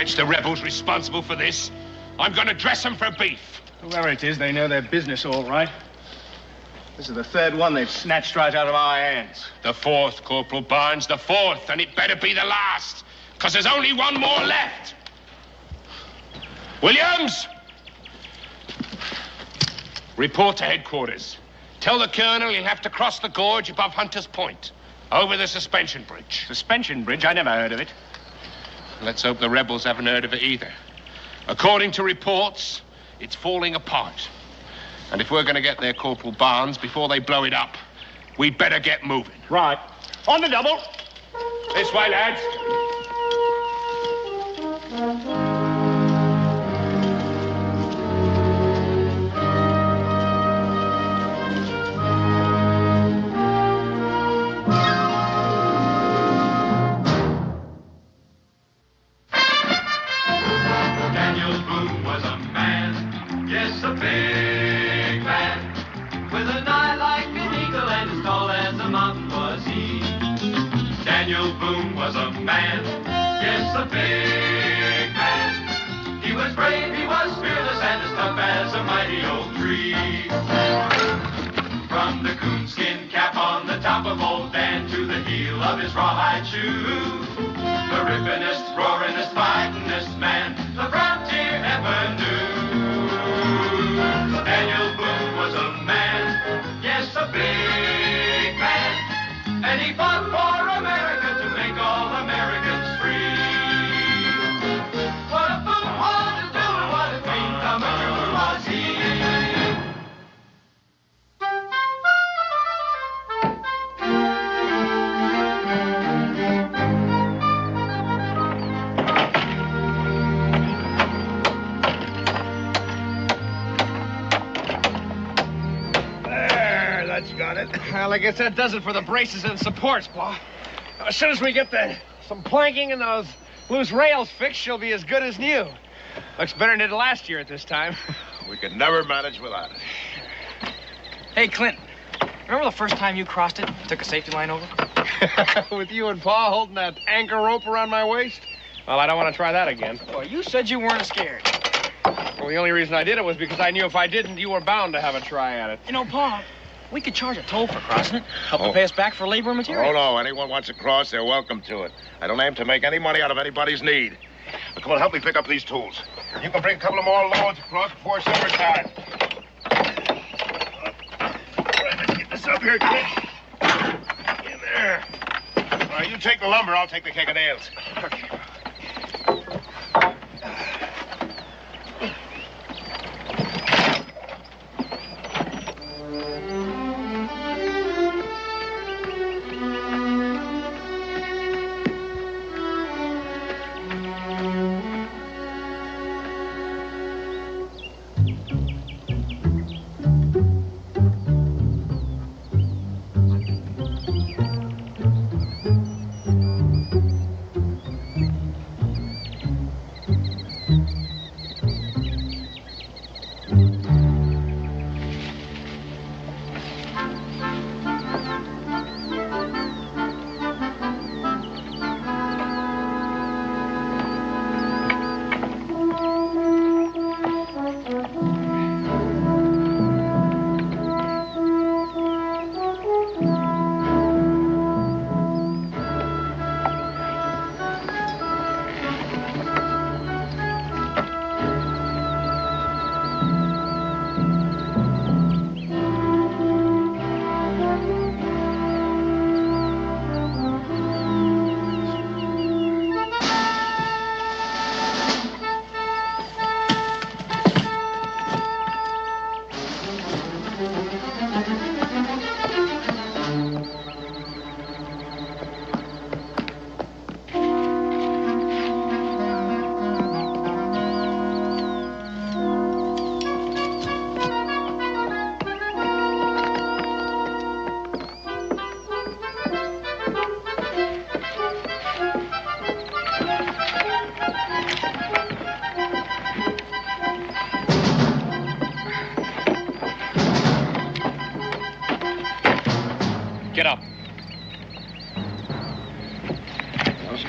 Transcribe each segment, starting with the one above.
catch the rebels responsible for this, I'm going to dress them for beef. Whoever it is, they know their business all right. This is the third one they've snatched right out of our hands. The fourth, Corporal Barnes, the fourth, and it better be the last, because there's only one more left. Williams! Report to headquarters. Tell the colonel he'll have to cross the gorge above Hunter's Point, over the suspension bridge. Suspension bridge? I never heard of it. Let's hope the rebels haven't heard of it either. According to reports, it's falling apart. And if we're going to get there, Corporal Barnes, before they blow it up, we'd better get moving. Right. On the double. This way, lads. Daniel Boone was a man, yes, a big man, with an eye like an eagle and as tall as a mountain was he. Daniel Boone was a man, yes, a big man. He was brave, he was fearless, and as tough as a mighty old tree. From the coonskin cap on the top of old Dan to the heel of his rawhide shoe, the rippin'est, roaring'est, fighting'est man the frontier ever knew. Daniel Boone was a man, yes, a big man, and he fought for America to make all Americans free. What a Boone wanted to do and what a dream come true was he. Got it. Well, I guess that does it for the braces and supports, Pa. As soon as we get some planking and those loose rails fixed, she'll be as good as new. Looks better than it did last year at this time. We could never manage without it. Hey, Clint, remember the first time you crossed it and took a safety line over? With you and Pa holding that anchor rope around my waist? Well, I don't want to try that again. Well, you said you weren't scared. Well, the only reason I did it was because I knew if I didn't, you were bound to have a try at it. You know, Pa, we could charge a toll for crossing it. Help to pay us back for labor and material. Oh, no. Anyone wants to cross, they're welcome to it. I don't aim to make any money out of anybody's need. But come on, help me pick up these tools. You can bring a couple of more loads across before summertime. All right, let's get this up here, kid. In there. All right, you take the lumber, I'll take the keg of nails. Okay.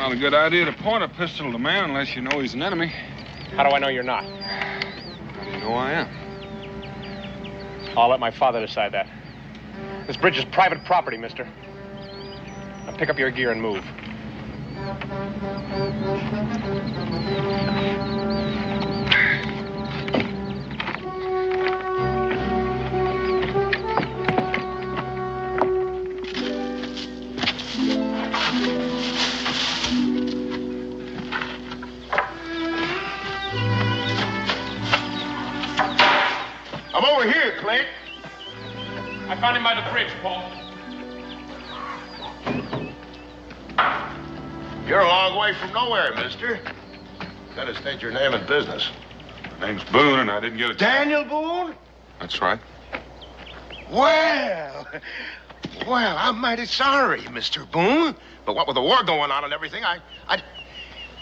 Not a good idea to point a pistol at a man unless you know he's an enemy. How do I know you're not? How do you know I am? I'll let my father decide that. This bridge is private property, mister. Now pick up your gear and move. I'm over here, Clint. I found him by the bridge, Paul. You're a long way from nowhere, mister. Gotta state your name and business. My name's Boone, and I didn't get a... Daniel Boone? That's right. Well, I'm mighty sorry, Mr. Boone. But what with the war going on and everything,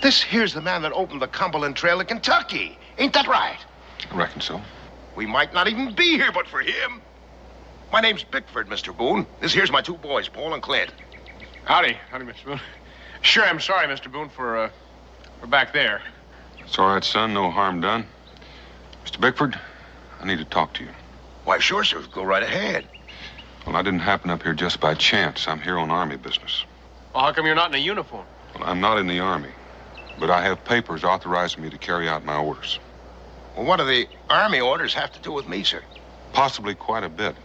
This here's the man that opened the Cumberland Trail in Kentucky. Ain't that right? I reckon so. We might not even be here but for him. My name's Bickford, Mr. Boone. This here's my two boys, Paul and Clint. Howdy, Mr. Boone. Sure, I'm sorry, Mr. Boone, for back there. It's all right, son. No harm done. Mr. Bickford, I need to talk to you. Why, sure, sir. Go right ahead. Well, I didn't happen up here just by chance. I'm here on Army business. Well, how come you're not in a uniform? Well, I'm not in the Army, but I have papers authorizing me to carry out my orders. Well, what do the Army orders have to do with me, sir? Possibly quite a bit.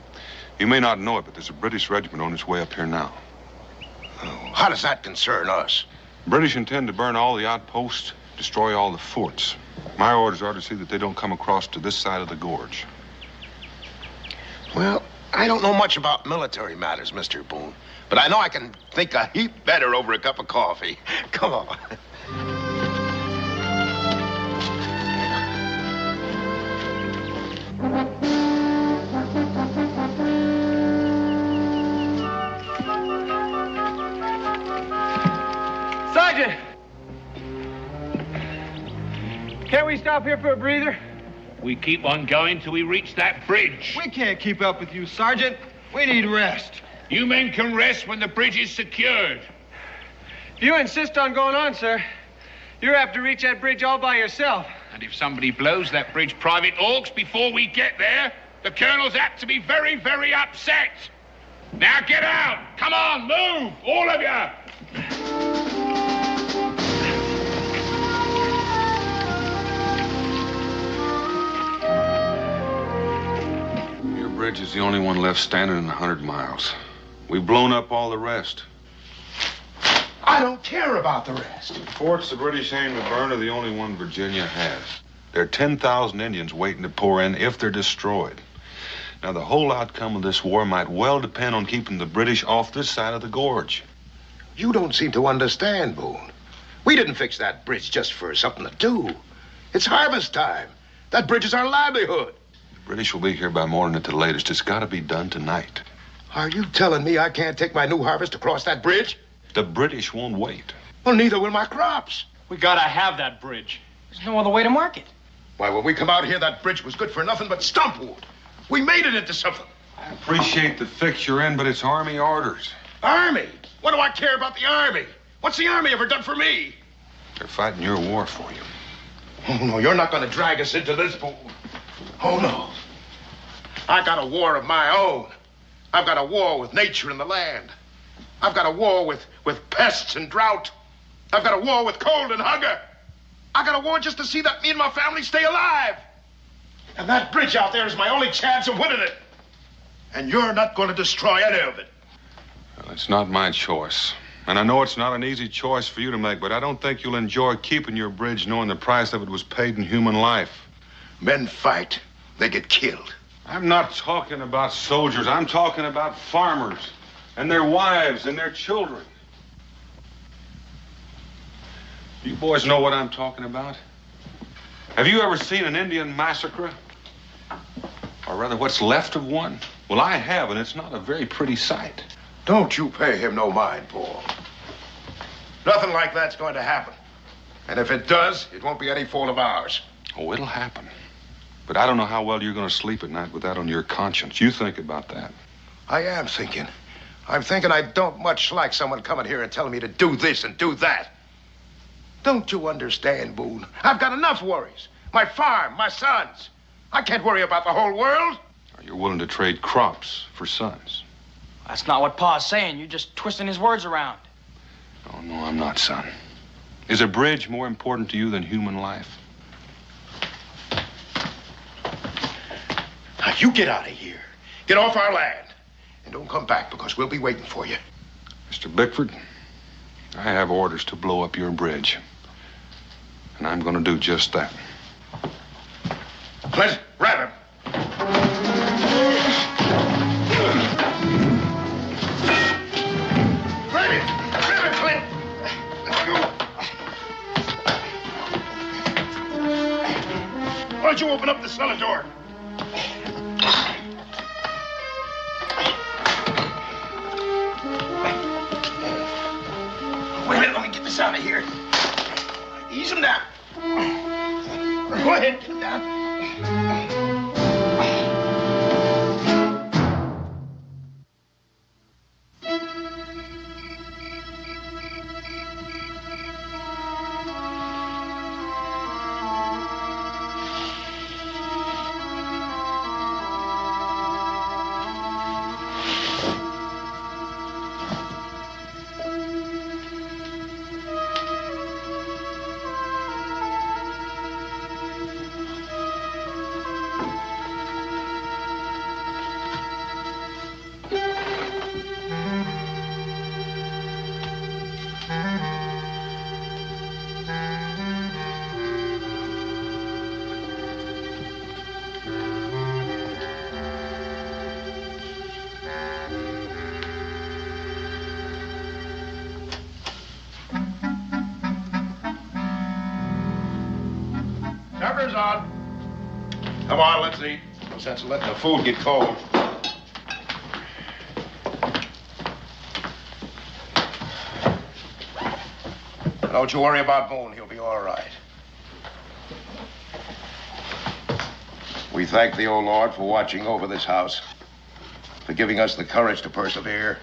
You may not know it, but there's a British regiment on its way up here now. Oh, how does that concern us? British intend to burn all the outposts, destroy all the forts. My orders are to see that they don't come across to this side of the gorge. Well, I don't know much about military matters, Mr. Boone, but I know I can think a heap better over a cup of coffee. Come on. Sergeant! Can't we stop here for a breather? We keep on going till we reach that bridge. We can't keep up with you, Sergeant. We need rest. You men can rest when the bridge is secured. If you insist on going on, sir, you'll have to reach that bridge all by yourself. And if somebody blows that bridge private orcs before we get there, the colonel's apt to be very, very upset. Now get out! Come on, move! All of you! Your bridge is the only one left standing in 100 miles. We've blown up all the rest. I don't care about the rest. The forts the British aim to burn are the only one Virginia has. There are 10,000 Indians waiting to pour in if they're destroyed. Now, the whole outcome of this war might well depend on keeping the British off this side of the gorge. You don't seem to understand, Boone. We didn't fix that bridge just for something to do. It's harvest time. That bridge is our livelihood. The British will be here by morning at the latest. It's got to be done tonight. Are you telling me I can't take my new harvest across that bridge? The British won't wait. Well, neither will my crops. We gotta have that bridge. There's no other way to market. Why, when we come out here, that bridge was good for nothing but stump wood. We made it into something. I appreciate the fix you're in, but it's Army orders. Army? What do I care about the Army? What's the Army ever done for me? They're fighting your war for you. Oh, no, you're not going to drag us into this, Boone. Oh, no. I got a war of my own. I've got a war with nature and the land. I've got a war with pests and drought. I've got a war with cold and hunger. I got a war just to see that me and my family stay alive. And that bridge out there is my only chance of winning it. And you're not going to destroy any of it. Well, it's not my choice. And I know it's not an easy choice for you to make, but I don't think you'll enjoy keeping your bridge knowing the price of it was paid in human life. Men fight. They get killed. I'm not talking about soldiers. I'm talking about farmers and their wives and their children. You boys know what I'm talking about? Have you ever seen an Indian massacre? Or rather, what's left of one? Well, I have, and it's not a very pretty sight. Don't you pay him no mind, Paul. Nothing like that's going to happen. And if it does, it won't be any fault of ours. Oh, it'll happen. But I don't know how well you're going to sleep at night with that on your conscience. You think about that. I am thinking. I'm thinking I don't much like someone coming here and telling me to do this and do that. Don't you understand, Boone? I've got enough worries. My farm, my sons. I can't worry about the whole world. You're willing to trade crops for sons. That's not what Pa's saying. You're just twisting his words around. Oh, no, I'm not, son. Is a bridge more important to you than human life? Now, you get out of here. Get off our land. And don't come back, because we'll be waiting for you. Mr. Bickford, I have orders to blow up your bridge. And I'm going to do just that. Clint, grab him. Grab him! Grab him, Clint! Why don't you open up the cellar door? Wait a minute, let me get this out of here. Ease him down. Go ahead, get him down. Supper's on. Come on, let's eat. No sense of letting the food get cold. Don't you worry about Boone. He'll be all right. We thank the old Lord for watching over this house, for giving us the courage to persevere,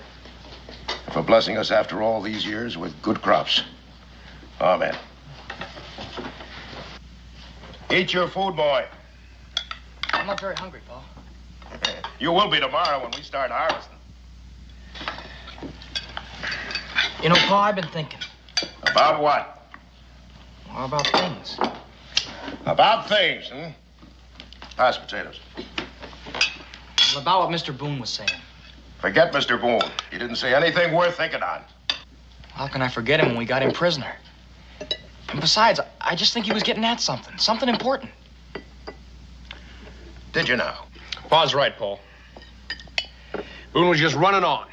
and for blessing us after all these years with good crops. Amen. Eat your food, boy. I'm not very hungry, Pa. You will be tomorrow when we start harvesting. You know, Pa, I've been thinking. About what? More about things. About things, hmm? Pass potatoes. Well, about what Mr. Boone was saying. Forget Mr. Boone. He didn't say anything worth thinking on. How can I forget him when we got him prisoner? And besides, I just think he was getting at something. Something important. Did you now? Pa's right, Paul. Boone was just running on,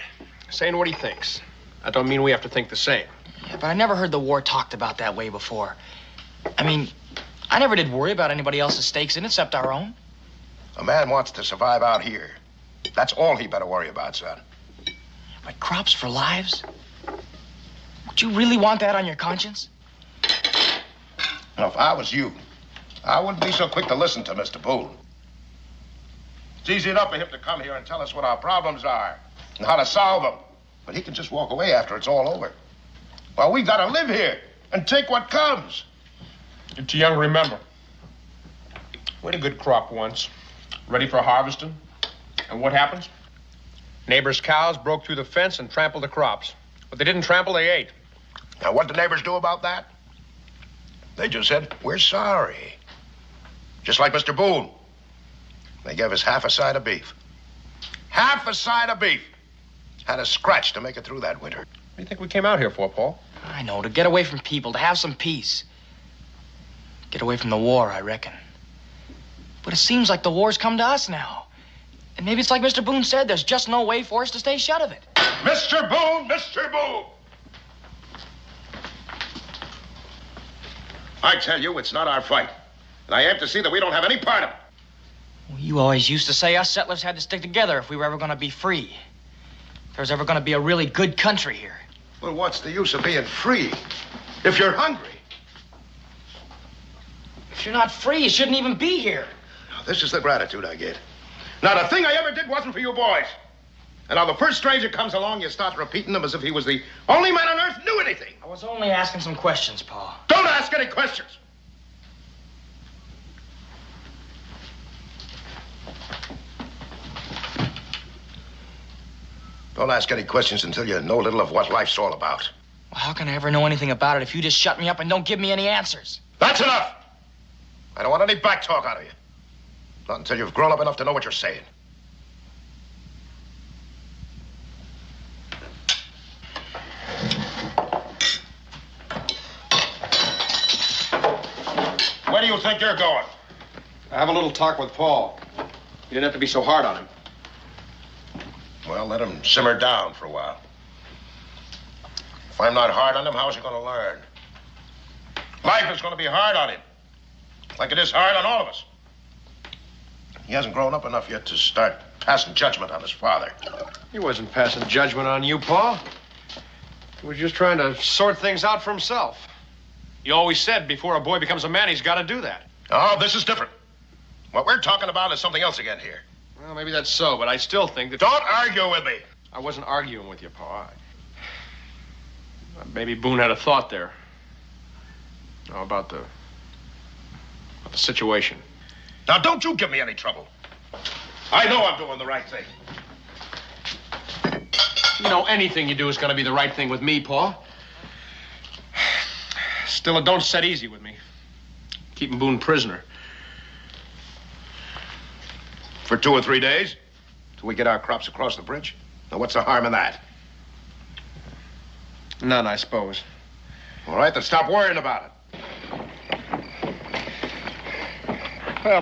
saying what he thinks. That don't mean we have to think the same. Yeah, but I never heard the war talked about that way before. I mean, I never did worry about anybody else's stakes in it except our own. A man wants to survive out here. That's all he better worry about, son. But crops for lives? Would you really want that on your conscience? Now, if I was you, I wouldn't be so quick to listen to Mr. Boone. It's easy enough for him to come here and tell us what our problems are and how to solve them. But he can just walk away after it's all over. Well, we've got to live here and take what comes. You're too young to remember. We had a good crop once, ready for harvesting. And what happens? Neighbors' cows broke through the fence and trampled the crops. But they didn't trample, they ate. Now, what did the neighbors do about that? They just said, we're sorry. Just like Mr. Boone. They gave us half a side of beef. Half a side of beef. Had a scratch to make it through that winter. What do you think we came out here for, Paul? I know, to get away from people, to have some peace. Get away from the war, I reckon. But it seems like the war's come to us now. And maybe it's like Mr. Boone said, there's just no way for us to stay shut of it. Mr. Boone! Mr. Boone! I tell you, it's not our fight. And I have to see that we don't have any part of it. Well, you always used to say us settlers had to stick together if we were ever going to be free. If there was ever going to be a really good country here. Well, what's the use of being free if you're hungry? If you're not free, you shouldn't even be here. Now, this is the gratitude I get. Now, the thing I ever did wasn't for you boys. And now the first stranger comes along, you start repeating them as if he was the only man on earth who knew anything. I was only asking some questions, Pa. Don't ask any questions. Don't ask any questions until you know a little of what life's all about. Well, how can I ever know anything about it if you just shut me up and don't give me any answers? That's enough. I don't want any back talk out of you. Not until you've grown up enough to know what you're saying. Where do you think you're going? I have a little talk with Paul. You didn't have to be so hard on him. Well, let him simmer down for a while. If I'm not hard on him, how's he going to learn? Life is going to be hard on him. Like it is hard on all of us. He hasn't grown up enough yet to start passing judgment on his father. He wasn't passing judgment on you, Paul. He was just trying to sort things out for himself. You always said before a boy becomes a man, he's got to do that. Oh, this is different. What we're talking about is something else again here. Well, maybe that's so, but I still think that... Don't argue with me. I wasn't arguing with you, Paul. Maybe Boone had a thought there. Oh, about the situation. Now, don't you give me any trouble. I know I'm doing the right thing. You know, anything you do is going to be the right thing with me, Paul. Still, it don't set easy with me. Keeping Boone prisoner. For 2 or 3 days? Till we get our crops across the bridge? Now, what's the harm in that? None, I suppose. All right, then stop worrying about it. Well,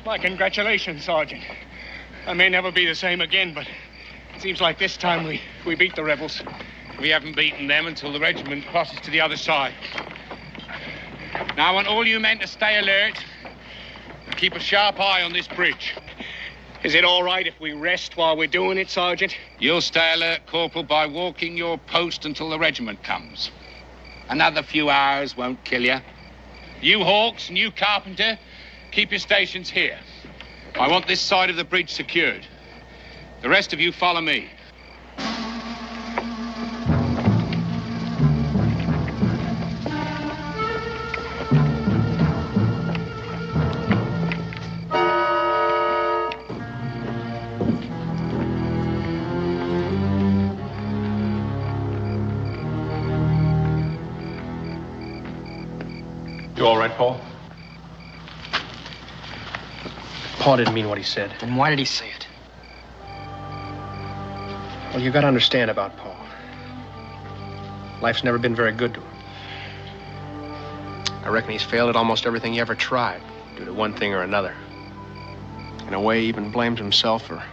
my congratulations, Sergeant. I may never be the same again, but it seems like this time we beat the rebels. We haven't beaten them until the regiment crosses to the other side. Now, I want all you men to stay alert and keep a sharp eye on this bridge. Is it all right if we rest while we're doing it, Sergeant? You'll stay alert, Corporal, by walking your post until the regiment comes. Another few hours won't kill you. You Hawks and you Carpenter, keep your stations here. I want this side of the bridge secured. The rest of you follow me. You all right, Paul? Paul didn't mean what he said. Then why did he say it? Well, you got to understand about Paul. Life's never been very good to him. I reckon he's failed at almost everything he ever tried, due to one thing or another. In a way, he even blames himself for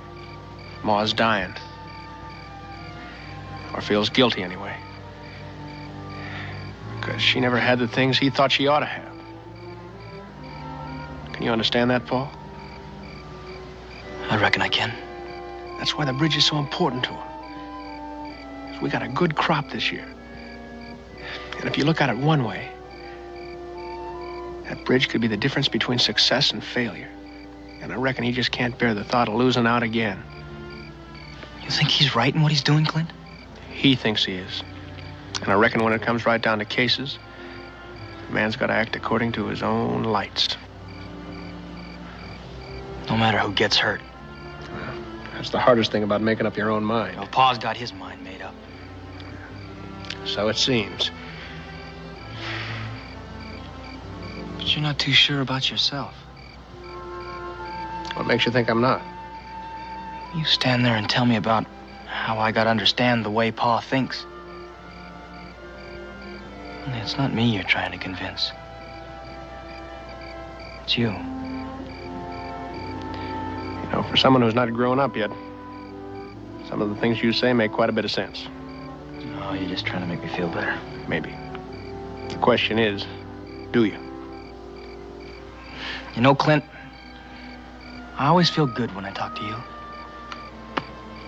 Ma's dying. Or feels guilty, anyway. Because she never had the things he thought she ought to have. Can you understand that, Paul? I reckon I can. That's why the bridge is so important to him. 'Cause we got a good crop this year. And if you look at it one way, that bridge could be the difference between success and failure. And I reckon he just can't bear the thought of losing out again. You think he's right in what he's doing, Clint? He thinks he is. And I reckon when it comes right down to cases, the man's got to act according to his own lights. No matter who gets hurt. That's the hardest thing about making up your own mind. Well, Pa's got his mind made up. So it seems. But you're not too sure about yourself. What makes you think I'm not? You stand there and tell me about how I got to understand the way Pa thinks. Only it's not me you're trying to convince. It's you. You know, for someone who's not grown up yet, some of the things you say make quite a bit of sense. Oh, you're just trying to make me feel better. Maybe. The question is, do you? You know, Clint, I always feel good when I talk to you.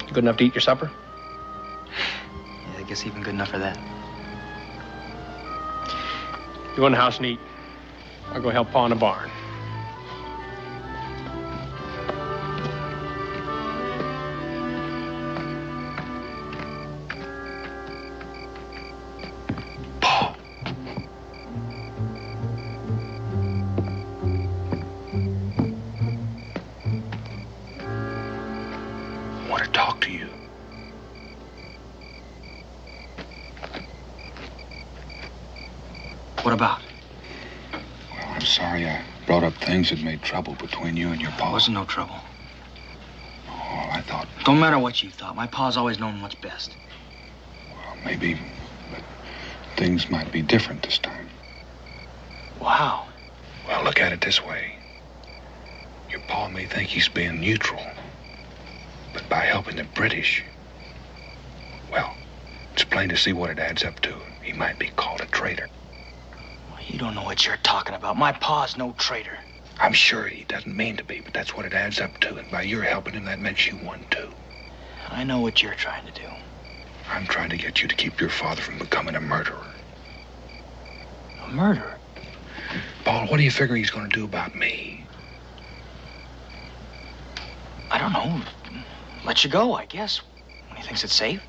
Good enough to eat your supper? Yeah, I guess even good enough for that. You go in the house and eat. I'll go help Pa in the barn. talk to you. What about? Well, I'm sorry I brought up things that made trouble between you and your pa. There wasn't no trouble. Oh, I thought, Don't matter what you thought. My pa's always known what's best. well, maybe things might be different this time. Wow. Well, look at it this way. Your pa may think he's being neutral, but by helping the British, well, it's plain to see what it adds up to. He might be called a traitor. You don't know what you're talking about. My pa's no traitor. I'm sure he doesn't mean to be, but that's what it adds up to. And by your helping him, that makes you one, too. I know what you're trying to do. I'm trying to get you to keep your father from becoming a murderer. A murderer? Paul, what do you figure he's going to do about me? I don't know. Let you go, I guess, when he thinks it's safe.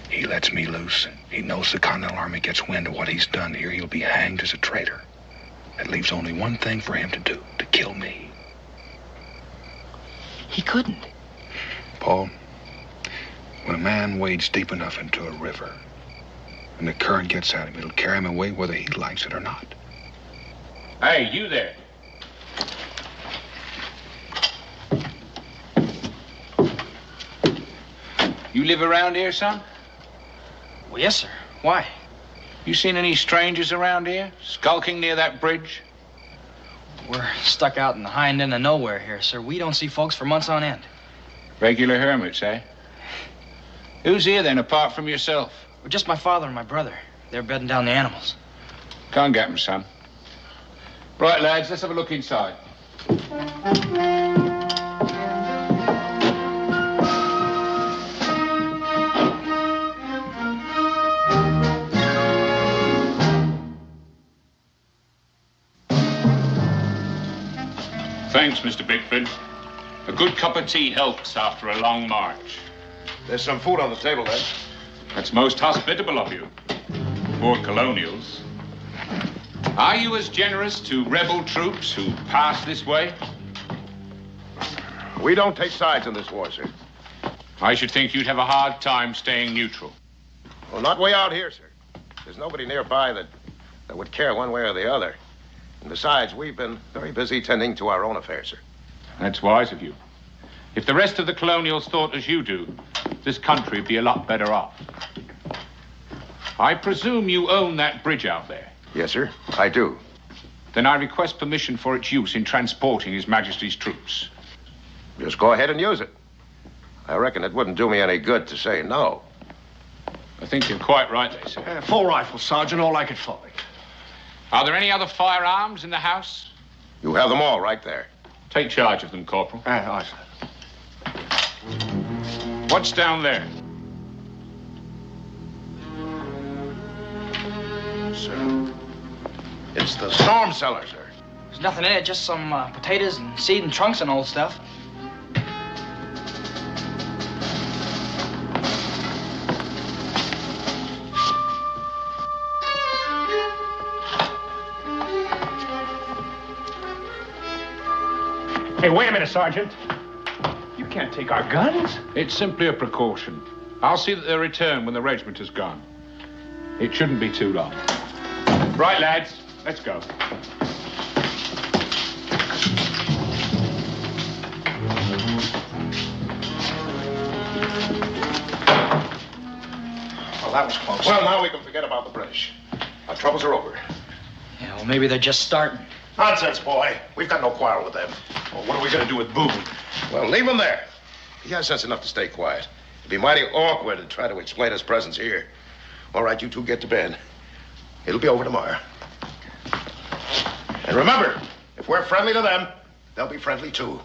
He lets me loose. He knows the Continental Army gets wind of what he's done here. He'll be hanged as a traitor. That leaves only one thing for him to do, to kill me. He couldn't. Paul, when a man wades deep enough into a river and the current gets at him, it'll carry him away whether he likes it or not. Hey, you there. You live around here, son? Well, yes, sir. Why? You seen any strangers around here? Skulking near that bridge? We're stuck out in the hind end of nowhere here, sir. We don't see folks for months on end. Regular hermits, eh? Who's here, then, apart from yourself? Well, just my father and my brother. They're bedding down the animals. Go and get them, son. Right, lads, let's have a look inside. Thanks, Mr. Bickford. A good cup of tea helps after a long march. There's some food on the table, then. That's most hospitable of you. Poor colonials. Are you as generous to rebel troops who pass this way? We don't take sides in this war, sir. I should think you'd have a hard time staying neutral. Well, not way out here, sir. There's nobody nearby that would care one way or the other. And besides, we've been very busy tending to our own affairs, sir. That's wise of you. If the rest of the colonials thought as you do, this country would be a lot better off. I presume you own that bridge out there. Yes, sir, I do. Then I request permission for its use in transporting His Majesty's troops. Just go ahead and use it. I reckon it wouldn't do me any good to say no. I think you're quite right, they say. Full rifle, Sergeant, all I could find. Are there any other firearms in the house? You have them all right there. Take charge of them, Corporal. Aye, sir. What's down there? Sir, it's the storm cellar, sir. There's nothing in it, just some potatoes and seed and trunks and old stuff. Hey, wait a minute, Sergeant. You can't take our guns. It's simply a precaution. I'll see that they return when the regiment has gone. It shouldn't be too long. Right, lads, let's go. Well, that was close. Well, now we can forget about the British. Our troubles are over. Yeah, well, maybe they're just starting. Nonsense, boy. We've got no quarrel with them. Well, what are we going to do with Boone? Well, leave him there. He has sense enough to stay quiet. It'd be mighty awkward to try to explain his presence here. All right, you two get to bed. It'll be over tomorrow. And remember, if we're friendly to them, they'll be friendly too.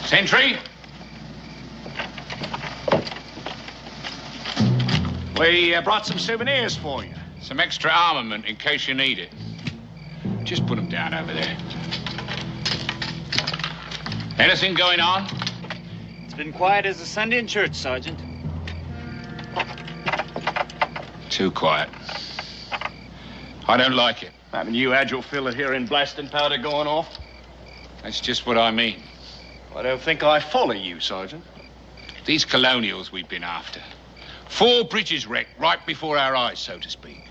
Sentry? We brought some souvenirs for you. Some extra armament in case you need it. Just put them down over there. Anything going on? It's been quiet as a Sunday in church, Sergeant. Too quiet. I don't like it. Haven't you had your fill of hearing blasting powder going off? That's just what I mean. I don't think I follow you, Sergeant. These colonials we've been after. 4 bridges wrecked right before our eyes, so to speak.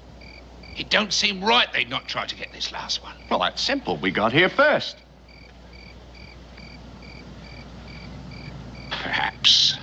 It don't seem right they'd not try to get this last one. Well, that's simple. We got here first. Perhaps.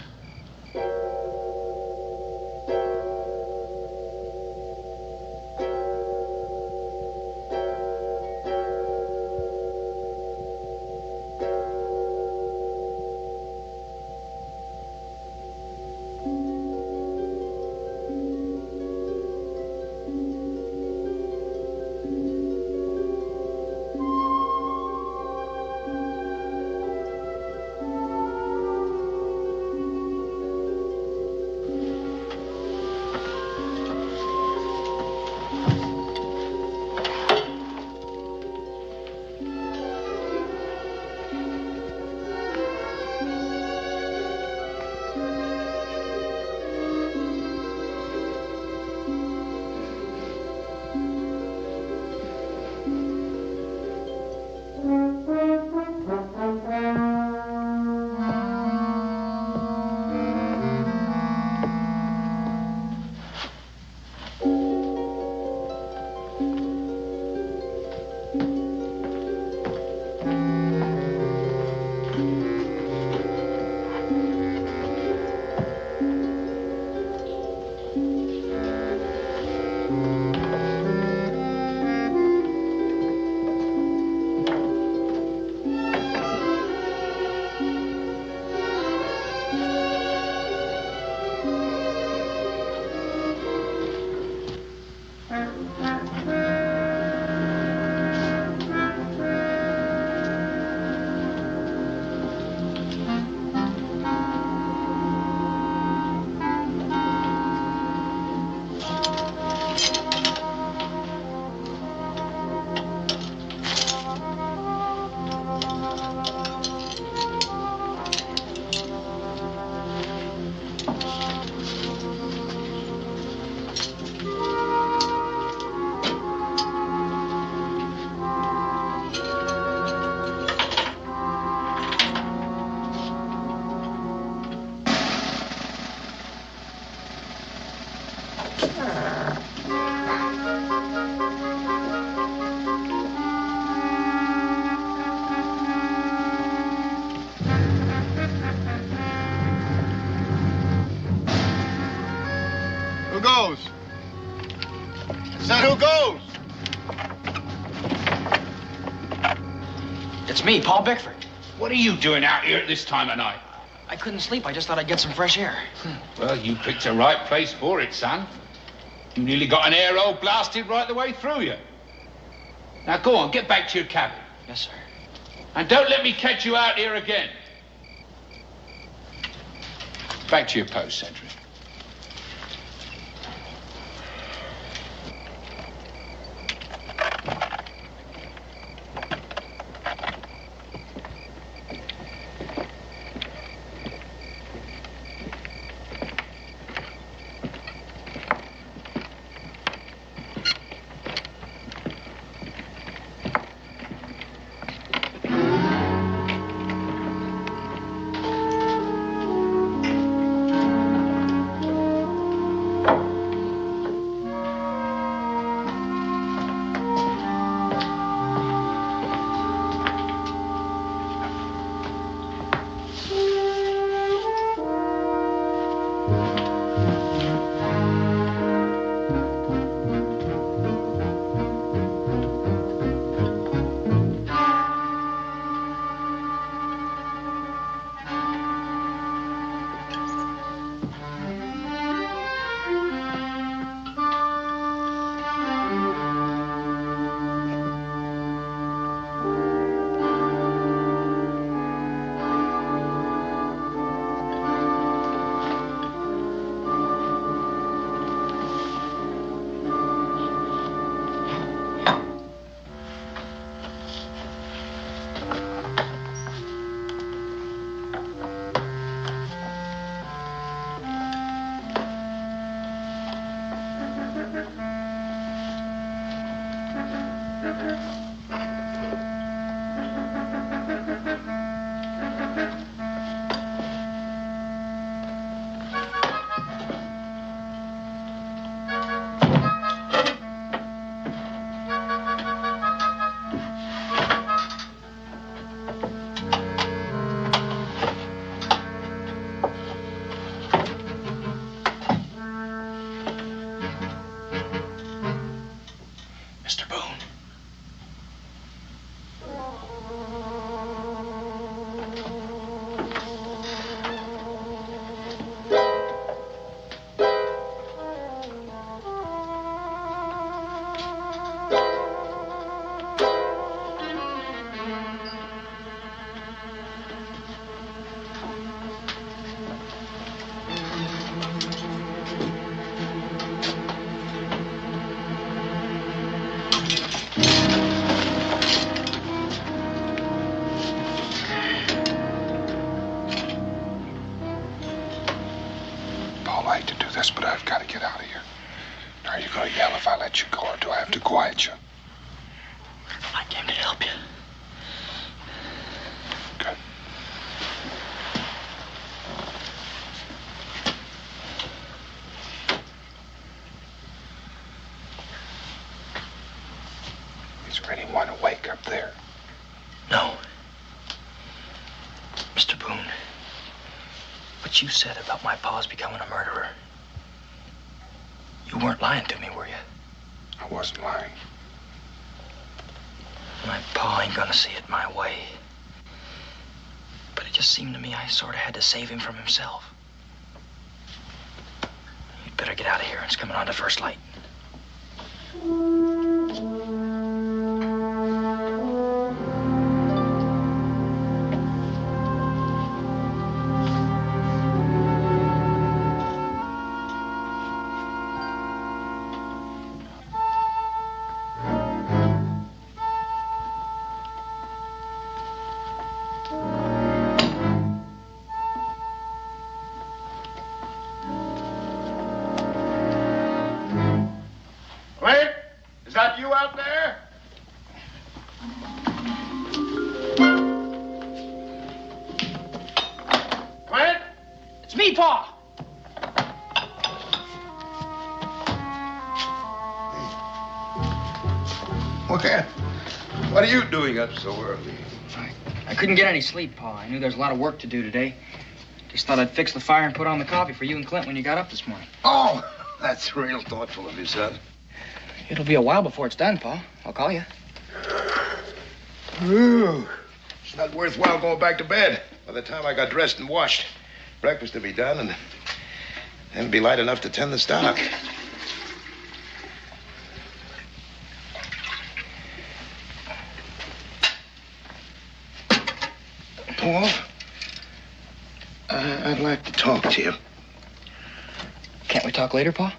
Who goes? I said, who goes? It's me, Paul Bickford. What are you doing out here at this time of night? I couldn't sleep. I just thought I'd get some fresh air. Well, you picked the right place for it, son. You nearly got an air hole blasted right the way through you. Now, go on, get back to your cabin. Yes, sir. And don't let me catch you out here again. Back to your post, Sentry. right to do this, but I've got to get out of here. Are you going to yell if I let you go, or do I have to quiet you? I came to help you. Good. Is there anyone awake up there? No. Mr. Boone, what you said about my pa's becoming a murderer, you weren't lying to me, were you? I wasn't lying. My pa ain't gonna see it my way. But it just seemed to me I sort of had to save him from himself. You'd better get out of here. It's coming on to first light. What are you doing up so early? I couldn't get any sleep, Pa. I knew there was a lot of work to do today. Just thought I'd fix the fire and put on the coffee for you and Clint when you got up this morning. Oh, that's real thoughtful of you, son. It'll be a while before it's done, Pa. I'll call you. Ooh, it's not worthwhile going back to bed. By the time I got dressed and washed, breakfast will be done, and then it'll be light enough to tend the stock. Paul, I'd like to talk to you. Can't we talk later, Pa?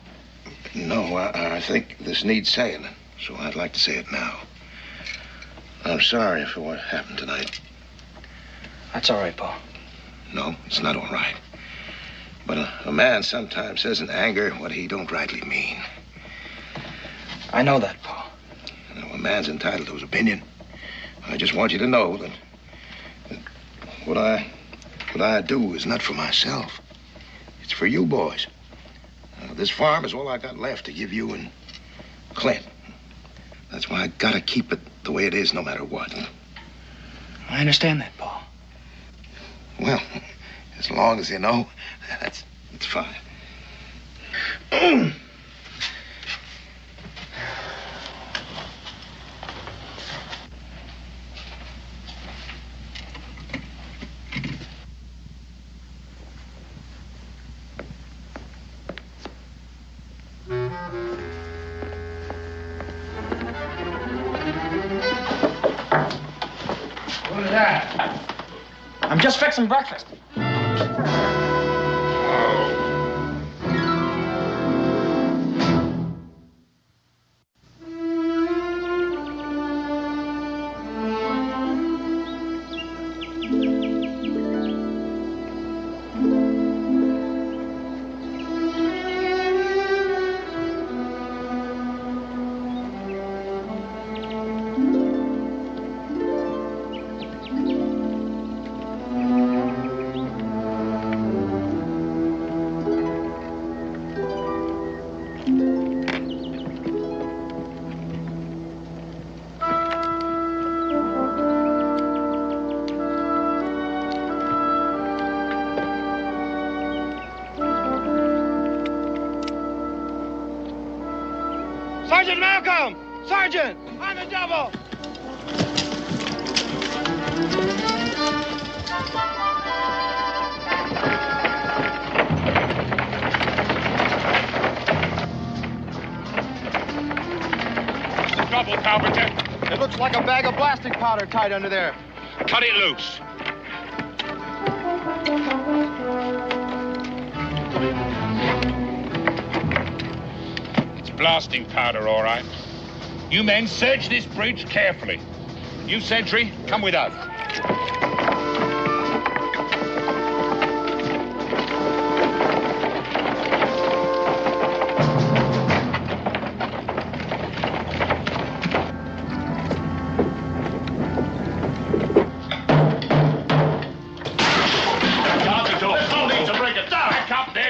No, I think this needs saying, so I'd like to say it now. I'm sorry for what happened tonight. That's all right, Pa. No, it's not all right. But a man sometimes says in anger what he don't rightly mean. I know that, Pa. You know, a man's entitled to his opinion. I just want you to know that what I do is not for myself. It's for you boys. This farm is all I got left to give you and Clint. That's why I gotta keep it the way it is no matter what. I understand that, Pa. Well, as long as you know, that's fine. What is that? I'm just fixing breakfast. Sergeant Malcolm! Sergeant! On the double! What's the trouble, Carpenter? It looks like a bag of plastic powder tied under there. Cut it loose. It's blasting powder, all right. You men search this bridge carefully. You, sentry, come with us.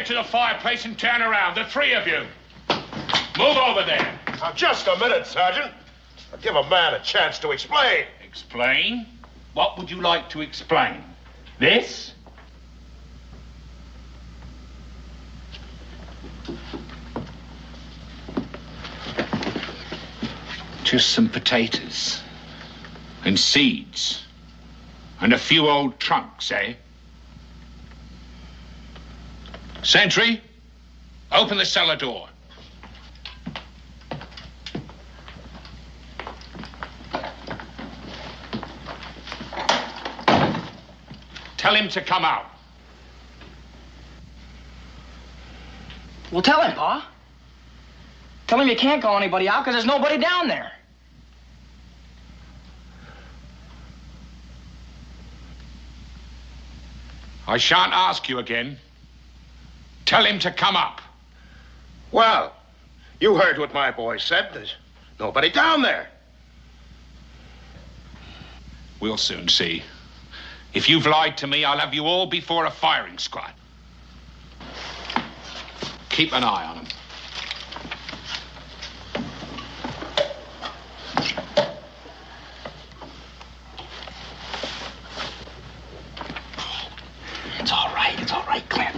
to the fireplace and turn around, the three of you. Move over there. Now, just a minute, Sergeant. I'll give a man a chance to explain. Explain? What would you like to explain? This? Just some potatoes. And seeds. And a few old trunks, eh? Sentry, open the cellar door. Tell him to come out. Well, tell him, Pa. Tell him you can't call anybody out because there's nobody down there. I shan't ask you again. Tell him to come up. Well, you heard what my boy said. There's nobody down there. We'll soon see. If you've lied to me, I'll have you all before a firing squad. Keep an eye on him. It's all right, Clint.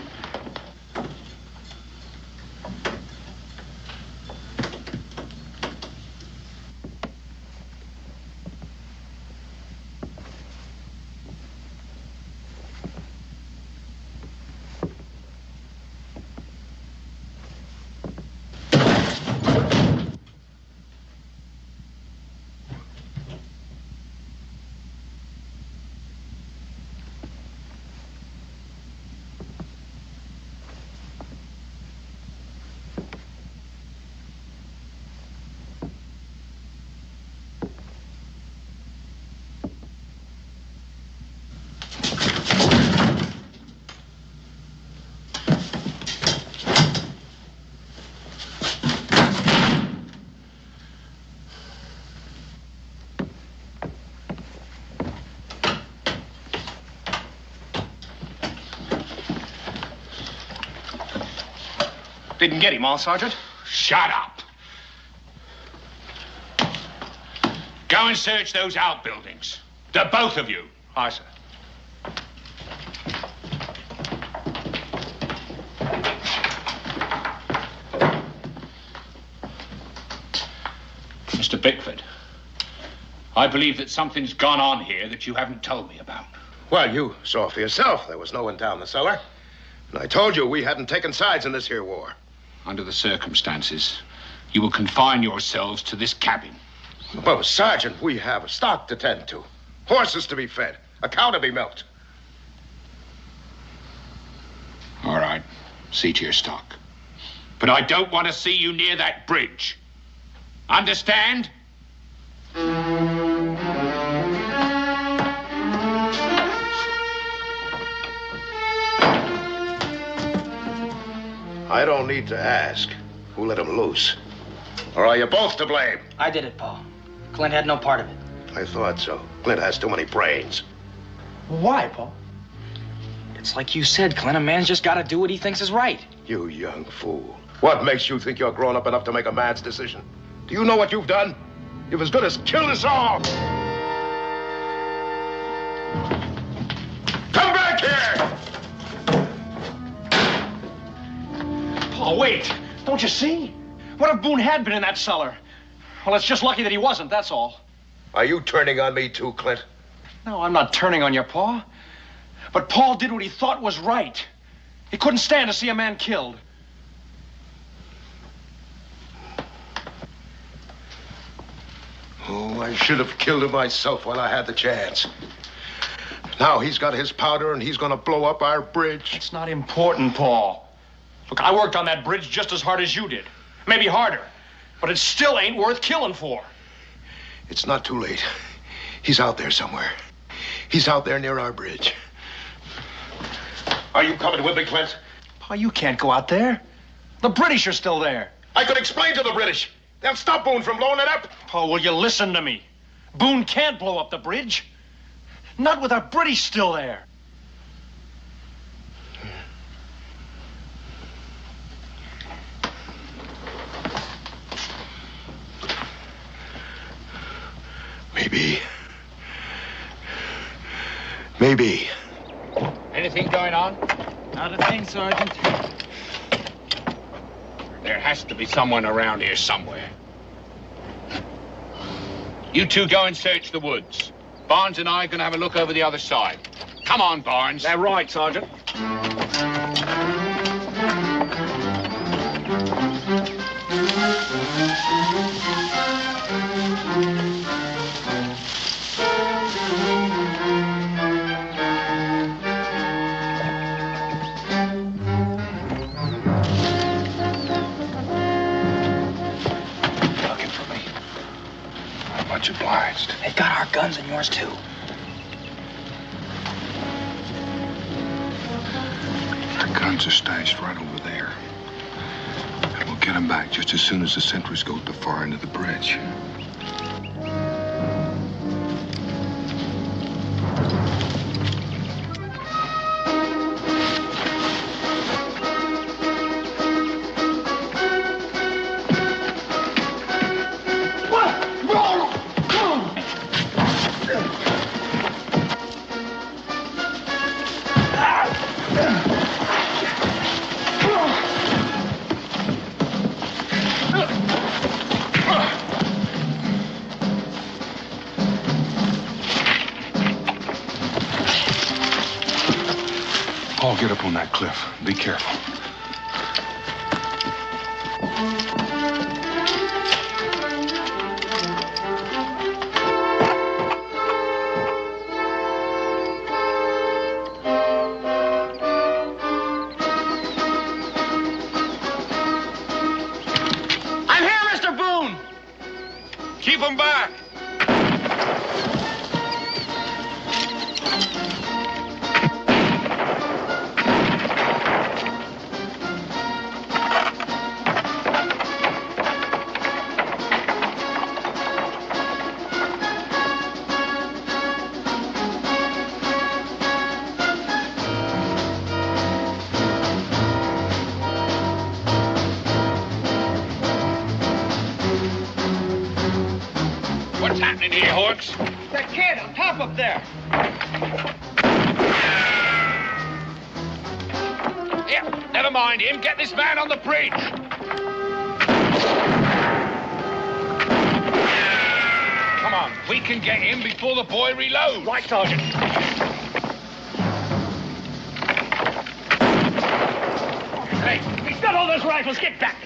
Didn't get him, all, Sergeant? Shut up. Go and search those outbuildings. The both of you. Aye, sir. Mr. Bickford, I believe that something's gone on here that you haven't told me about. Well, you saw for yourself. There was no one down the cellar. And I told you we hadn't taken sides in this here war. Under the circumstances, you will confine yourselves to this cabin. Well, Sergeant, we have a stock to tend to. Horses to be fed. A cow to be milked. All right. See to your stock. But I don't want to see you near that bridge. Understand? I don't need to ask who let him loose. Or are you both to blame? I did it, Pa. Clint had no part of it. I thought so. Clint has too many brains. Why, Pa? It's like you said, Clint. A man's just got to do what he thinks is right. You young fool. What makes you think you're grown up enough to make a man's decision? Do you know what you've done? You've as good as killed us all. Come back here! Oh, wait. Don't you see? What if Boone had been in that cellar? Well, it's just lucky that he wasn't, that's all. Are you turning on me too, Clint? No, I'm not turning on you, Pa. But Paul did what he thought was right. He couldn't stand to see a man killed. Oh, I should have killed him myself while I had the chance. Now he's got his powder and he's gonna blow up our bridge. It's not important, Paul. Look, I worked on that bridge just as hard as you did. Maybe harder. But it still ain't worth killing for. It's not too late. He's out there somewhere. He's out there near our bridge. Are you coming with me, Clint? Pa, you can't go out there. The British are still there. I could explain to the British. They'll stop Boone from blowing it up. Pa, will you listen to me? Boone can't blow up the bridge. Not with our British still there. Maybe. Anything going on? Not a thing, Sergeant. There has to be someone around here somewhere. You two go and search the woods. Barnes and I are going to have a look over the other side. Come on, Barnes. That right, Sergeant. Looking for me. Much obliged. They got our guns and yours, too. Our guns are stashed right over there. And we'll get them back just as soon as the sentries go to the far end of the bridge. Paul, get up on that cliff. Be careful. I'm here, Mr. Boone! Keep them back. What's happening here, Hawks? That kid on top up there. Yeah, never mind him. Get this man on the bridge. Come on, we can get him before the boy reloads. Right, Sergeant. Hey, He's got all those rifles. Get back.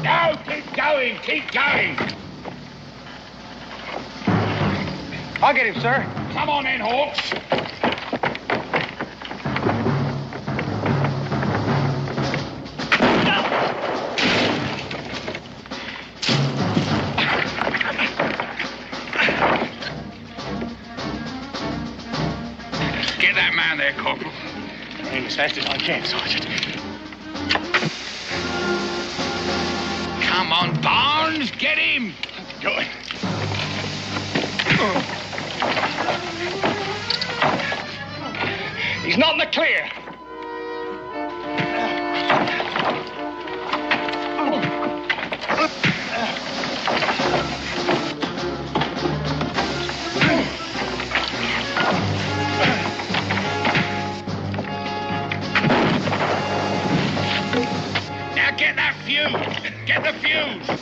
no, keep going, keep going. I'll get him, sir. Come on in, Hawks. Get that man there, Corporal. Aim as fast as I can, Sergeant. Come on, Barnes, get him. Good. He's not in the clear. Now get that fuse. Get the fuse.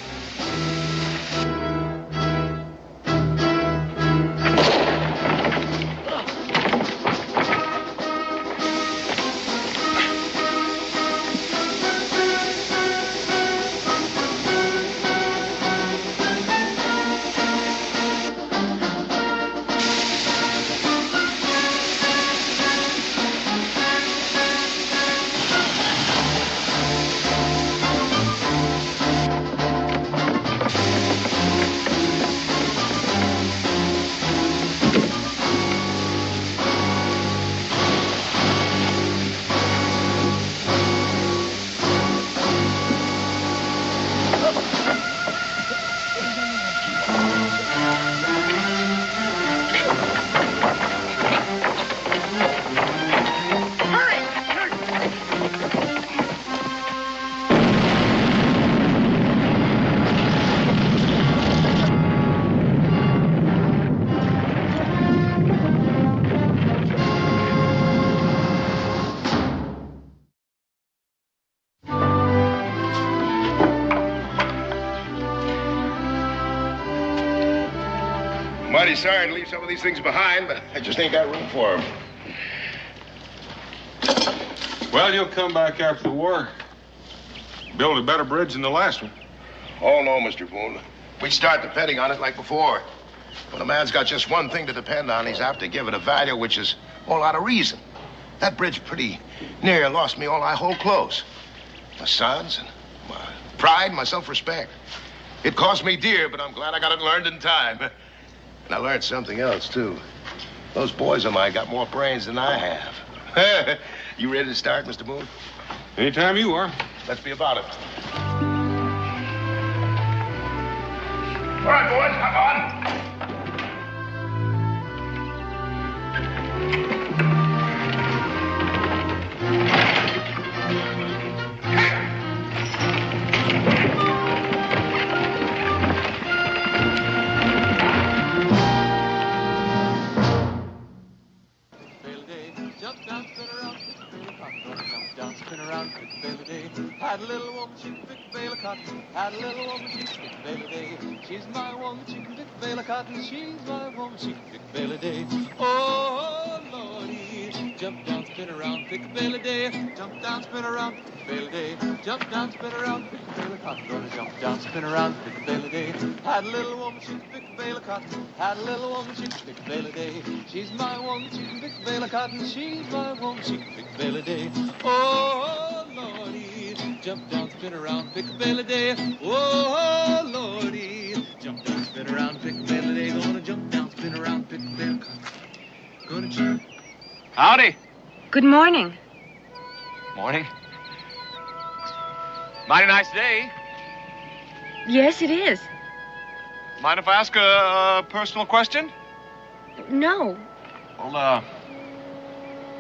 mighty sorry to leave some of these things behind, but I just ain't got room for them. Well, you'll come back after the war. Build a better bridge than the last one. Oh, no, Mr. Boone. We start depending on it like before. When a man's got just one thing to depend on, he's apt to give it a value which is a whole lot of reason. That bridge pretty near lost me all I hold close. My sons and my pride, my self-respect. It cost me dear, but I'm glad I got it learned in time. And I learned something else, too. Those boys of mine got more brains than I have. You ready to start, Mr. Boone? Anytime you are. Let's be about it. All right, boys, come on. Had a little woman, she could pick a bale of cotton. Had a little woman, she could pick a bale a day. She's my woman, she can pick a bale of cotton. She's my woman, she can pick a bale a day. Oh, Lordy, jump down, spin around, pick a bale a day. Jump down, spin around, pick a bale a day. Jump down, spin around, pick a bale of cotton. Gonna jump down, spin around, pick a bale a day. Had a little woman, she could pick a bale of cotton. Had a little woman, she could pick a bale a day. She's my woman, she can pick a bale of cotton. She's my woman, she can pick a bale a day. Oh, Lordy, jump down, spin around, pick a bale a day. Oh, Lordy, jump down, spin around, pick a bale a day. Gonna jump down, spin around, pick a bale of cotton. Gonna jump. Howdy. Good morning. Morning. Mighty nice day. Yes, it is. Mind if I ask a personal question? No. Well,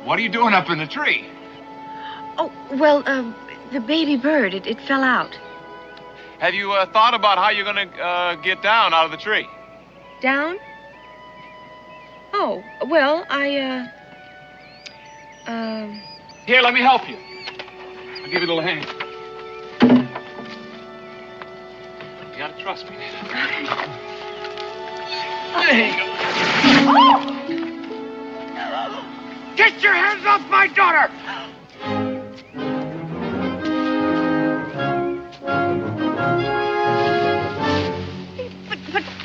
what are you doing up in the tree? Oh, well, the baby bird, it fell out. Have you thought about how you're gonna get down out of the tree? Down? Oh, well, Here, let me help you. I'll give you a little hand. You gotta trust me. There you go. Get your hands off my daughter!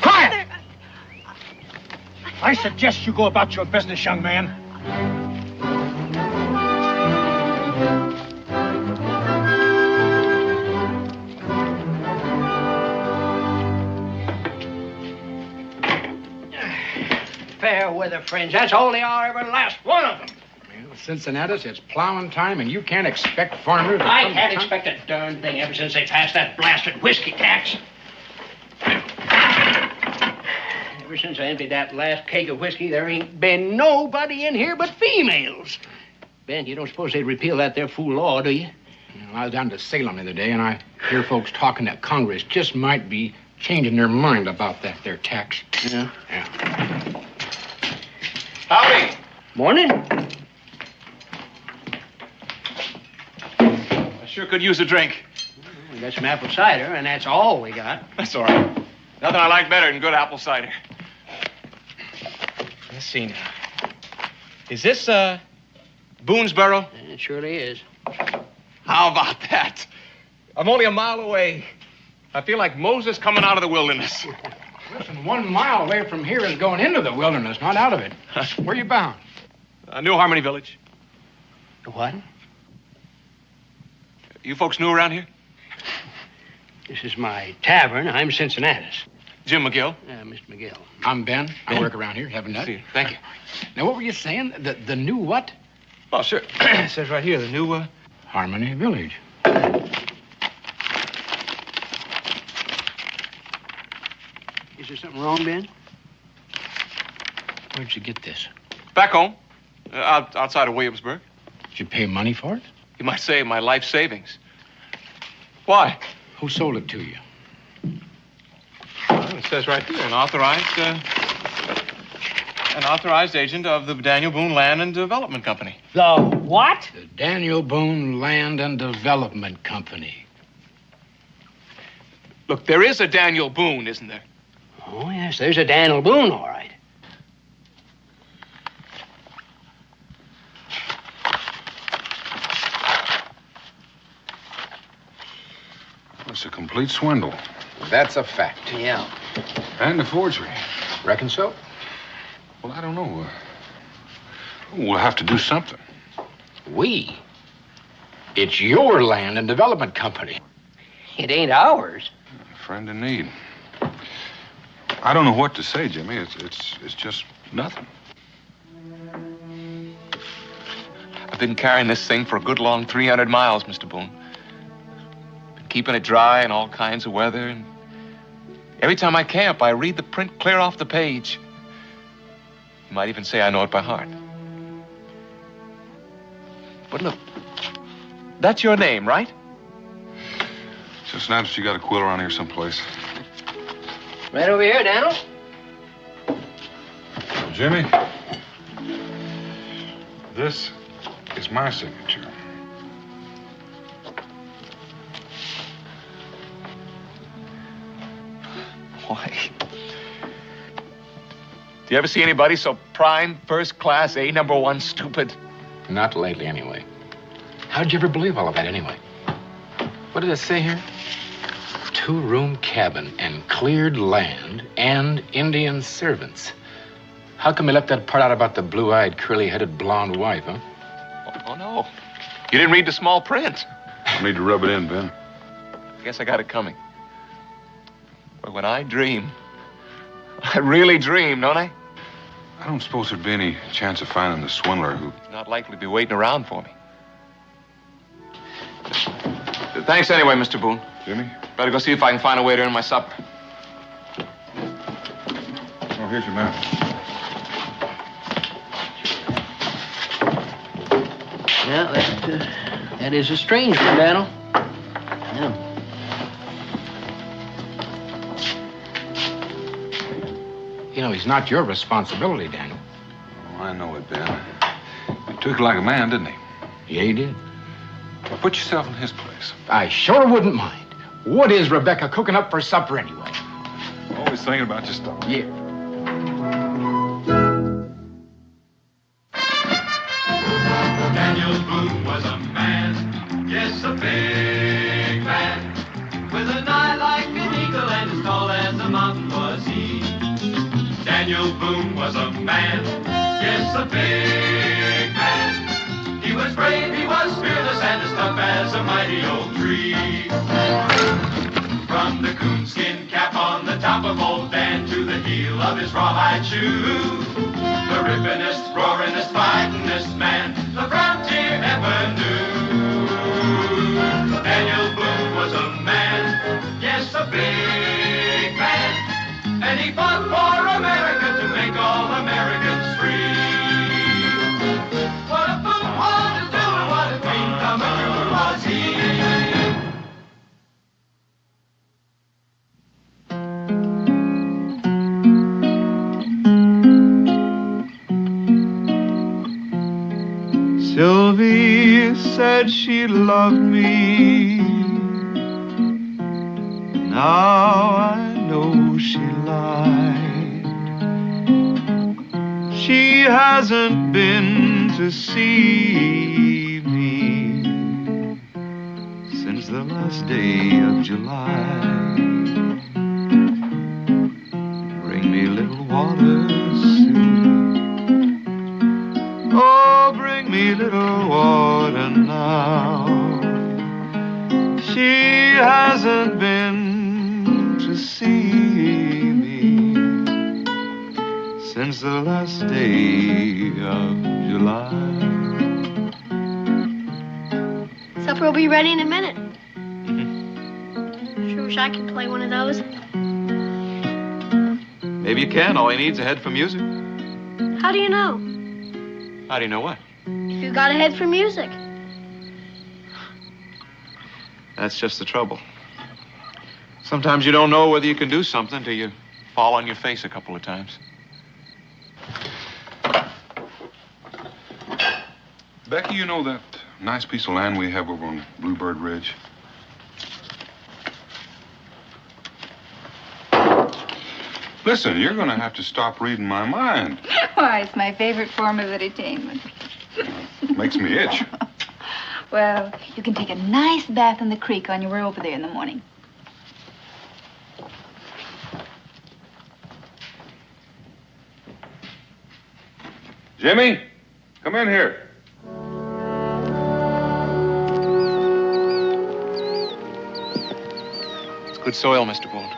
Quiet! I suggest you go about your business, young man. Fair weather friends. That's all they are, every last one of them. Well, Cincinnatus, it's plowing time, and you can't expect farmers to I come can't to town. expect a darn thing ever since they passed that blasted whiskey tax. Ever since I emptied that last keg of whiskey, there ain't been nobody in here but females. Ben, you don't suppose they'd repeal that there fool law, do you? Well, I was down to Salem the other day, and I hear folks talking that Congress just might be changing their mind about that there tax. Yeah. Yeah. Howdy. Morning. I sure could use a drink. We got some apple cider, and that's all we got. That's all right. Nothing I like better than good apple cider. Let's see now. Is this, Boonesboro? It surely is. How about that? I'm only a mile away. I feel like Moses coming out of the wilderness. Listen, 1 mile away from here is going into the wilderness, not out of it. Where you bound? New Harmony Village. What? You folks new around here? This is my tavern. I'm Cincinnatus. Jim McGill. Mr. McGill. I'm Ben. I Ben? work around here, having that. Thank you. Now, what were you saying? The new what? Oh, sure. It says right here, the new, Harmony Village. Is there something wrong, Ben? Where'd you get this? Back home. Outside of Williamsburg. Did you pay money for it? You might say my life savings. Why? Who sold it to you? Well, it says right here, an authorized agent of the Daniel Boone Land and Development Company. The what? The Daniel Boone Land and Development Company. Look, there is a Daniel Boone, isn't there? Oh, yes, there's a Daniel Boone, all right. It's a complete swindle. That's a fact. Yeah. And a forgery. Reckon so? Well, I don't know. We'll have to do something. We? It's your land and development company. It ain't ours. A friend in need. I don't know what to say, Jimmy. It's just nothing. I've been carrying this thing for a good long 300 miles, Mr. Boone. Been keeping it dry in all kinds of weather. And every time I camp, I read the print clear off the page. You might even say I know it by heart. But look, that's your name, right? Just nice you got a quill around here someplace. Right over here, Daniel. Jimmy, this is my signature. Why? Do you ever see anybody so prime, first class, A number one stupid? Not lately, anyway. How'd you ever believe all of that, anyway? What did it say here? 2-room cabin and cleared land and Indian servants. How come you left that part out about the blue-eyed, curly-headed blonde wife, huh? Oh, no. You didn't read the small print. I need to rub it in, Ben. I guess I got it coming. But when I dream, I really dream, don't I? I don't suppose there'd be any chance of finding the swindler who... He's not likely to be waiting around for me. Thanks anyway, Mr. Boone. Jimmy? Better go see if I can find a way to earn my supper. Oh, here's your map. Yeah, that is a strange one, Daniel. Yeah. You know, he's not your responsibility, Daniel. Oh, I know it, Ben. He took it like a man, didn't he? Yeah, he did. Well, put yourself in his place. I sure wouldn't mind. What is Rebecca cooking up for supper anyway? Always thinking about your stuff. Yeah. Daniel Boone was a man, yes, a big man, with an eye like an eagle and as tall as a mountain was he. Daniel Boone was a man, yes, a big man. He was brave, he was fearless, and as tough as a mighty old tree. From the coonskin cap on the top of old Dan to the heel of his rawhide shoe, the rippinest, roaringest, fightingest man the frontier ever knew. Daniel Boone was a man, yes, a big man, and he fought for America to make all Americans free. What a Boone wanted to do and what a dream come true was he. Sylvie said she loved me. Now I know she lied. She hasn't been to see me since the last day of July. Bring me a little water soon. Oh, bring me little water now. She hasn't been to see me since the last day of July. Supper will be ready in a minute. Sure wish I could play one of those. Maybe you can. All he needs is a head for music. How do you know? How do you know what? You got a head for music. That's just the trouble. Sometimes you don't know whether you can do something till you fall on your face a couple of times. Becky, you know that nice piece of land we have over on Bluebird Ridge? Listen, you're going to have to stop reading my mind. Why, it's my favorite form of entertainment. Makes me itch. Well, you can take a nice bath in the creek on your way over there in the morning. Jimmy, come in here. It's good soil, Mr. Boone.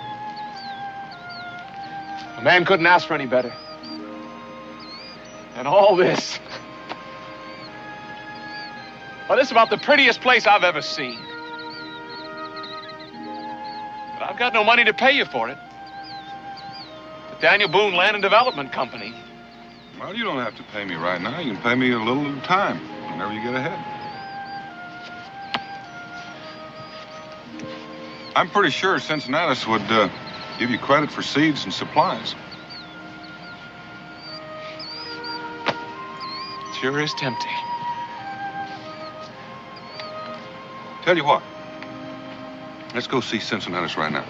A man couldn't ask for any better. And all this. Well, this is about the prettiest place I've ever seen. But I've got no money to pay you for it. The Daniel Boone Land and Development Company. Well, you don't have to pay me right now. You can pay me a little at a time, whenever you get ahead. I'm pretty sure Cincinnatus would give you credit for seeds and supplies. Sure is tempting. Tell you what. Let's go see Cincinnatus right now.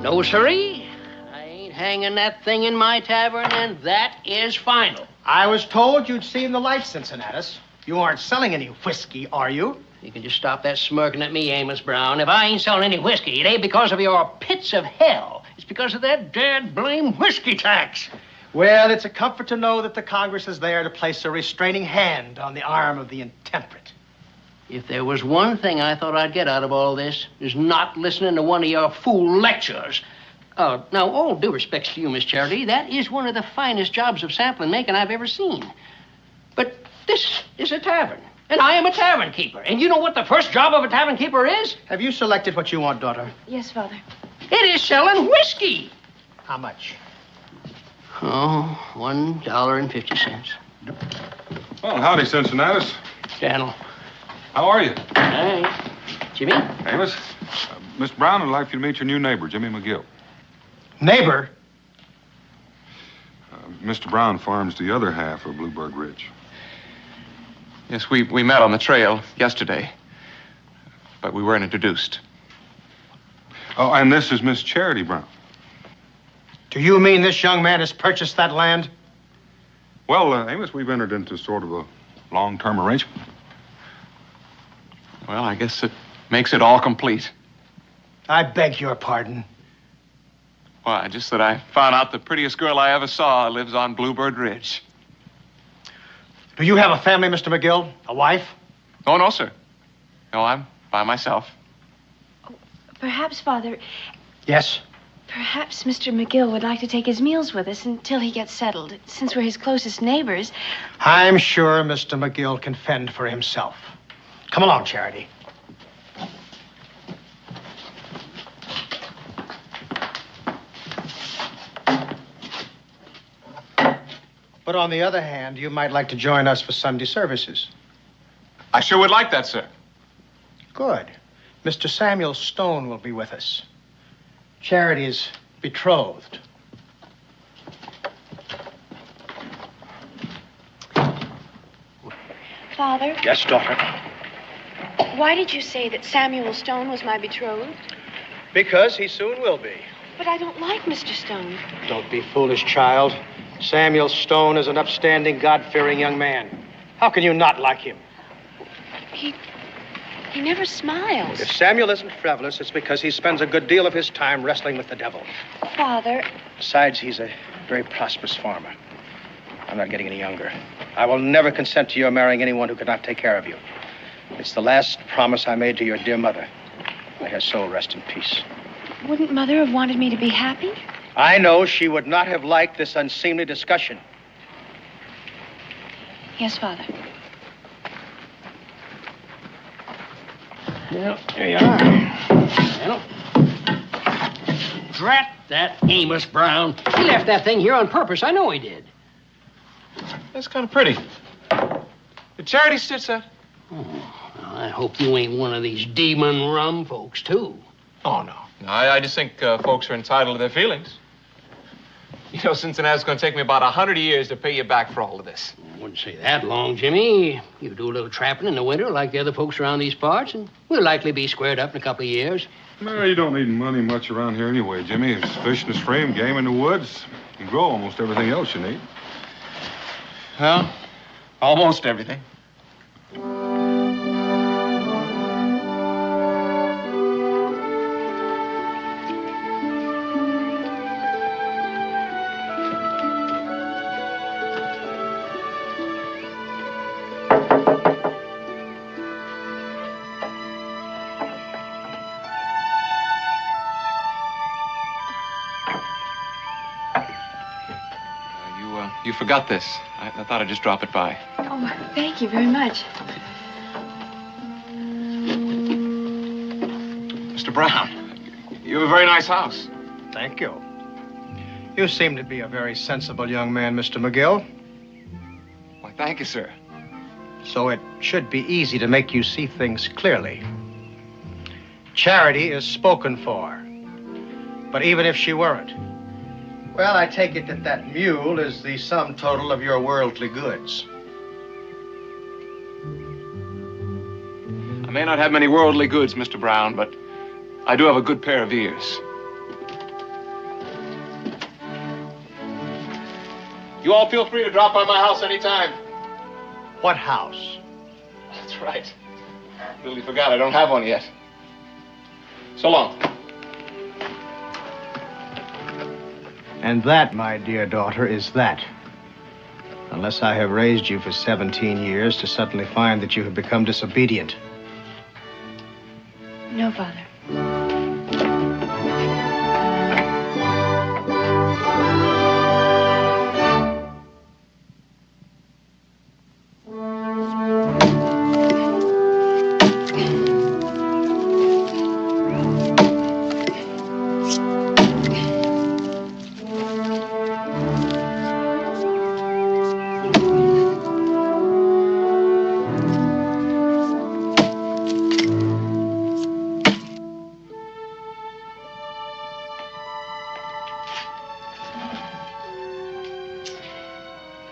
No, sirree. I ain't hanging that thing in my tavern, and that is final. I was told you'd seen the light, Cincinnatus. You aren't selling any whiskey, are you? You can just stop that smirking at me, Amos Brown. If I ain't selling any whiskey, it ain't because of your pits of hell. It's because of that dead blame whiskey tax. Well, it's a comfort to know that the Congress is there to place a restraining hand on the arm of the intemperate. If there was one thing I thought I'd get out of all this, is not listening to one of your fool lectures. Now, all due respects to you, Miss Charity, that is one of the finest jobs of sampling making I've ever seen. But this is a tavern, and I am a tavern keeper. And you know what the first job of a tavern keeper is? Have you selected what you want, daughter? Yes, Father. It is selling whiskey. How much? Oh, $1.50. Well, howdy, Cincinnatus. Daniel. How are you? Hey. Jimmy? Amos, Miss Brown would like you to meet your new neighbor, Jimmy McGill. Neighbor? Mr. Brown farms the other half of Bluebird Ridge. Yes, we met on the trail yesterday, but we weren't introduced. Oh, and this is Miss Charity Brown. Do you mean this young man has purchased that land? Well, Amos, we've entered into sort of a long-term arrangement. Well, I guess it makes it all complete. I beg your pardon. Why, just that I found out the prettiest girl I ever saw lives on Bluebird Ridge. Do you have a family, Mr. McGill? A wife? Oh, no, sir. No, I'm by myself. Perhaps, Father, Yes? perhaps Mr. McGill would like to take his meals with us until he gets settled. Since we're his closest neighbors. I'm sure Mr. McGill can fend for himself. Come along, Charity. But on the other hand, you might like to join us for Sunday services. I sure would like that, sir. Good. Mr. Samuel Stone will be with us. Charity is betrothed. Father, Yes, daughter. why did you say that Samuel Stone was my betrothed? Because he soon will be. But I don't like Mr. Stone. Don't be foolish, child. Samuel Stone is an upstanding, God-fearing young man. How can you not like him? He never smiles. If Samuel isn't frivolous, it's because he spends a good deal of his time wrestling with the devil. Father, Besides, he's a very prosperous farmer. I'm not getting any younger. I will never consent to your marrying anyone who could not take care of you. It's the last promise I made to your dear mother. May her soul rest in peace. wouldn't Mother have wanted me to be happy? I know she would not have liked this unseemly discussion. Yes, Father. Well, there you are. Well, drat that Amos Brown. He left that thing here on purpose. I know he did. That's kind of pretty. Did Charity stitch that? Oh, well, I hope you ain't one of these demon rum folks, too. Oh, no. I just think folks are entitled to their feelings. You know, Cincinnati's going to take me about 100 years to pay you back for all of this. I wouldn't say that long, Jimmy. You do a little trapping in the winter like the other folks around these parts, and we'll likely be squared up in a couple of years. No, you don't need money much around here anyway, Jimmy. It's fish in the stream, game in the woods. You can grow almost everything else you need. Well, almost everything. You forgot this. I thought I'd just drop it by. Oh, thank you very much. Mr. Brown, you have a very nice house. Thank you. You seem to be a very sensible young man, Mr. McGill. Why, thank you, sir. So it should be easy to make you see things clearly. Charity is spoken for. But even if she weren't, well, I take it that that mule is the sum total of your worldly goods. I may not have many worldly goods, Mr. Brown, but I do have a good pair of ears. You all feel free to drop by my house anytime. What house? That's right. Really forgot I don't have one yet. So long. And that, my dear daughter, is that. Unless I have raised you for 17 years to suddenly find that you have become disobedient. No, Father.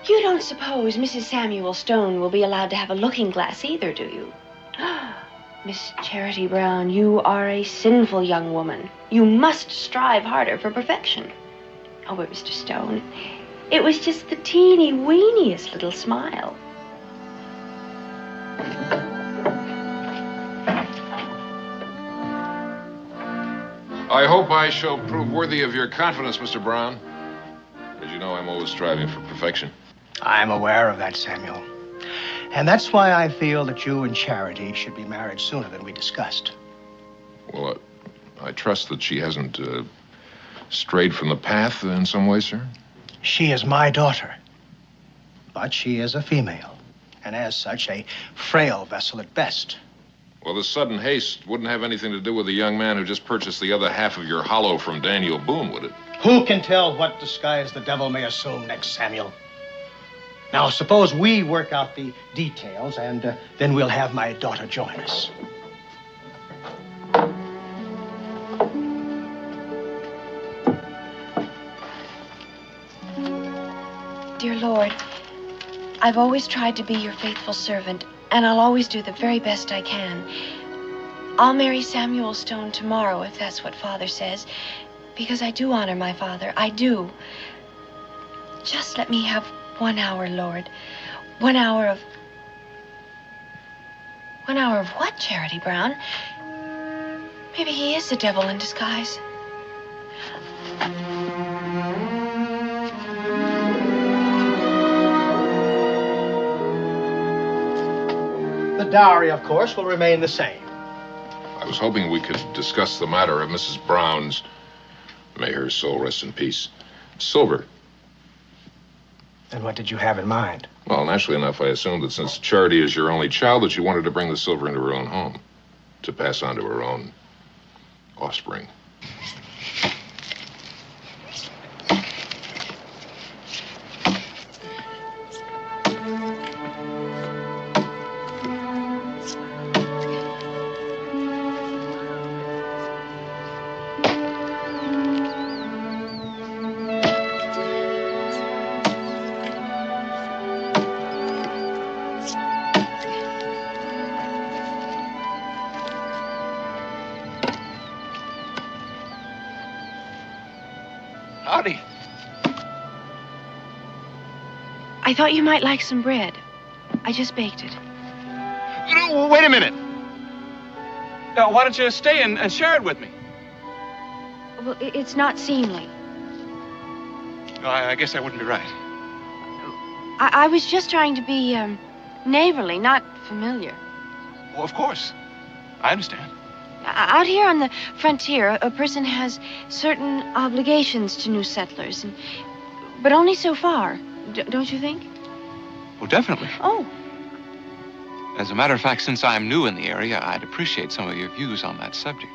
You don't suppose Mrs. Samuel Stone will be allowed to have a looking glass either, do you? Miss Charity Brown, you are a sinful young woman. You must strive harder for perfection. Oh, but Mr. Stone, it was just the teeny-weeniest little smile. I hope I shall prove worthy of your confidence, Mr. Brown. As you know, I'm always striving for perfection. I'm aware of that, Samuel. And that's why I feel that you and Charity should be married sooner than we discussed. Well, I trust that she hasn't strayed from the path in some way, sir? She is my daughter. But she is a female. And as such, a frail vessel at best. Well, this sudden haste wouldn't have anything to do with the young man who just purchased the other half of your hollow from Daniel Boone, would it? Who can tell what disguise the devil may assume next, Samuel? Now, suppose we work out the details, and then we'll have my daughter join us. Dear Lord, I've always tried to be your faithful servant, and I'll always do the very best I can. I'll marry Samuel Stone tomorrow, if that's what Father says, because I do honor my father. I do. Just let me have 1 hour, Lord. 1 hour of... 1 hour of what, Charity Brown? Maybe he is the devil in disguise. The dowry, of course, will remain the same. I was hoping we could discuss the matter of Mrs. Brown's, may her soul rest in peace, silver. And what did you have in mind? Well, naturally enough, I assumed that since Charity is your only child, that you wanted to bring the silver into her own home, to pass on to her own offspring. I thought you might like some bread. I just baked it. No, wait a minute. Why don't you stay and share it with me? Well, it's not seemly. No, I guess I wouldn't be right. I was just trying to be, neighborly, not familiar. Well, of course. I understand. Out here on the frontier, a person has certain obligations to new settlers, but only so far, don't you think? Well, definitely. Oh. As a matter of fact, since I'm new in the area, I'd appreciate some of your views on that subject.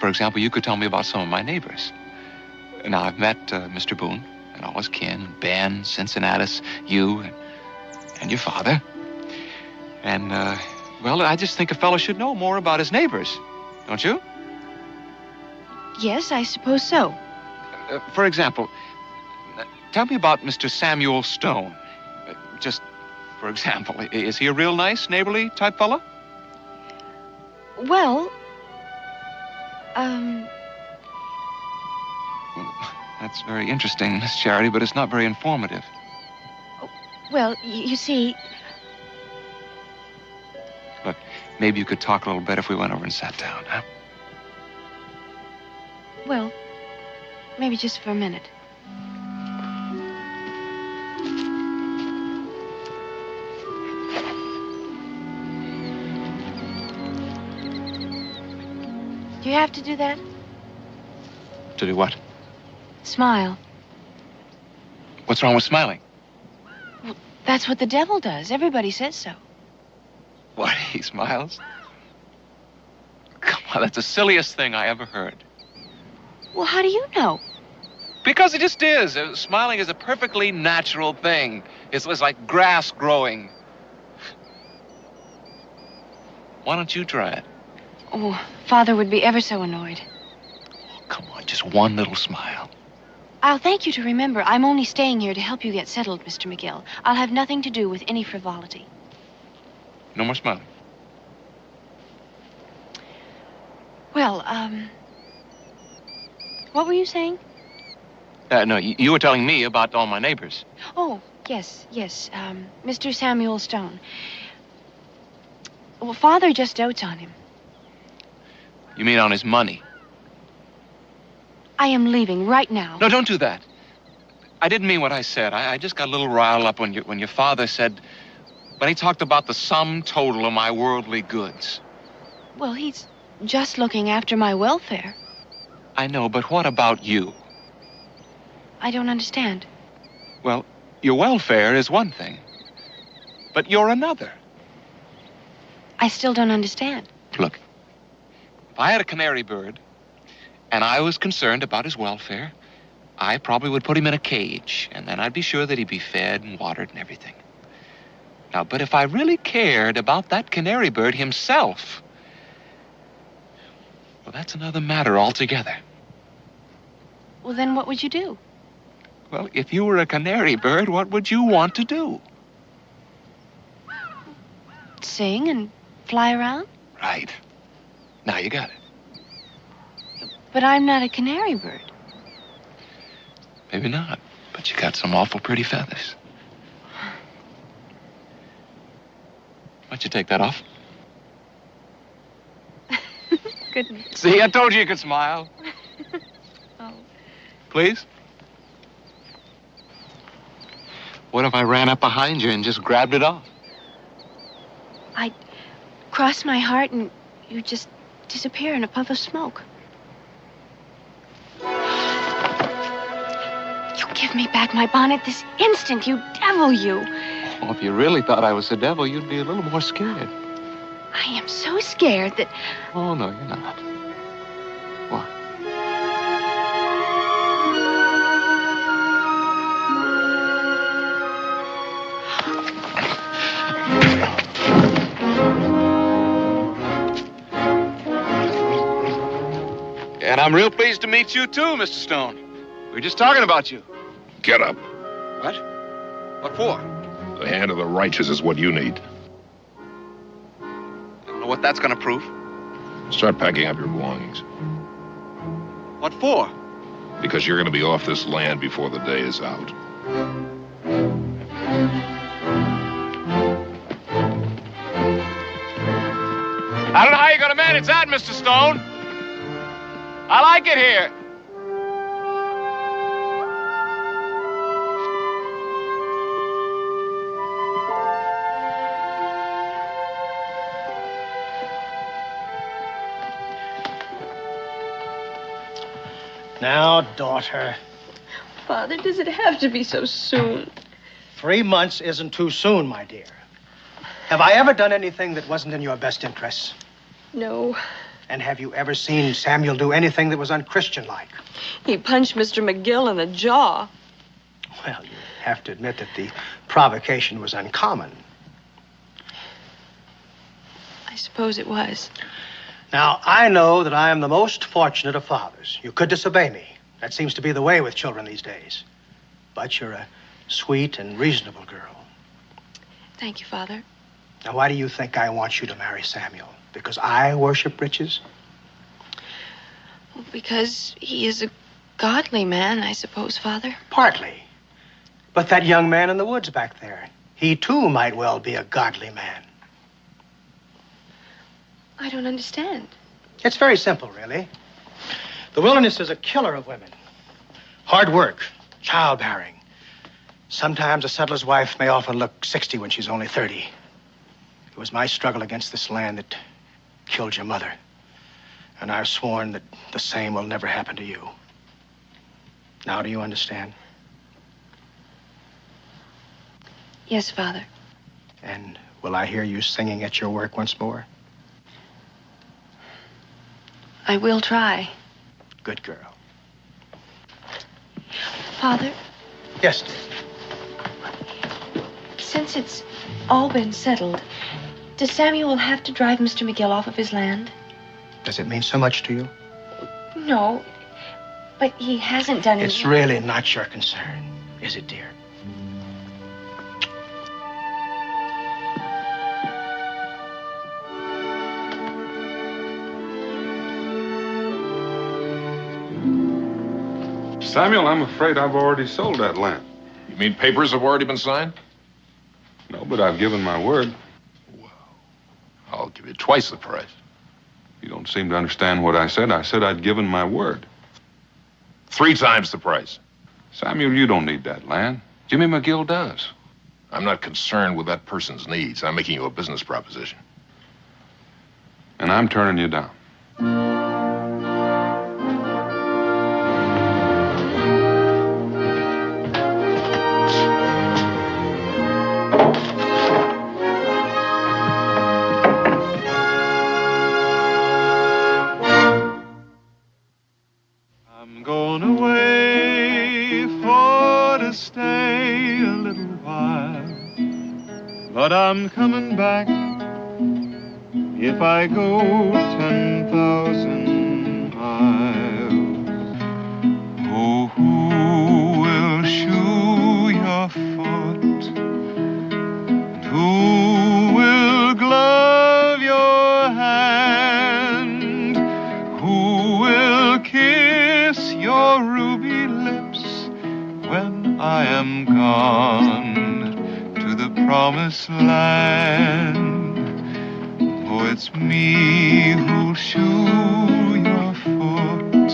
For example, you could tell me about some of my neighbors. Now, I've met Mr. Boone and all his kin, Ben, Cincinnatus, you, and your father. And, well, I just think a fellow should know more about his neighbors, don't you? Yes, I suppose so. For example, tell me about Mr. Samuel Stone. Just for example, is he a real nice, neighborly type fella? Well, That's very interesting, Miss Charity, but it's not very informative. Well, you see... Look, maybe you could talk a little bit if we went over and sat down, huh? Well, maybe just for a minute. Do you have to do that? To do what? Smile. What's wrong with smiling? Well, that's what the devil does. Everybody says so. What, he smiles? Come on, that's the silliest thing I ever heard. Well, how do you know? Because it just is. Smiling is a perfectly natural thing. It's like grass growing. Why don't you try it? Oh, Father would be ever so annoyed. Oh, come on, just one little smile. I'll thank you to remember I'm only staying here to help you get settled, Mr. McGill. I'll have nothing to do with any frivolity. No more smiling. Well, what were you saying? No, you were telling me about all my neighbors. Oh, yes, Mr. Samuel Stone. Well, Father just dotes on him. You mean on his money? I am leaving right now. No, don't do that. I didn't mean what I said. I just got a little riled up when your father said... When he talked about the sum total of my worldly goods. Well, he's just looking after my welfare. I know, but what about you? I don't understand. Well, your welfare is one thing, but you're another. I still don't understand. Look, if I had a canary bird and I was concerned about his welfare, I probably would put him in a cage, and then I'd be sure that he'd be fed and watered and everything. Now, but if I really cared about that canary bird himself, well, that's another matter altogether. Well, then what would you do? Well, if you were a canary bird, what would you want to do? Sing and fly around? Right. Now you got it. But I'm not a canary bird. Maybe not, but you got some awful pretty feathers. Why don't you take that off? Goodness. See, I told you you could smile. Oh. Please? What if I ran up behind you and just grabbed it off? I'd cross my heart and you'd just disappear in a puff of smoke. You give me back my bonnet this instant, you devil, you. Well, if you really thought I was the devil, you'd be a little more scared. I am so scared that... Oh, no, you're not. What? And I'm real pleased to meet you, too, Mr. Stone. We were just talking about you. Get up. What? What for? The hand of the righteous is what you need. I don't know what that's going to prove. Start packing up your belongings. What for? Because you're going to be off this land before the day is out. I don't know how you're gonna manage that, Mr. Stone. I like it here. Now, daughter, Father, does it have to be so soon? 3 months isn't too soon, my dear. Have I ever done anything that wasn't in your best interests? No. And have you ever seen Samuel do anything that was unchristian-like? He punched Mr. McGill in the jaw. Well, you have to admit that the provocation was uncommon. I suppose it was. Now, I know that I am the most fortunate of fathers. You could disobey me. That seems to be the way with children these days. But you're a sweet and reasonable girl. Thank you, Father. Now, why do you think I want you to marry Samuel? Because I worship riches? Well, because he is a godly man, I suppose, Father. Partly. But that young man in the woods back there, he too might well be a godly man. I don't understand. It's very simple, really. The wilderness is a killer of women. Hard work, childbearing. Sometimes a settler's wife may often look 60 when she's only 30. It was my struggle against this land that killed your mother. And I've sworn that the same will never happen to you. Now, do you understand? Yes, Father. And will I hear you singing at your work once more? I will try. Good girl. Father, Yes, dear. since it's all been settled, does Samuel have to drive Mr. McGill off of his land? Does it mean so much to you? No, but he hasn't done it. It's really not your concern, is it, dear? Samuel, I'm afraid I've already sold that land. You mean papers have already been signed? No, but I've given my word. I'll give you twice the price. You don't seem to understand what I said. I said I'd given my word. 3 times the price. Samuel, you don't need that land. Jimmy McGill does. I'm not concerned with that person's needs. I'm making you a business proposition. And I'm turning you down. But I'm coming back if I go 10,000 miles. Oh, who will shoe your foot? Who will glove your hand? Who will kiss your ruby lips when I am gone to the promised land? Oh, it's me who'll shoe your foot.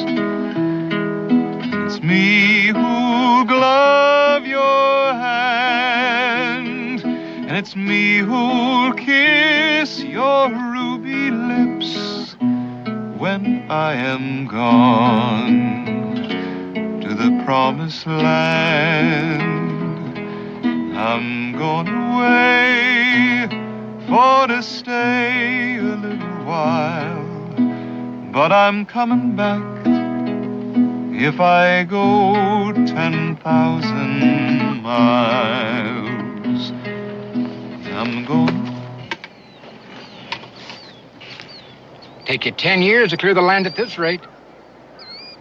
It's me who'll glove your hand. And it's me who'll kiss your ruby lips when I am gone to the promised land. I'm going away for to stay a little while, but I'm coming back if I go 10,000 miles. I'm going. Take you 10 years to clear the land at this rate.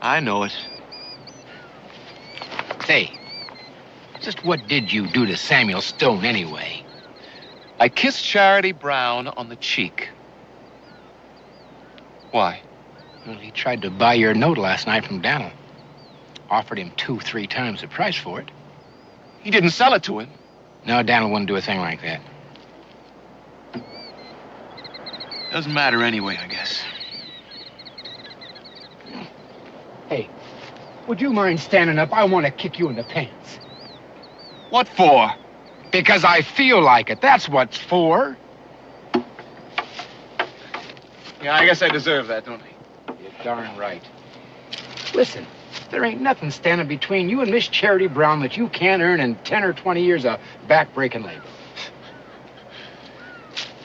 I know it. Say, just what did you do to Samuel Stone anyway? I kissed Charity Brown on the cheek. Why? Well, he tried to buy your note last night from Daniel. Offered him 2-3 times the price for it. He didn't sell it to him. No, Daniel wouldn't do a thing like that. Doesn't matter anyway, I guess. Hey, would you mind standing up? I want to kick you in the pants. What for? Because I feel like it. That's what's for. Yeah, I guess I deserve that, don't I? You're darn right. Listen, there ain't nothing standing between you and Miss Charity Brown that you can't earn in 10 or 20 years of back-breaking labor.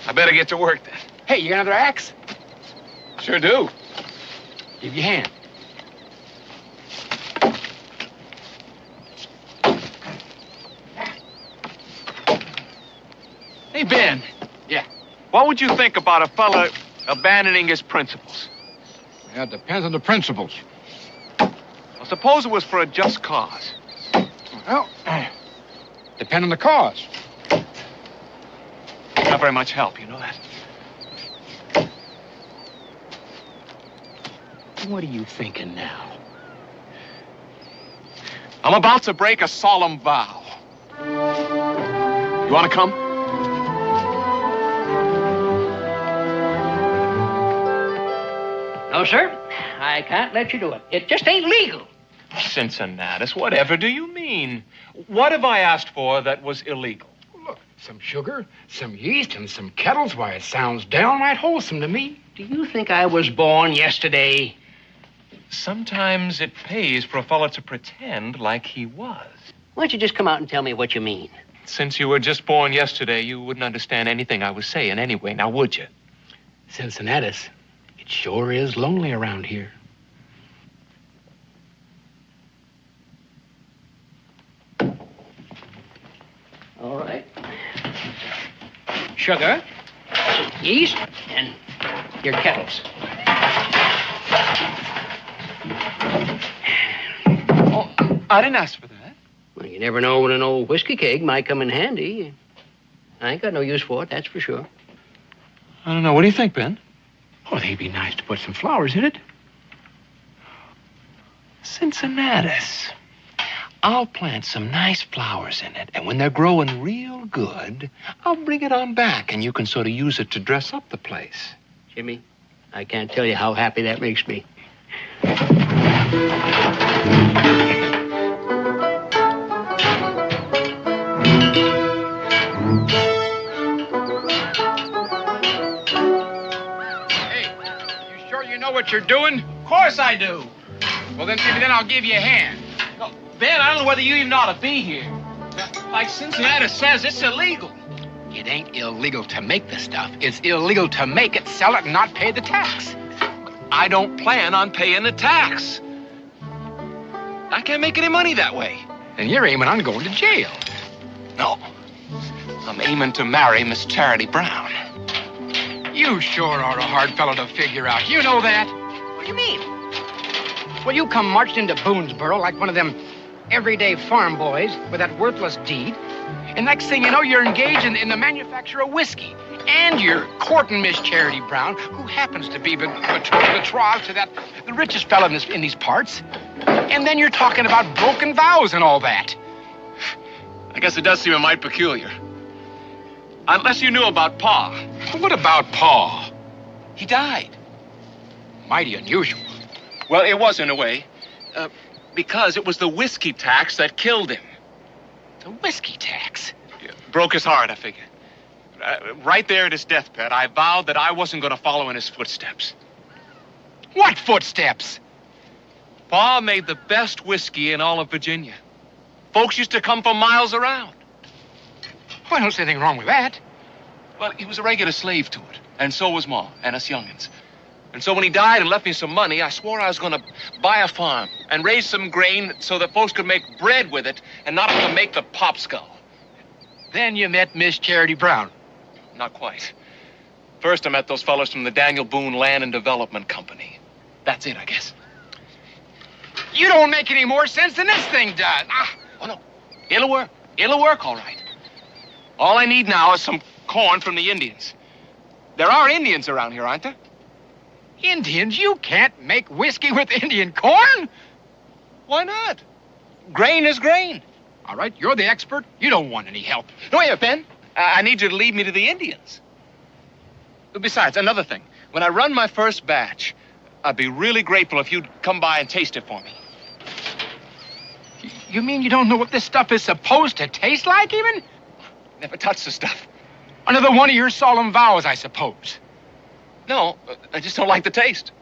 I better get to work then. Hey, you got another axe? Sure do. Give you a hand. Hey, Ben. Yeah? What would you think about a fella abandoning his principles? Yeah, it depends on the principles. Well, suppose it was for a just cause. Well, depend on the cause. Not very much help, you know that? What are you thinking now? I'm about to break a solemn vow. You want to come? No, sir. I can't let you do it. It just ain't legal. Cincinnatus, whatever do you mean? What have I asked for that was illegal? Look, some sugar, some yeast, and some kettles. Why, it sounds downright wholesome to me. Do you think I was born yesterday? Sometimes it pays for a fellow to pretend like he was. Why don't you just come out and tell me what you mean? Since you were just born yesterday, you wouldn't understand anything I was saying anyway, now would you? Cincinnatus, it sure is lonely around here. All right. Sugar, yeast, and your kettles. Oh, I didn't ask for that. Well, you never know when an old whiskey keg might come in handy. I ain't got no use for it, that's for sure. I don't know. What do you think, Ben? Oh, they'd be nice to put some flowers in it. Cincinnatus. I'll plant some nice flowers in it, and when they're growing real good, I'll bring it on back, and you can sort of use it to dress up the place. Jimmy, I can't tell you how happy that makes me. Hey, you sure you know what you're doing? Of course I do. Well, then maybe I'll give you a hand. No, Ben, I don't know whether you even ought to be here. Like Cincinnatus says, it's illegal. It ain't illegal to make the stuff. It's illegal to make it, sell it, and not pay the tax. I don't plan on paying the tax. I can't make any money that way. And you're aiming on going to jail. No. I'm aiming to marry Miss Charity Brown. You sure are a hard fellow to figure out. You know that? What do you mean? Well, you come marched into Boonesboro like one of them everyday farm boys with that worthless deed. And next thing you know, you're engaged in the manufacture of whiskey. And you're courting Miss Charity Brown, who happens to be betrothed to the richest fellow in these parts. And then you're talking about broken vows and all that. I guess it does seem a mite peculiar. Unless you knew about Pa. What about Pa? He died. Mighty unusual. Well, it was in a way. Because it was the whiskey tax that killed him. The whiskey tax? Yeah, broke his heart, I figure. Right there at his deathbed, I vowed that I wasn't going to follow in his footsteps. What footsteps? Pa made the best whiskey in all of Virginia. Folks used to come from miles around. Well, I don't see anything wrong with that. Well, he was a regular slave to it, and so was Ma and us youngins. And so when he died and left me some money, I swore I was going to buy a farm and raise some grain so that folks could make bread with it and not have to make the popskull. Then you met Miss Charity Brown. Not quite. First, I met those fellows from the Daniel Boone Land and Development Company. That's it, I guess. You don't make any more sense than this thing does. Oh, no. It'll work. It'll work, all right. All I need now is some corn from the Indians. There are Indians around here, aren't there? Indians? You can't make whiskey with Indian corn? Why not? Grain is grain. All right, you're the expert. You don't want any help. No, wait, Ben. I need you to lead me to the Indians. Besides, another thing. When I run my first batch, I'd be really grateful if you'd come by and taste it for me. You mean you don't know what this stuff is supposed to taste like, even? Never touched the stuff. Another one of your solemn vows, I suppose. No, I just don't like the taste.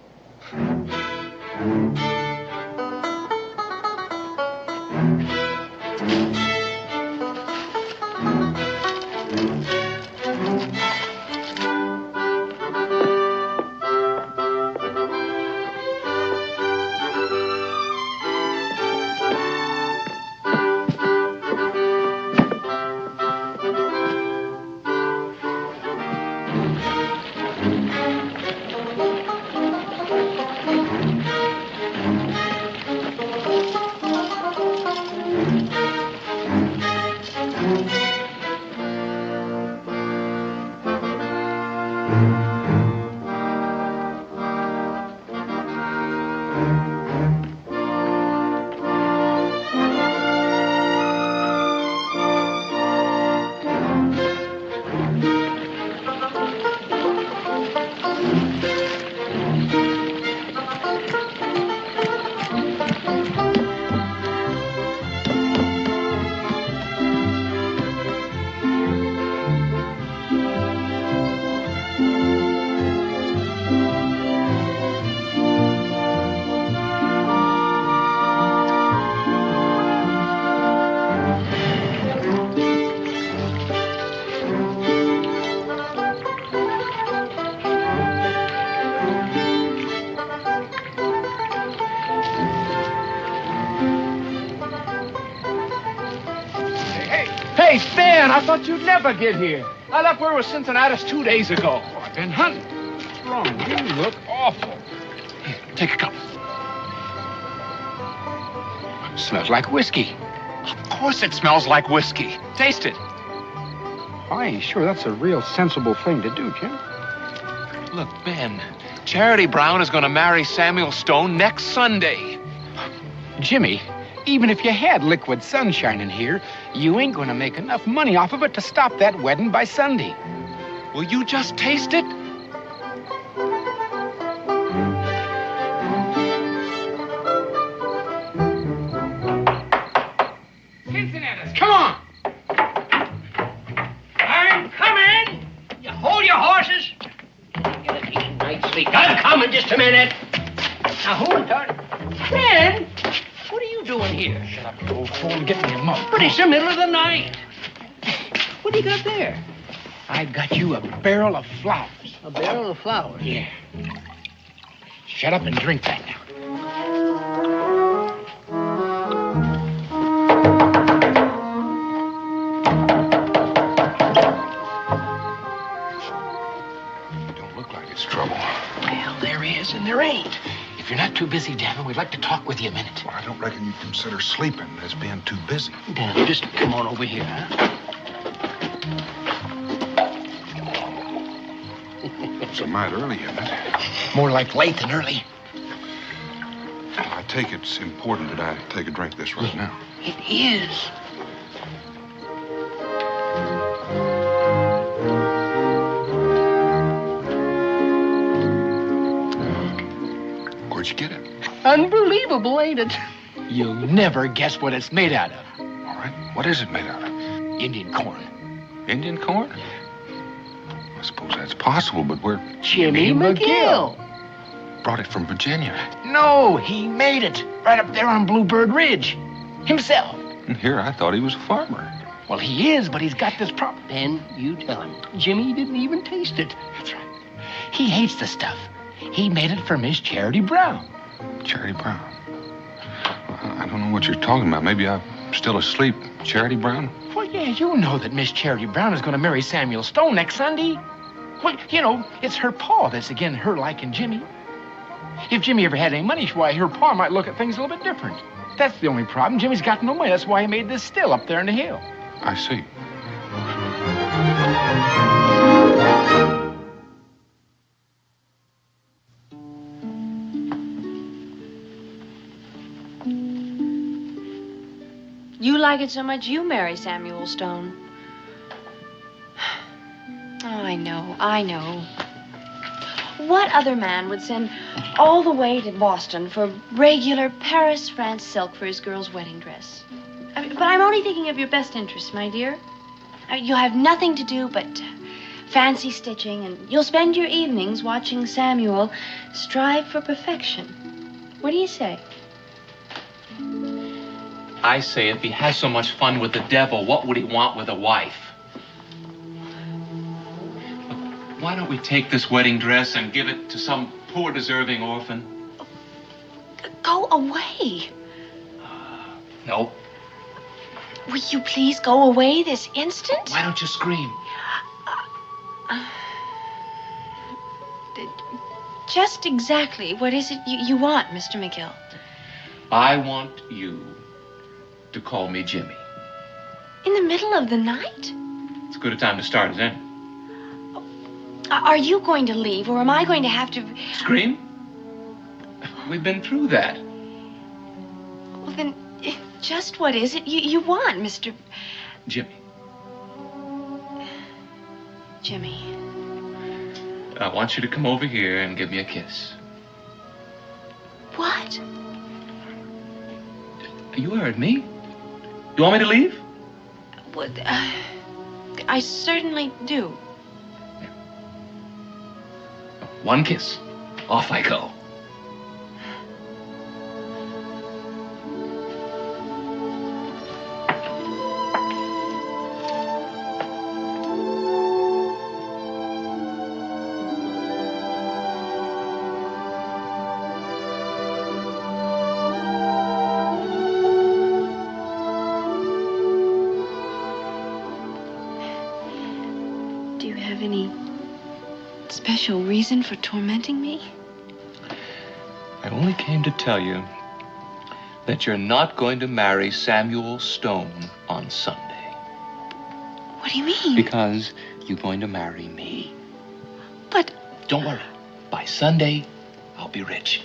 Hey, Stan, I thought you'd never get here. I left word with Cincinnatus 2 days ago. Oh, I've been hunting. What's wrong? You look awful. Here, take a cup. Smells like whiskey. Of course it smells like whiskey. Taste it. I ain't sure that's a real sensible thing to do, Jim. Look, Ben, Charity Brown is going to marry Samuel Stone next Sunday. Jimmy, even if you had liquid sunshine in here, you ain't gonna make enough money off of it to stop that wedding by Sunday. Will you just taste it? Cincinnatus, come on! I'm coming! You hold your horses. Get a decent night's sleep. I'm coming just a minute. Now, hold it, Tart. Ben, what are you doing here? Shut up, you old fool, and get me a mug. But it's the middle of the night. What do you got there? I got you a barrel of flowers. A barrel of flowers? Yeah. Shut up and drink that now. Don't look like it's trouble. Well, there is and there ain't. If you're not too busy, Daniel, we'd like to talk with you a minute. Well, I don't reckon you consider sleeping as being too busy. Daniel, just come on over here, huh? It's a mite early, isn't it? More like late than early. I take it's important that I take a drink of this right now. It is. Where'd you get it? Unbelievable, ain't it? You'll never guess what it's made out of. All right. What is it made out of? Indian corn. Indian corn? I suppose that's possible, but where? Jimmy McGill. Brought it from Virginia. No, he made it. Right up there on Bluebird Ridge. Himself. And here I thought he was a farmer. Well, he is, but he's got this problem. Then you tell him. Jimmy didn't even taste it. That's right. He hates the stuff. He made it for Miss Charity Brown. Charity Brown? Well, I don't know what you're talking about. Maybe I'm still asleep. Charity Brown? Well, yeah, you know that Miss Charity Brown is going to marry Samuel Stone next Sunday. Well, you know, it's her pa that's again her liking Jimmy. If Jimmy ever had any money, why, her pa might look at things a little bit different. That's the only problem. Jimmy's got no money. That's why he made this still up there in the hill. I see. You like it so much you marry Samuel Stone. Oh, I know. What other man would send all the way to Boston for regular Paris, France silk for his girl's wedding dress? But I'm only thinking of your best interests, my dear. You'll have nothing to do but fancy stitching, and you'll spend your evenings watching Samuel strive for perfection. What do you say? I say if he has so much fun with the devil, what would he want with a wife? Why don't we take this wedding dress and give it to some poor, deserving orphan? Go away. No. Will you please go away this instant? Why don't you scream? Just exactly what is it you want, Mr. McGill? I want you to call me Jimmy. In the middle of the night? It's as good a time to start as any. Are you going to leave, or am I going to have to... Scream? We've been through that. Well, then, just what is it you want, Mr... Jimmy. Jimmy. I want you to come over here and give me a kiss. What? You heard me. You want me to leave? Well, I certainly do. One kiss. Off I go. Do you have any special reason for tormenting me? I only came to tell you that you're not going to marry Samuel Stone on Sunday. What do you mean? Because you're going to marry me. But... Don't worry. By Sunday, I'll be rich.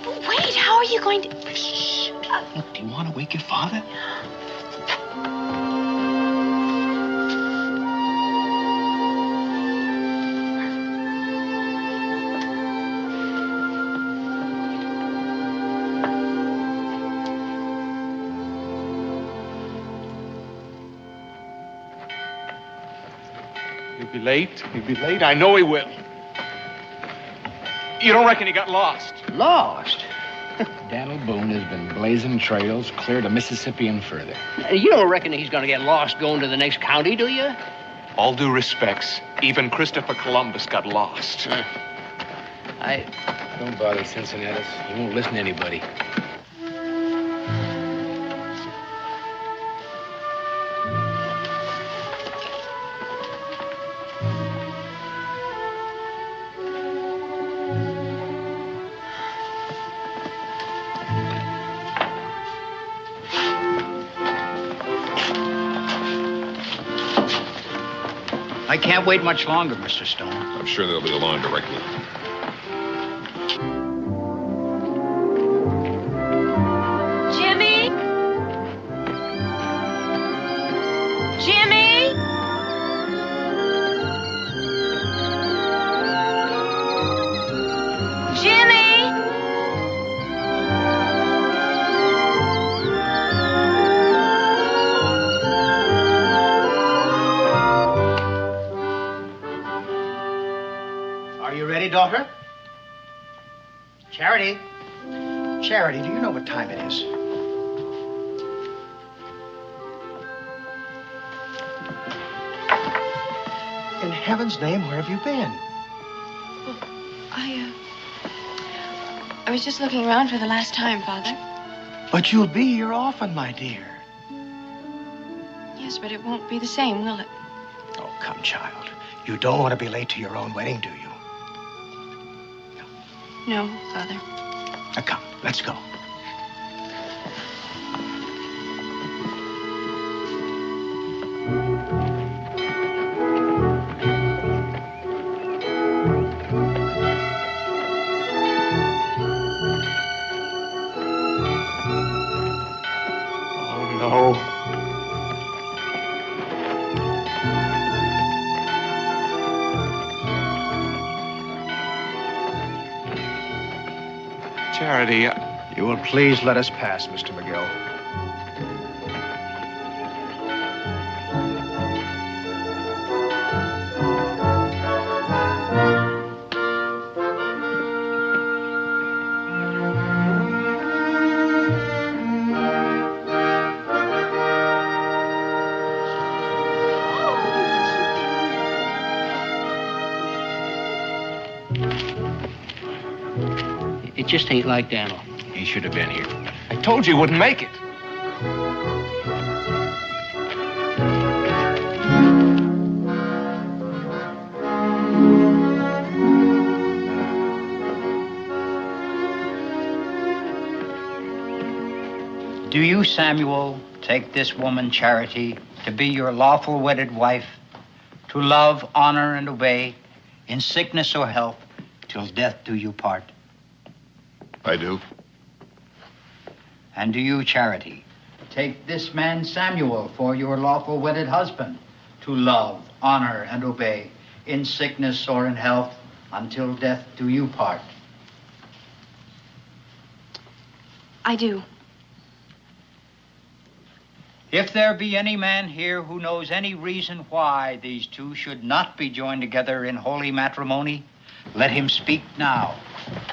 Wait, how are you going to... Shh. Look, do you want to wake your father? He'll be late. He'll be late. I know he will. You don't reckon he got lost? Lost? Daniel Boone has been blazing trails clear to Mississippi and further. You don't reckon he's going to get lost going to the next county, do you? All due respects, even Christopher Columbus got lost. Don't bother, Cincinnatus. He won't listen to anybody. I can't wait much longer, Mr. Stone. I'm sure they'll be along directly. Jimmy? Jimmy? Jimmy? Are you ready, daughter? Charity? Charity, do you know what time it is? In heaven's name, where have you been? I was just looking around for the last time, Father. But you'll be here often, my dear. Yes, but it won't be the same, will it? Oh, come, child. You don't want to be late to your own wedding, do you? No, Father. Now, come, let's go. Oh, no. Charity, You will please let us pass, Mr. McGill. It just ain't like Daniel. He should have been here. I told you he wouldn't make it. Do you, Samuel, take this woman, Charity, to be your lawful wedded wife, to love, honor, and obey, in sickness or health, till death do you part? I do. And do you, Charity, take this man, Samuel, for your lawful wedded husband, to love, honor, and obey, in sickness or in health, until death do you part? I do. If there be any man here who knows any reason why these two should not be joined together in holy matrimony, let him speak now,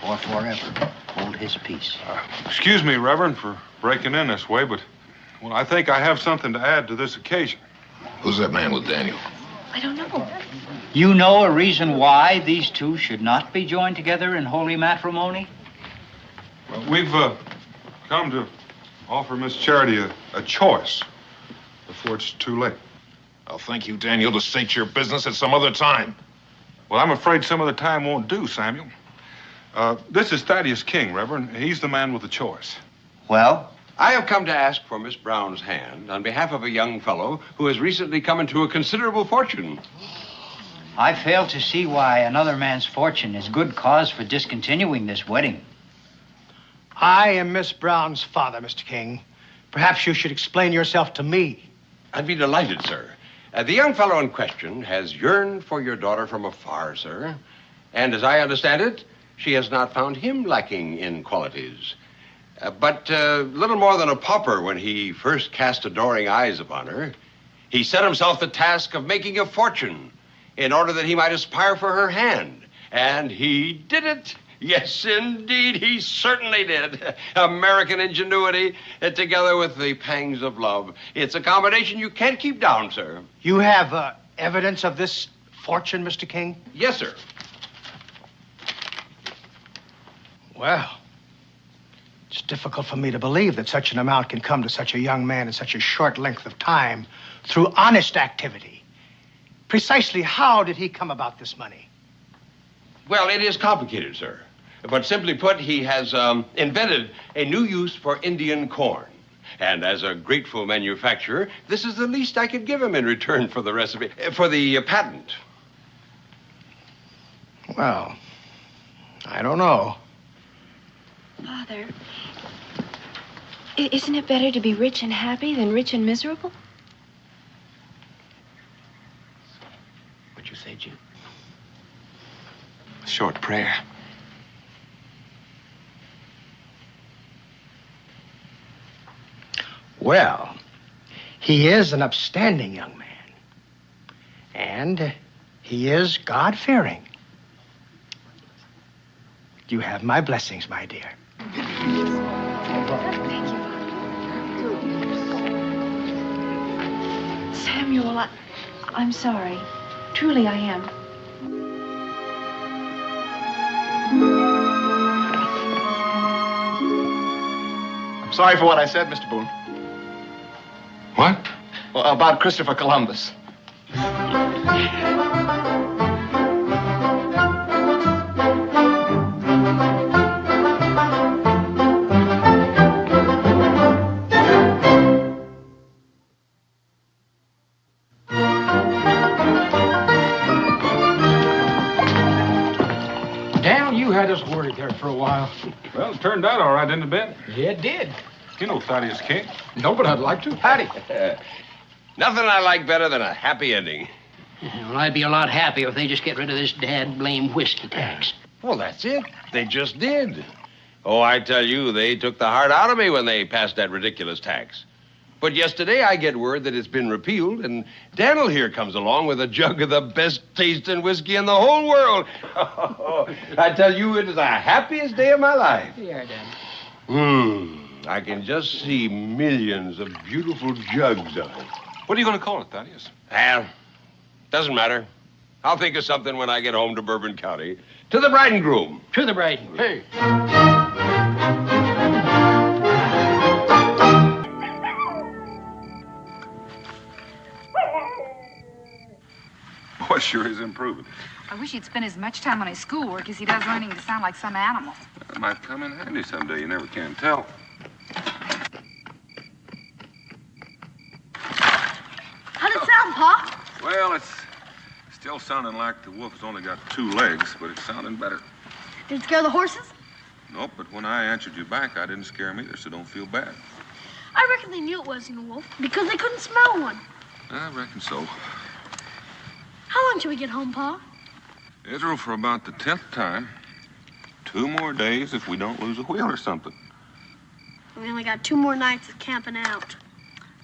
or forever hold his peace. Excuse me, Reverend, for breaking in this way, but well, I think I have something to add to this occasion. Who's that man with Daniel? I don't know. You know a reason why these two should not be joined together in holy matrimony? Well, we've come to offer Miss Charity a choice before it's too late. I'll thank you, Daniel, to state your business at some other time. Well, I'm afraid some of the time won't do, Samuel. This is Thaddeus King, Reverend. He's the man with the choice. Well? I have come to ask for Miss Brown's hand on behalf of a young fellow who has recently come into a considerable fortune. I fail to see why another man's fortune is good cause for discontinuing this wedding. I am Miss Brown's father, Mr. King. Perhaps you should explain yourself to me. I'd be delighted, sir. The young fellow in question has yearned for your daughter from afar, sir. And as I understand it, she has not found him lacking in qualities. But little more than a pauper when he first cast adoring eyes upon her, he set himself the task of making a fortune in order that he might aspire for her hand. And he did it. Yes, indeed, he certainly did. American ingenuity, together with the pangs of love. It's a combination you can't keep down, sir. You have evidence of this fortune, Mr. King? Yes, sir. Well, it's difficult for me to believe that such an amount can come to such a young man in such a short length of time through honest activity. Precisely how did he come about this money? Well, it is complicated, sir. But simply put, he has invented a new use for Indian corn. And as a grateful manufacturer, this is the least I could give him in return for the recipe, for the patent. Well, I don't know. Father, isn't it better to be rich and happy than rich and miserable? What'd you say, Jim? Short prayer. Well, he is an upstanding young man. And he is God-fearing. You have my blessings, my dear. Samuel, I'm sorry. Truly, I am. I'm sorry for what I said, Mr. Boone. What? Well, about Christopher Columbus. Daniel, you had us worried there for a while. Well, it turned out all right, didn't it, Ben? Yeah, it did. You know Thaddeus King. No, but I'd like to. Howdy. Nothing I like better than a happy ending. Well, I'd be a lot happier if they just get rid of this dad blame whiskey tax. Well, that's it. They just did. Oh, I tell you, they took the heart out of me when they passed that ridiculous tax. But yesterday I get word that it's been repealed, and Daniel here comes along with a jug of the best tasting whiskey in the whole world. I tell you, it is the happiest day of my life. Yeah, Daniel. I can just see millions of beautiful jugs of it. What are you going to call it, Thaddeus? Well, doesn't matter. I'll think of something when I get home to Bourbon County. To the bride and groom. To the bride and groom. Hey. Boy, sure is improving. I wish he'd spend as much time on his schoolwork as he does learning to sound like some animal. That might come in handy someday. You never can tell. How'd it sound, Pa? Well, it's still sounding like the wolf has only got 2 legs, but it's sounding better. Did it scare the horses? Nope, but when I answered you back, I didn't scare them either, so don't feel bad. I reckon they knew it wasn't a wolf because they couldn't smell one. I reckon so. How long till we get home, Pa? Israel, for about the 10th time. 2 more days if we don't lose a wheel or something. We only got 2 more nights of camping out.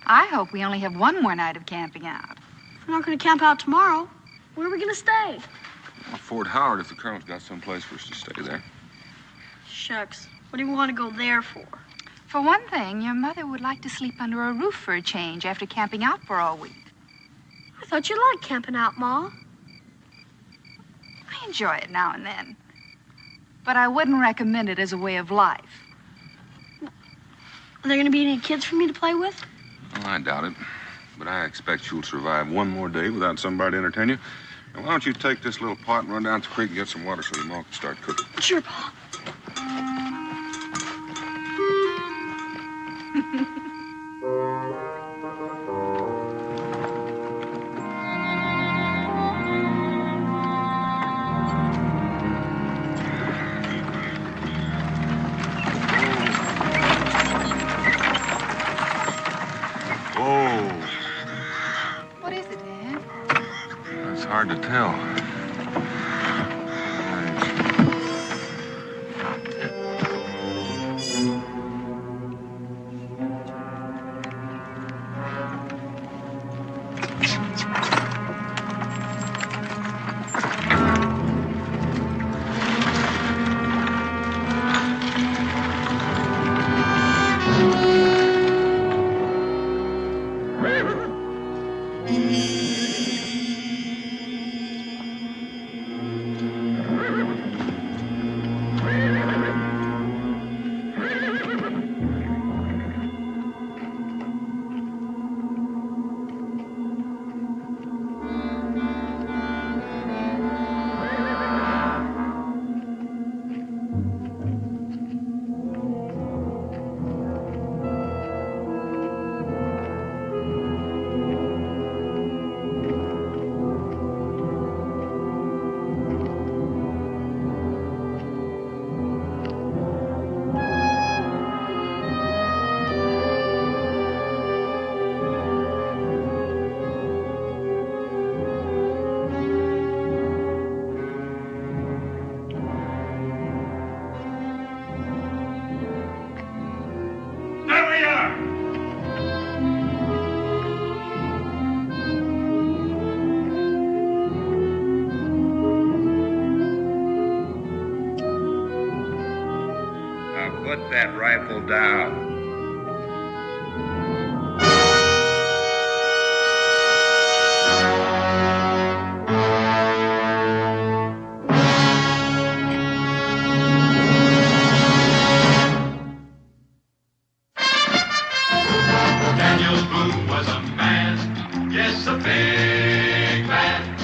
I hope we only have 1 more night of camping out. If we're not going to camp out tomorrow, where are we going to stay? Well, Fort Howard, if the Colonel's got some place for us to stay there. Shucks. What do we want to go there for? For one thing, your mother would like to sleep under a roof for a change after camping out for all week. I thought you liked camping out, Ma. I enjoy it now and then. But I wouldn't recommend it as a way of life. Are there going to be any kids for me to play with? Well, I doubt it. But I expect you'll survive 1 more day without somebody to entertain you. And why don't you take this little pot and run down to the creek and get some water so your mom can start cooking? Sure, Pa. What is it, Dad? It's hard to tell. Put that rifle down. Daniel Boone was a man, yes, a big man,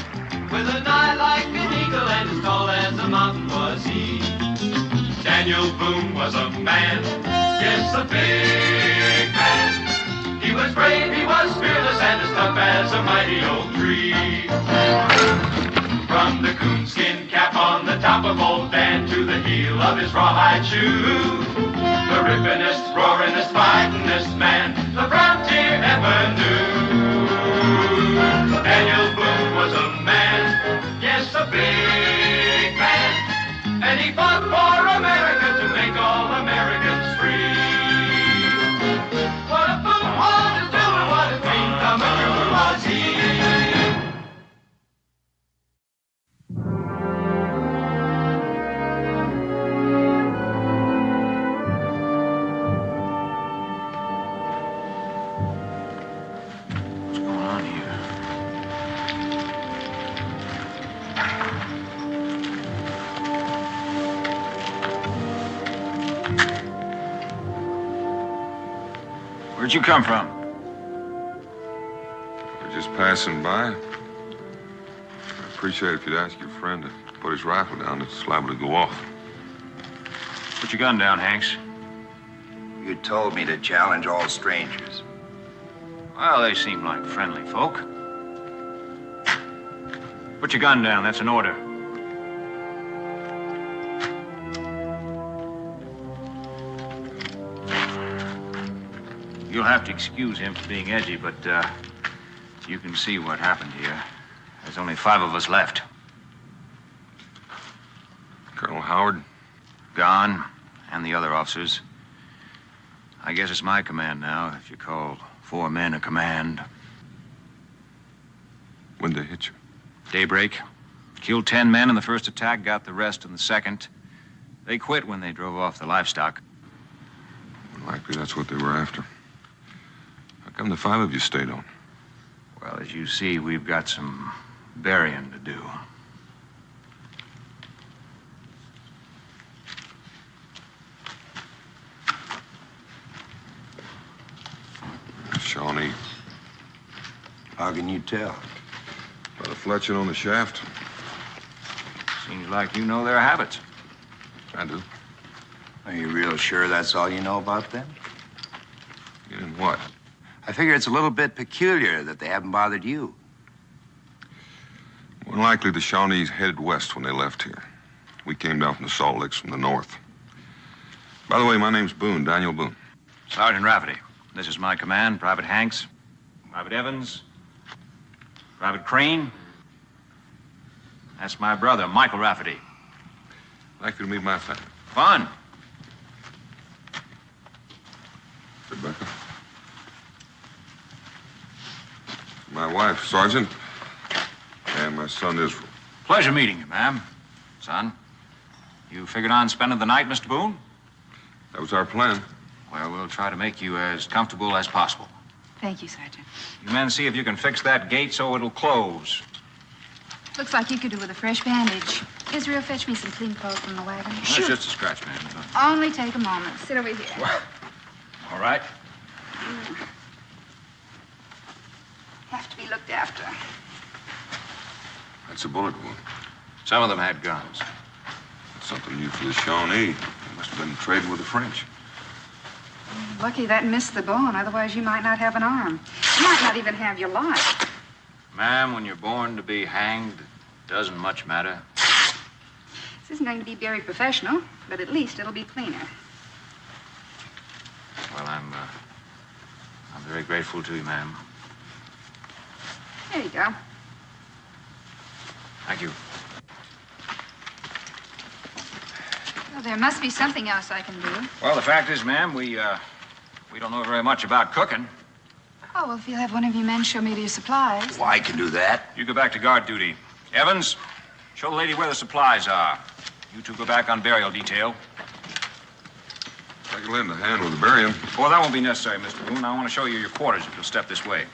with an eye like an eagle and as tall as a mountain was he. Daniel Boone was a man, yes, a big man. He was brave, he was fearless, and as tough as a mighty oak tree. From the coonskin cap on the top of old Dan to the heel of his rawhide shoe, the rippinest, roaringest, fightingest man the frontier ever knew. Daniel Boone was a man, yes, a big man, and he fought for America to make all Where'd you come from? We're just passing by. I'd appreciate it if you'd ask your friend to put his rifle down. It's liable to go off. Put your gun down, Hanks. You told me to challenge all strangers. Well, they seem like friendly folk. Put your gun down. That's an order. You'll have to excuse him for being edgy, but you can see what happened here. There's only 5 of us left. Colonel Howard? Gone, and the other officers. I guess it's my command now, if you call 4 men a command. When'd they hit you? Daybreak. Killed 10 men in the first attack, got the rest in the second. They quit when they drove off the livestock. Likely that's what they were after. How come the 5 of you stayed on? Well, as you see, we've got some burying to do. Shawnee. How can you tell? By the fletching on the shaft. Seems like you know their habits. I do. Are you real sure that's all you know about them? In what? I figure it's a little bit peculiar that they haven't bothered you. More than likely, the Shawnees headed west when they left here. We came down from the Salt Licks from the north. By the way, my name's Boone, Daniel Boone. Sergeant Rafferty. This is my command, Private Hanks, Private Evans, Private Crane. That's my brother, Michael Rafferty. I'd like you to meet my family. Fun. Rebecca. My wife, Sergeant, and my son, Israel. Pleasure meeting you, ma'am. Son, you figured on spending the night, Mr. Boone? That was our plan. Well, we'll try to make you as comfortable as possible. Thank you, Sergeant. You men see if you can fix that gate so it'll close. Looks like you could do with a fresh bandage. Israel, fetch me some clean clothes from the wagon. That's just a scratch, ma'am. Only take a moment. Sit over here. All right. Have to be looked after. That's a bullet wound. Some of them had guns. That's something new for the Shawnee. They must have been trading with the French. Lucky that missed the bone. Otherwise, you might not have an arm. You might not even have your life. Ma'am, when you're born to be hanged, it doesn't much matter. This isn't going to be very professional, but at least it'll be cleaner. Well, I'm very grateful to you, ma'am. There you go. Thank you. Well, there must be something else I can do. Well, the fact is, ma'am, we don't know very much about cooking. Oh, well, if you'll have one of your men show me to your supplies. Well, I can do that. You go back to guard duty. Evans, show the lady where the supplies are. You two go back on burial detail. I can lend a hand with the burying. Well, that won't be necessary, Mr. Boone. I want to show you your quarters if you'll step this way.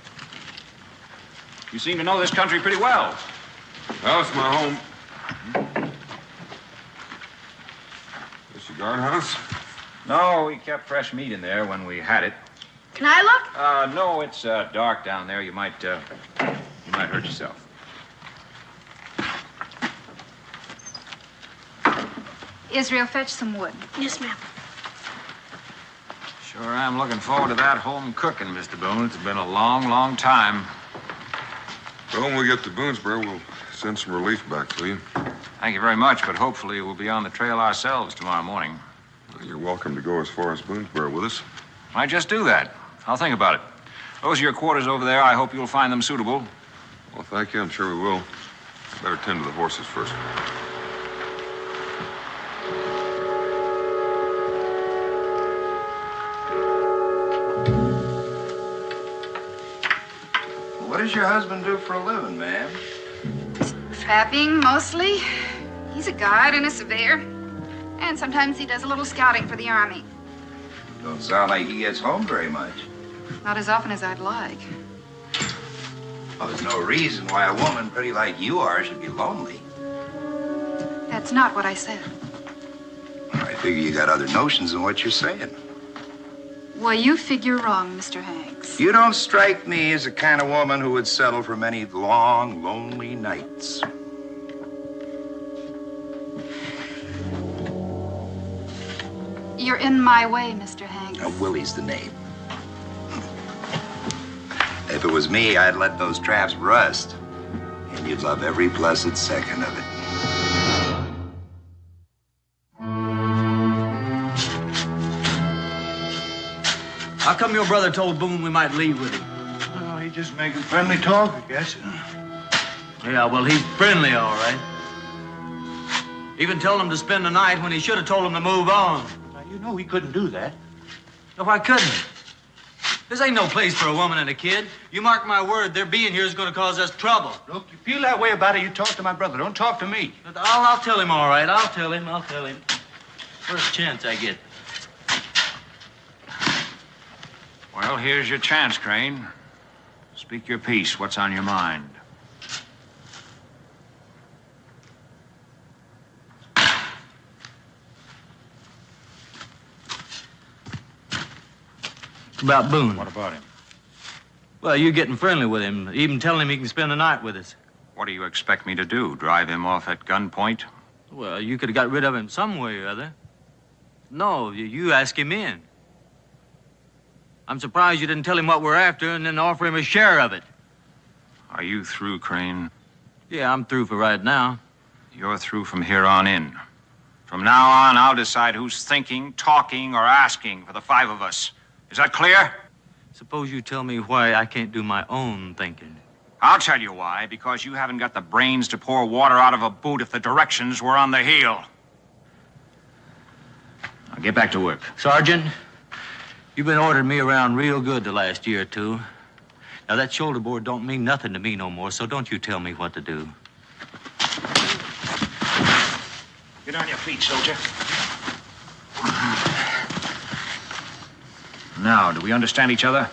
You seem to know this country pretty well. Well, it's my home. This your guardhouse? No, we kept fresh meat in there when we had it. Can I look? No, it's dark down there. You might hurt yourself. Israel, fetch some wood. Yes, ma'am. Sure am looking forward to that home cooking, Mr. Boone. It's been a long, long time. Well, when we get to Boonesboro, we'll send some relief back to you. Thank you very much, but hopefully we'll be on the trail ourselves tomorrow morning. Well, you're welcome to go as far as Boonesboro with us. Might just do that. I'll think about it. Those are your quarters over there. I hope you'll find them suitable. Well, thank you. I'm sure we will. Better tend to the horses first. What does your husband do for a living, ma'am? Trapping, mostly. He's a guide and a surveyor. And sometimes he does a little scouting for the Army. Don't sound like he gets home very much. Not as often as I'd like. Well, there's no reason why a woman pretty like you are should be lonely. That's not what I said. I figure you got other notions than what you're saying. Well, you figure wrong, Mr. Hanks. You don't strike me as the kind of woman who would settle for many long, lonely nights. You're in my way, Mr. Hanks. Now, Willie's the name. If it was me, I'd let those traps rust. And you'd love every blessed second of it. How come your brother told Boone we might leave with him? Oh, he's just making friendly talk, I guess. Yeah, well, he's friendly, all right. Even told him to spend the night when he should have told him to move on. Now, you know he couldn't do that. No, why couldn't he? This ain't no place for a woman and a kid. You mark my word, their being here is going to cause us trouble. Look, you feel that way about it, you talk to my brother. Don't talk to me. But I'll tell him, all right. I'll tell him. First chance I get. Well, here's your chance, Crane. Speak your piece. What's on your mind? It's about Boone. What about him? Well, you're getting friendly with him, even telling him he can spend the night with us. What do you expect me to do? Drive him off at gunpoint? Well, you could have got rid of him some way or other. No, you ask him in. I'm surprised you didn't tell him what we're after and then offer him a share of it. Are you through, Crane? Yeah, I'm through for right now. You're through from here on in. From now on, I'll decide who's thinking, talking, or asking for the five of us. Is that clear? Suppose you tell me why I can't do my own thinking. I'll tell you why. Because you haven't got the brains to pour water out of a boot if the directions were on the heel. Now get back to work. Sergeant, you've been ordering me around real good the last year or two. Now, that shoulder board don't mean nothing to me no more, so don't you tell me what to do. Get on your feet, soldier. Now, do we understand each other?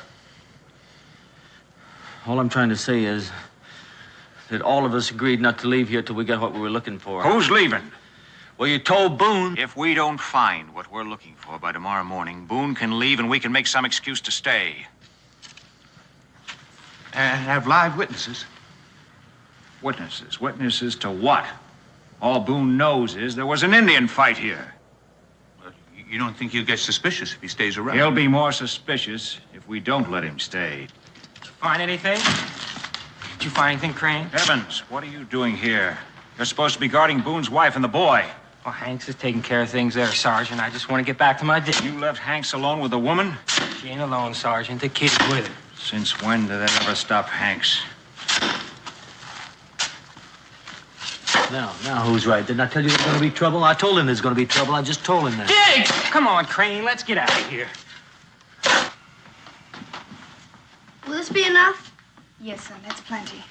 All I'm trying to say is that all of us agreed not to leave here till we got what we were looking for. Who's leaving? Well, you told Boone. If we don't find what we're looking for by tomorrow morning, Boone can leave and we can make some excuse to stay. And have live witnesses. Witnesses? Witnesses to what? All Boone knows is there was an Indian fight here. You don't think he'll get suspicious if he stays around? He'll be more suspicious if we don't let him stay. Find anything? Did you find anything, Crane? Evans, what are you doing here? You're supposed to be guarding Boone's wife and the boy. Well, Hanks is taking care of things there, Sergeant. I just want to get back to my duty. You left Hanks alone with the woman? She ain't alone, Sergeant. The kid's with her. Since when did that ever stop Hanks? Now, who's right? Didn't I tell you there's going to be trouble? I told him there's going to be trouble. I just told him that. Dig! Come on, Crane. Let's get out of here. Will this be enough? Yes, son, that's plenty.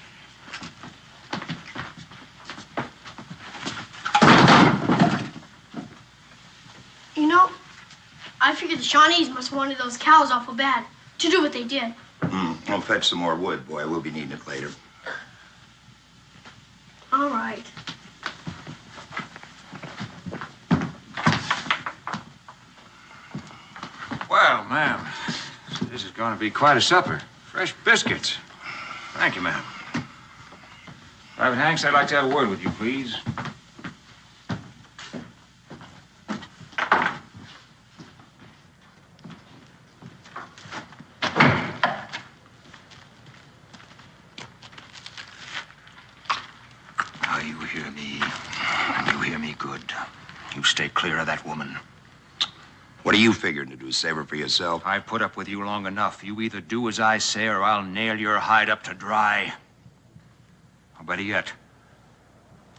You know, I figured the Shawnees must have wanted those cows awful bad to do what they did. I'll fetch some more wood, boy. We'll be needing it later. All right. Well, ma'am, this is going to be quite a supper. Fresh biscuits. Thank you, ma'am. Private Hanks, I'd like to have a word with you, please. Now, you hear me. You hear me good. You stay clear of that woman. What are you figuring to do? Save her for yourself? I put up with you long enough. You either do as I say or I'll nail your hide up to dry. Or better yet,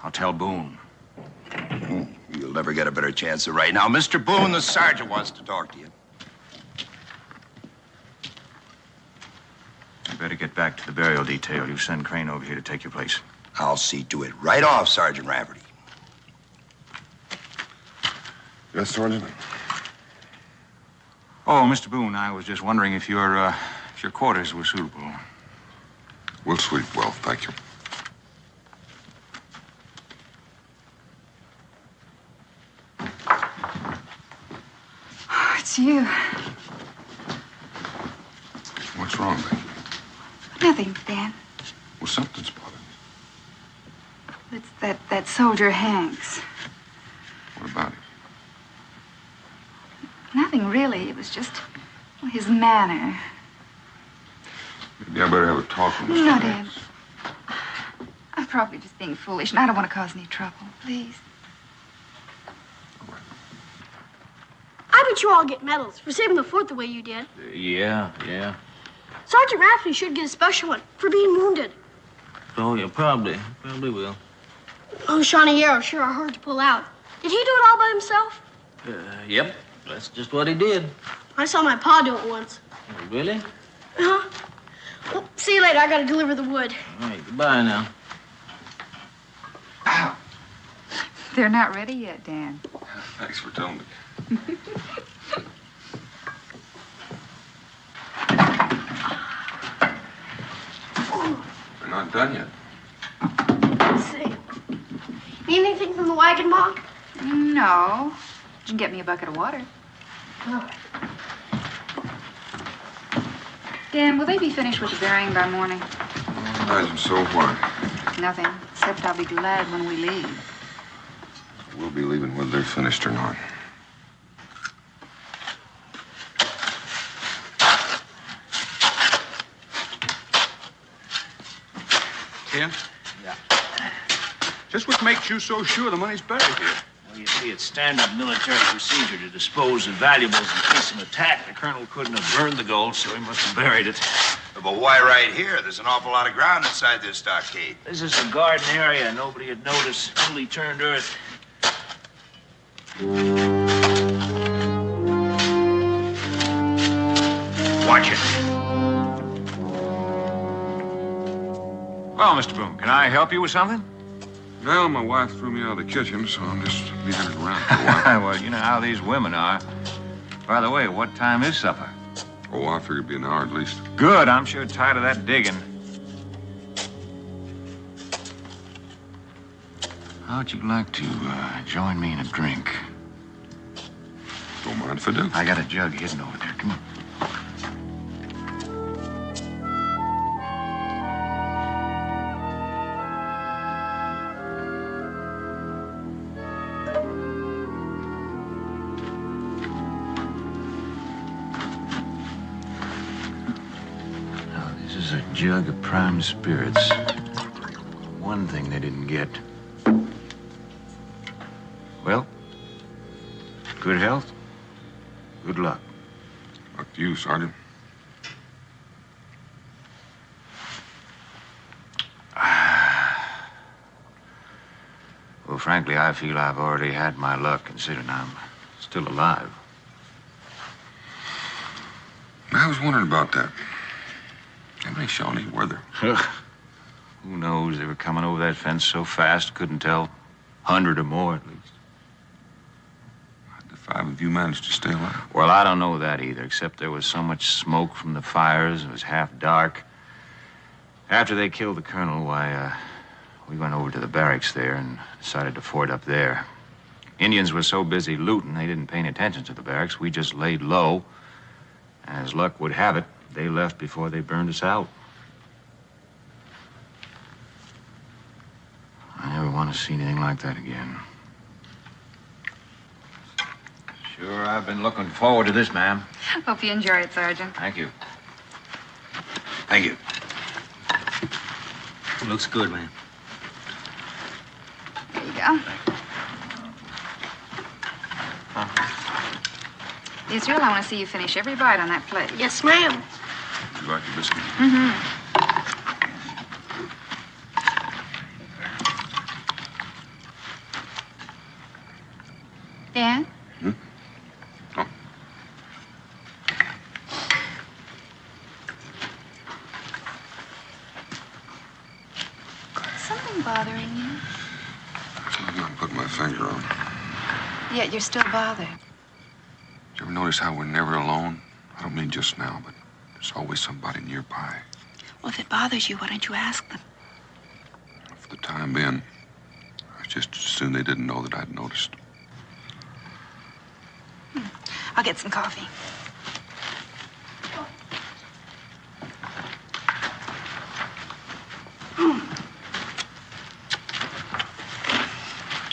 I'll tell Boone. You'll never get a better chance of right now. Mr. Boone, the sergeant wants to talk to you. You better get back to the burial detail. You send Crane over here to take your place. I'll see to it right off, Sergeant Rafferty. Yes, Sergeant? Oh, Mr. Boone, I was just wondering if your quarters were suitable. We'll sleep well, thank you. Oh, it's you. wrong, baby? Nothing, Dan. Well, something's bothering you. It's that soldier Hanks. What about it? Nothing really. It was just his manner. Maybe I better have a talk with Mr. No, Hanks. Dan. I'm probably just being foolish, and I don't want to cause any trouble. Please. I bet you all get medals for saving the fort the way you did. Yeah. Sergeant Rafferty should get a special one for being wounded. Oh, yeah, probably will. Oh, Shawnee Yarrow sure are hard to pull out. Did he do it all by himself? Yep, that's just what he did. I saw my pa do it once. Really? Uh-huh. Well, see you later. I gotta deliver the wood. All right, goodbye now. They're not ready yet, Dan. Thanks for telling me. We're not done yet. Let's see. Need anything from the wagon, Ma? No. You can get me a bucket of water. Oh. Dan, will they be finished with the burying by morning? Imagine so what? Nothing, except I'll be glad when we leave. We'll be leaving whether they're finished or not. Ken? Yeah. Just what makes you so sure the money's buried here? Well, you see, it's standard military procedure to dispose of valuables in case of an attack. The colonel couldn't have burned the gold, so he must have buried it. But why right here? There's an awful lot of ground inside this stockade. This is a garden area. Nobody had noticed until he turned earth. Watch it. Well, Mr. Boone, can I help you with something? Well, my wife threw me out of the kitchen, so I'm just leaving it around for a while. Well, you know how these women are. By the way, what time is supper? Oh, I figured it'd be an hour at least. Good. I'm sure tired of that digging. How'd you like to join me in a drink? Don't mind if I do. I got a jug hidden over there. Come on. Jug of prime spirits. One thing they didn't get. Well, good health, good luck. Luck to you, Sergeant. Well, frankly, I feel I've already had my luck, considering I'm still alive. I was wondering about that. How many Shawnee were there? Who knows? They were coming over that fence so fast, couldn't tell. 100 or more, at least. How'd the 5 of you manage to stay alive? Well, I don't know that either, except there was so much smoke from the fires. It was half dark. After they killed the colonel, we went over to the barracks there and decided to fort up there. Indians were so busy looting, they didn't pay any attention to the barracks. We just laid low. And as luck would have it, they left before they burned us out. I never want to see anything like that again. Sure, I've been looking forward to this, ma'am. Hope you enjoy it, Sergeant. Thank you. Thank you. Looks good, man. There you go. Israel, I want to see you finish every bite on that plate. Yes, ma'am. You like your biscuit? Mm-hmm. Dan? Oh. Something bothering you? Something I'm putting my finger on. Yet you're still bothered. Did you ever notice how we're never alone? I don't mean just now, but there's always somebody nearby. Well, if it bothers you, why don't you ask them? For the time being, I just as soon they didn't know that I'd noticed. I'll get some coffee.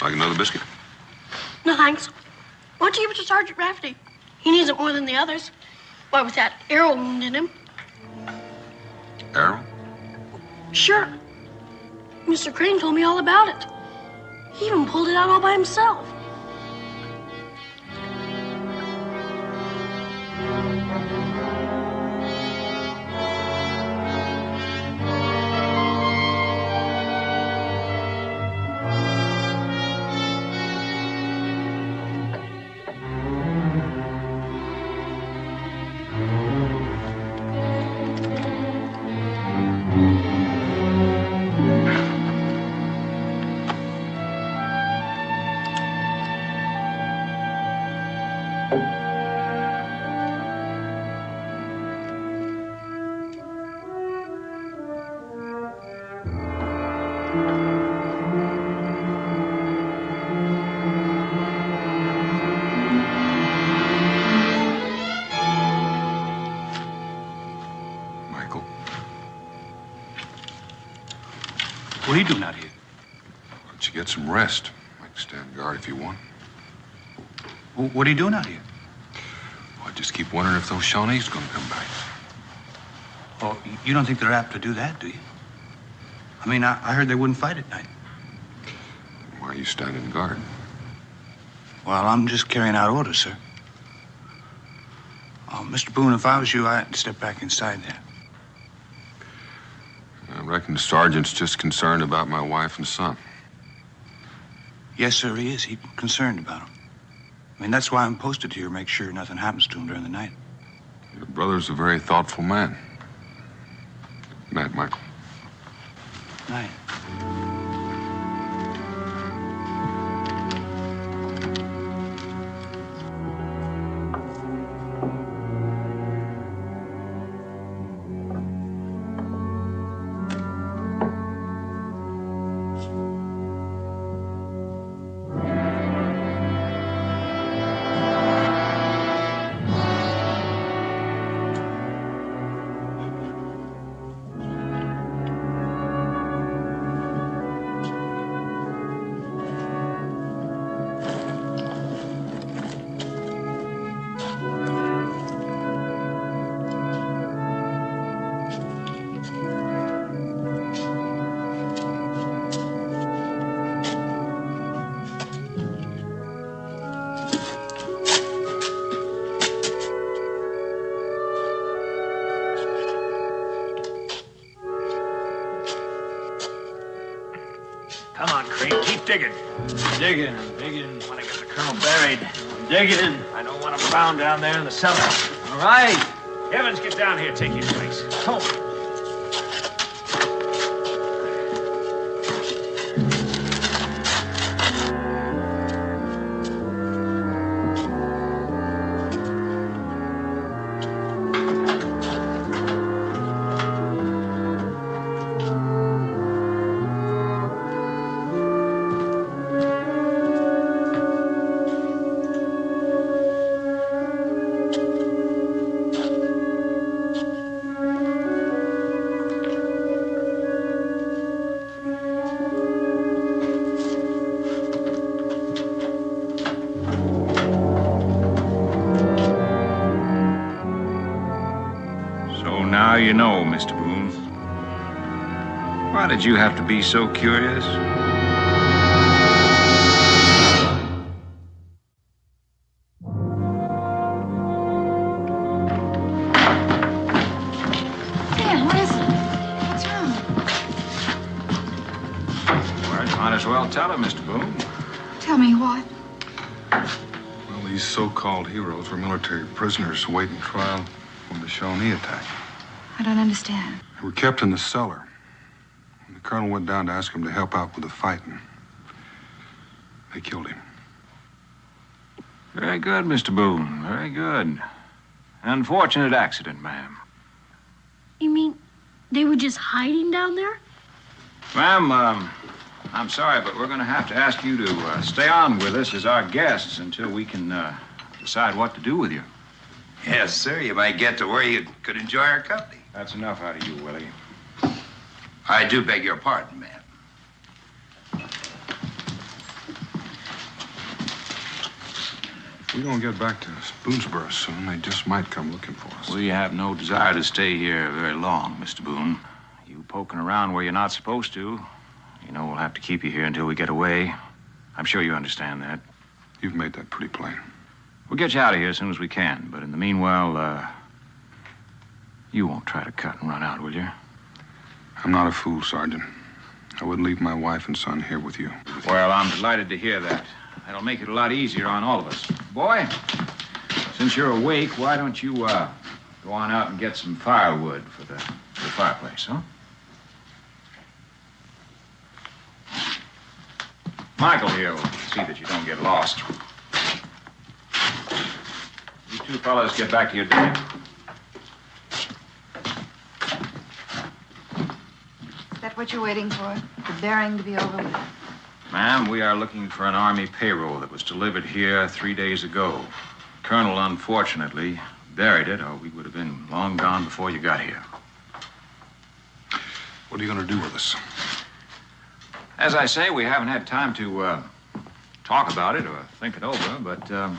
Like another biscuit? No, thanks. Why don't you give it to Sergeant Rafferty? He needs it more than the others. Why, with that arrow wound in him. Arrow? Sure. Mr. Crane told me all about it. He even pulled it out all by himself. What are you doing out here? Why don't you get some rest? I can stand guard if you want. What are you doing out here? Well, I just keep wondering if those Shawnees are going to come back. Oh, you don't think they're apt to do that, do you? I mean, I heard they wouldn't fight at night. Why are you standing guard? Well, I'm just carrying out orders, sir. Oh, Mr. Boone, if I was you, I'd step back inside there. I reckon the sergeant's just concerned about my wife and son. Yes, sir, he is. He's concerned about them. I mean, that's why I'm posted here, make sure nothing happens to him during the night. Your brother's a very thoughtful man. Good night, Michael. Night. Come on, Crane, keep digging. Digging. I want to get the colonel buried. I'm digging. I don't want him found down there in the cellar. All right. Evans, get down here. Take your place. Come on. Now you know, Mr. Boone. Why did you have to be so curious? Dan, what is it? What's wrong? Well, you might as well tell her, Mr. Boone. Tell me what? Well, these so-called heroes were military prisoners awaiting trial from the Shawnee attack. I don't understand. They were kept in the cellar. And the colonel went down to ask him to help out with the fighting. They killed him. Very good, Mr. Boone. Very good. Unfortunate accident, ma'am. You mean they were just hiding down there? Ma'am, I'm sorry, but we're going to have to ask you to stay on with us as our guests until we can decide what to do with you. Yes, sir. You might get to where you could enjoy our company. That's enough out of you, Willie. I do beg your pardon, ma'am. If we don't get back to Boonesboro soon, they just might come looking for us. We have no desire to stay here very long, Mr. Boone. You poking around where you're not supposed to, you know we'll have to keep you here until we get away. I'm sure you understand that. You've made that pretty plain. We'll get you out of here as soon as we can, but in the meanwhile, you won't try to cut and run out, will you? I'm not a fool, Sergeant. I wouldn't leave my wife and son here with you. Well, I'm delighted to hear that. That'll make it a lot easier on all of us. Boy, since you're awake, why don't you, go on out and get some firewood for the fireplace, huh? Michael here will see that you don't get lost. You two fellas get back to your dinner. Is that what you're waiting for? The bearing to be over with? Ma'am, we are looking for an Army payroll that was delivered here 3 days ago. Colonel, unfortunately, buried it, or we would have been long gone before you got here. What are you going to do with us? As I say, we haven't had time to talk about it or think it over, but I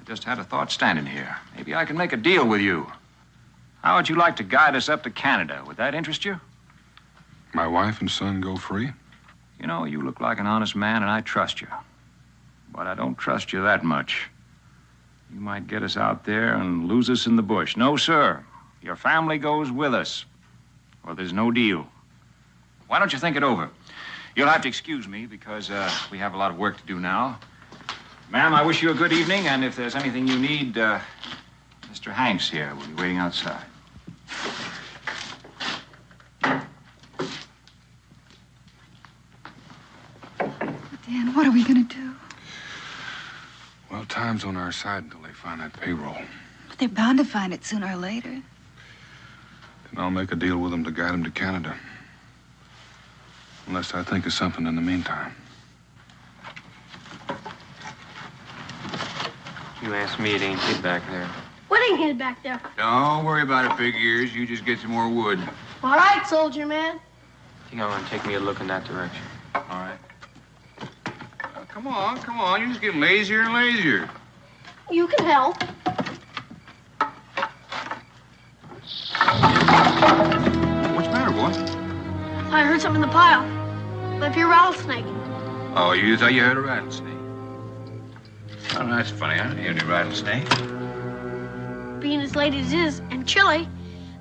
just had a thought standing here. Maybe I can make a deal with you. How would you like to guide us up to Canada? Would that interest you? My wife and son go free? You know, you look like an honest man, and I trust you. But I don't trust you that much. You might get us out there and lose us in the bush. No, sir. Your family goes with us, or there's no deal. Why don't you think it over? You'll have to excuse me because we have a lot of work to do now. Ma'am, I wish you a good evening, and if there's anything you need, Mr. Hanks here will be waiting outside. Dan, what are we going to do? Well, time's on our side until they find that payroll. But they're bound to find it sooner or later. Then I'll make a deal with them to guide them to Canada. Unless I think of something in the meantime. You asked me, it ain't hid back there. What ain't hid back there? Don't worry about it, big ears. You just get some more wood. All right, soldier man. I think I'm gonna take me a look in that direction. All right. Come on. You're just getting lazier and lazier. You can help. What's the matter, boy? I heard something in the pile. Might be a rattlesnake. Oh, you thought you heard a rattlesnake? Oh, that's funny. I didn't hear any rattlesnake. Being as late as it is and chilly,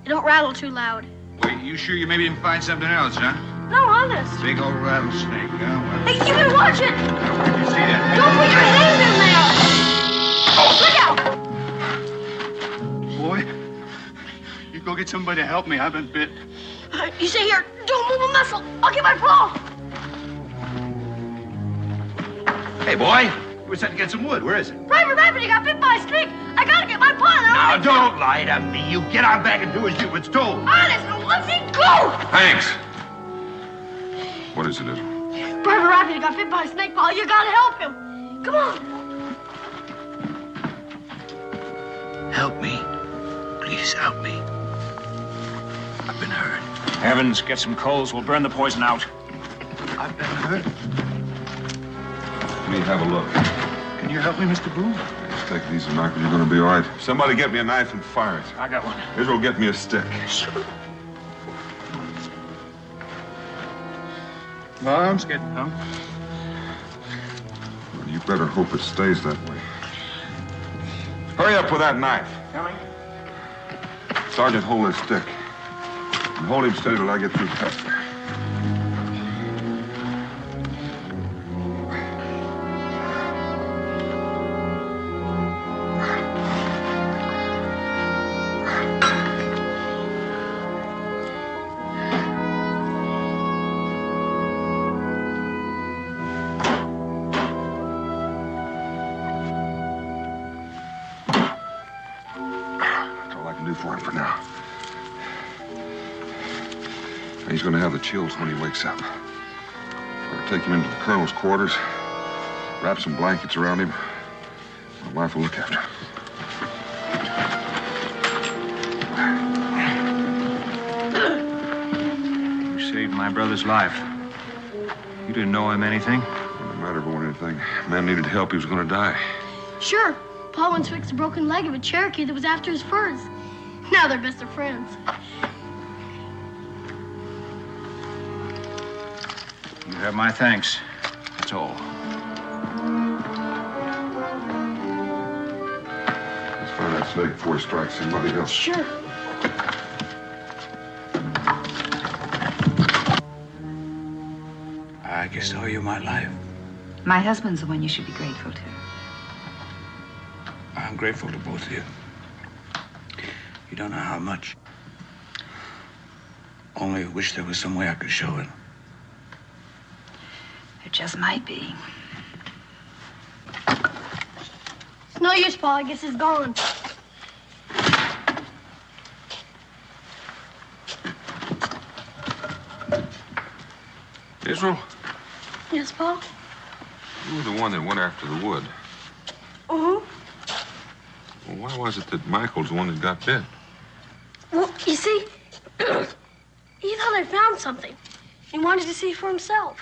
they don't rattle too loud. Wait, you sure you maybe didn't find something else, huh? No, honest. Big old rattlesnake, huh? Well, Hey, you better watch it. where'd you see that? Don't put your hand in there. Boy, you go get somebody to help me. I've been bit. Look out. You stay here. Don't move a muscle. I'll get my paw. Hey, boy. You were set to get some wood. Where is it? Private Rabbit, he got bit by a snake. I gotta get my paw. Now, don't lie to me. You get on back and do as you was told. Honest, now let's go. Hanks! What is it, Israel? Private Rabbit, he got bit by a snake, Paul. You gotta help him. Come on. Help me. Please help me. I've been hurt. Heavens, get some coals. We'll burn the poison out. I've been hurt. Let me have a look. Can you help me, Mr. Boone? Just take it easy, Michael. You're going to be all right. Somebody get me a knife and fire it. I got one. Israel, get me a stick. Arms getting numb. Well, you better hope it stays that way. Hurry up with that knife. Coming. Sergeant, hold his stick. And hold him steady till I get through testing. For now. He's going to have the chills when he wakes up. I'll take him into the colonel's quarters, wrap some blankets around him. My wife will look after him. my brother's life. You didn't know him anything? Wouldn't matter if it were anything. Man needed help. He was going to die. Sure. Paul once fixed a broken leg of a Cherokee that was after his furs. Now they're best of friends. You have my thanks. That's all. Let's find that snake before he strikes somebody else. Sure. I guess I owe you my life. My husband's the one you should be grateful to. I'm grateful to both of you. You don't know how much. Only wish there was some way I could show it. There just might be. It's no use, Paul. I guess he's gone. Israel, Yes, Paul? you were the one that went after the wood. Uh-huh. Well, why was it that Michael's the one that got bit? Well, you see, he thought I found something. He wanted to see for himself.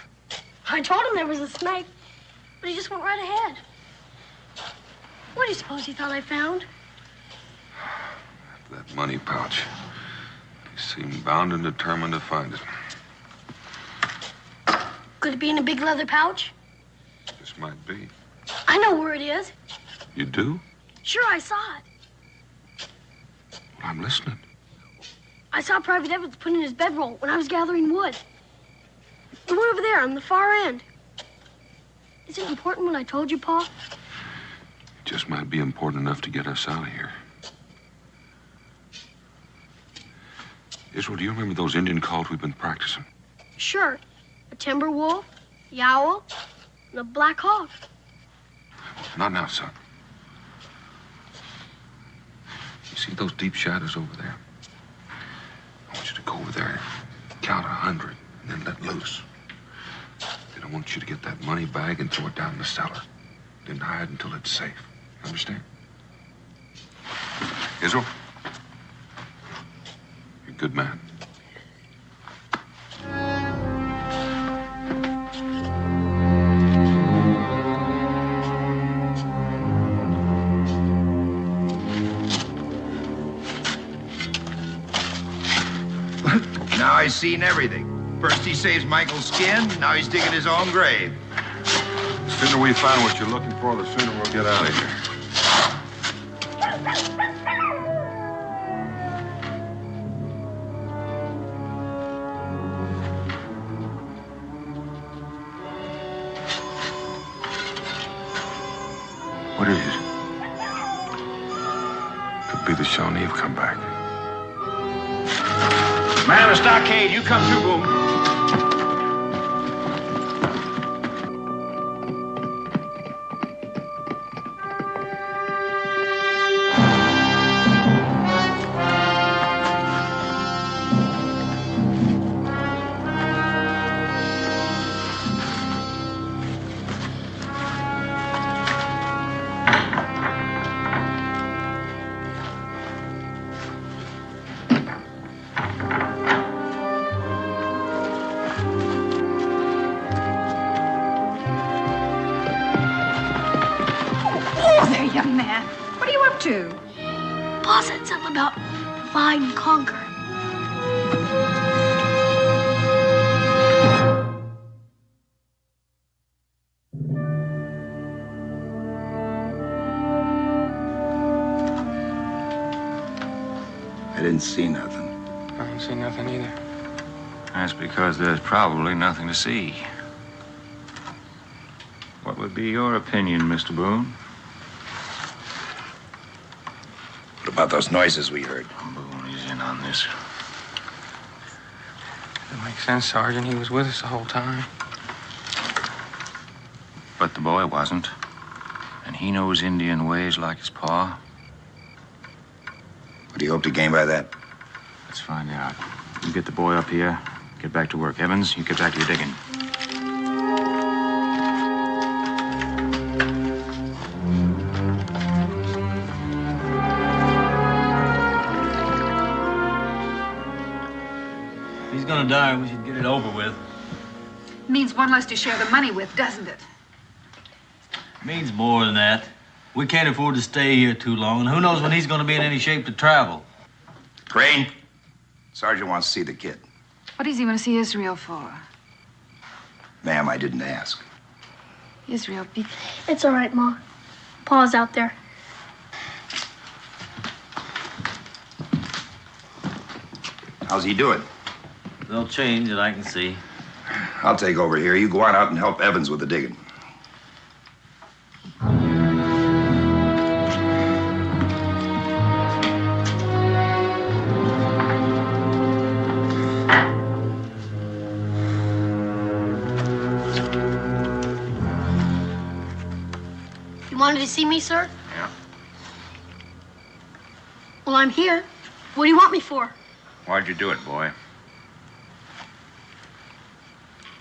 I told him there was a snake, but he just went right ahead. What do you suppose he thought I found? That money pouch. He seemed bound and determined to find it. Could it be in a big leather pouch? This might be. I know where it is. You do? Sure, I saw it. Well, I'm listening. I saw Private Evans put in his bedroll when I was gathering wood. The one over there on the far end. Is it important what I told you, Paul? It just might be important enough to get us out of here. Israel, do you remember those Indian calls we've been practicing? Sure. A timber wolf, the owl, and a black hawk. Not now, son. You see those deep shadows over there? I want you to go over there, count 100, and then let loose. Then I want you to get that money bag and throw it down in the cellar. Then hide until it's safe. You understand? Israel? You're a good man. Now I've seen everything. First he saves Michael's skin, now he's digging his own grave. The sooner we find what you're looking for, the sooner we'll get out of here. What is it? Could be the Shawnee have come back. Man of the stockade, you come through, Boone. Pa said something about divide and conquer. I didn't see nothing. I don't see nothing either. That's because there's probably nothing to see. What would be your opinion, Mr. Boone? What about those noises we heard? Boone is in on this. That makes sense, Sergeant. He was with us the whole time. But the boy wasn't. And he knows Indian ways like his pa. What do you hope to gain by that? Let's find out. You get the boy up here. Get back to work. Evans, you get back to your digging. He's gonna gonna die, we should get it over with. Means one less to share the money with, doesn't it? Means more than that. We can't afford to stay here too long, and who knows when he's gonna be in any shape to travel. Crane, Sergeant wants to see the kid. What does he want to see Israel for? Ma'am, I didn't ask. Israel, It's all right, Ma. Pa's out there. How's he doing? No change that I can see. I'll take over here. You go on out and help Evans with the digging. You wanted to see me, sir? Yeah. Well, I'm here. What do you want me for? Why'd you do it, boy?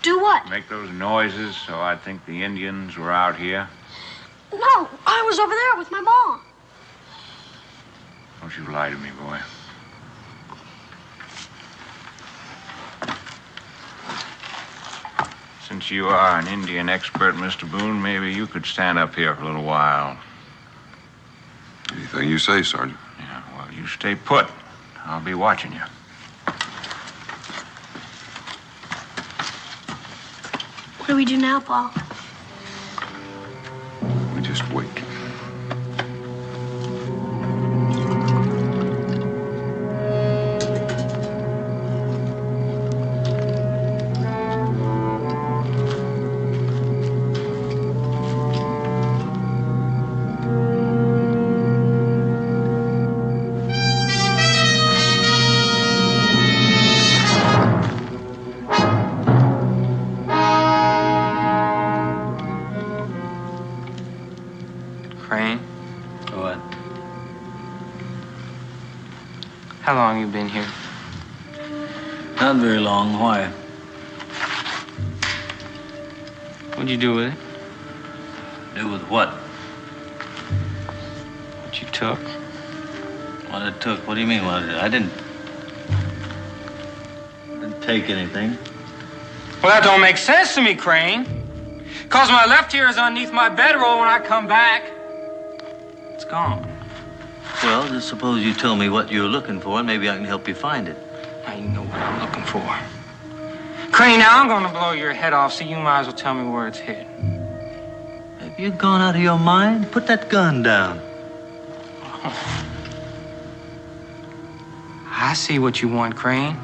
Do what? Make those noises so I'd think the Indians were out here? No, I was over there with my mom. Don't you lie to me, boy. Since you are an Indian expert, Mr. Boone, maybe you could stand up here for a little while. Anything you say, Sergeant. Yeah, well, you stay put. I'll be watching you. What do we do now, Pa? We just wait. How long you been here? Not very long. Why? What'd you do with it? Do with what? What you took? What I took? What do you mean what I did? I didn't take anything. Well, that don't make sense to me, Crane. Cause my left ear is underneath my bedroll when I come back. It's gone. Well, just suppose you tell me what you're looking for, and maybe I can help you find it. Now you know what I'm looking for. Crane, now I'm gonna blow your head off, so you might as well tell me where it's hid. Have you gone out of your mind? Put that gun down. I see what you want, Crane.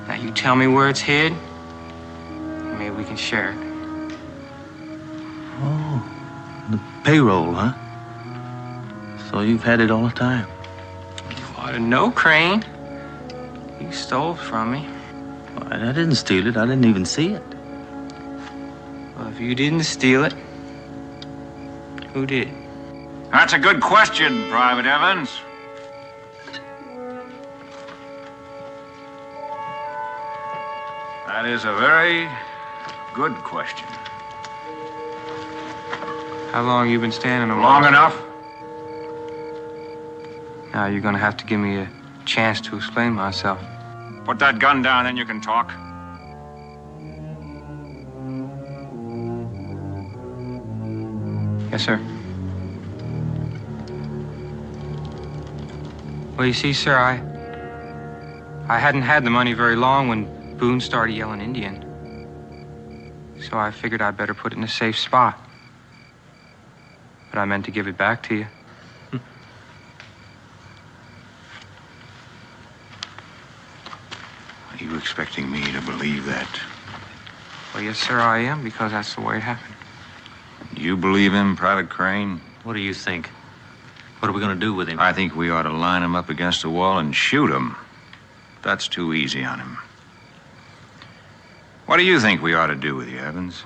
Now you tell me where it's hid, and maybe we can share it. Oh, the payroll, huh? So you've had it all the time. You ought to know, Crane. You stole it from me. Well, I didn't steal it. I didn't even see it. Well, if you didn't steal it, who did? That's a good question, Private Evans. That is a very good question. How long you been standing around? Long enough? Now you're gonna have to give me a chance to explain myself. Put that gun down, then you can talk. Yes, sir. Well, you see, sir, I hadn't had the money very long when Boone started yelling Indian. So I figured I'd better put it in a safe spot. But I meant to give it back to you. Are you expecting me to believe that? Well, yes, sir, I am, because that's the way it happened. You believe him, Private Crane? What do you think? What are we going to do with him? I think we ought to line him up against a wall and shoot him. That's too easy on him. What do you think we ought to do with you, Evans?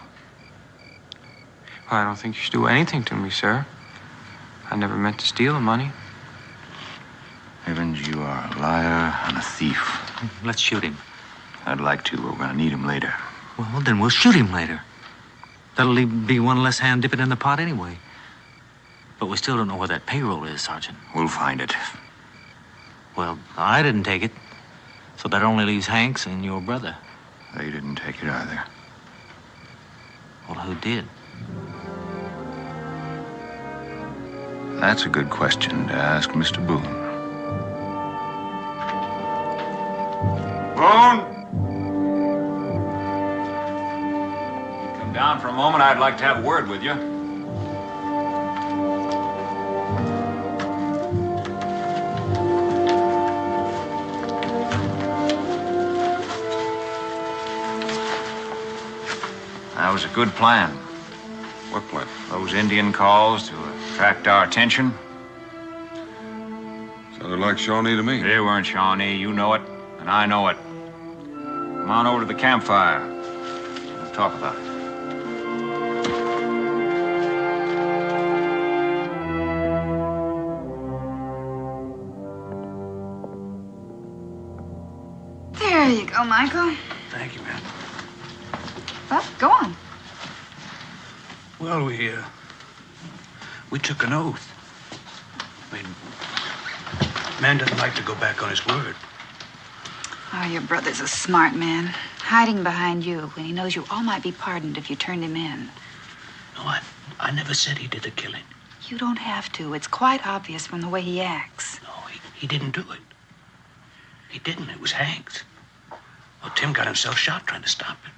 Well, I don't think you should do anything to me, sir. I never meant to steal the money. Evans, you are a liar and a thief. Let's shoot him. I'd like to, but we're going to need him later. Well, then we'll shoot him later. That'll be one less hand dipping in the pot anyway. But we still don't know where that payroll is, Sergeant. We'll find it. Well, I didn't take it. So that only leaves Hanks and your brother. They didn't take it either. Well, who did? That's a good question to ask Mr. Boone. Boone? Come down for a moment. I'd like to have a word with you. That was a good plan. What plan? Those Indian calls to attract our attention. Sounded like Shawnee to me. They weren't Shawnee. You know it, and I know it. Come on over to the campfire. We'll talk about it. There you go, Michael. Thank you, ma'am. Well, go on. Well, we took an oath. I mean, man doesn't like to go back on his word. Oh, your brother's a smart man, hiding behind you when he knows you all might be pardoned if you turned him in. No, I never said he did the killing. You don't have to. It's quite obvious from the way he acts. No, he didn't do it. He didn't. It was Hank's. Well, Tim got himself shot trying to stop him.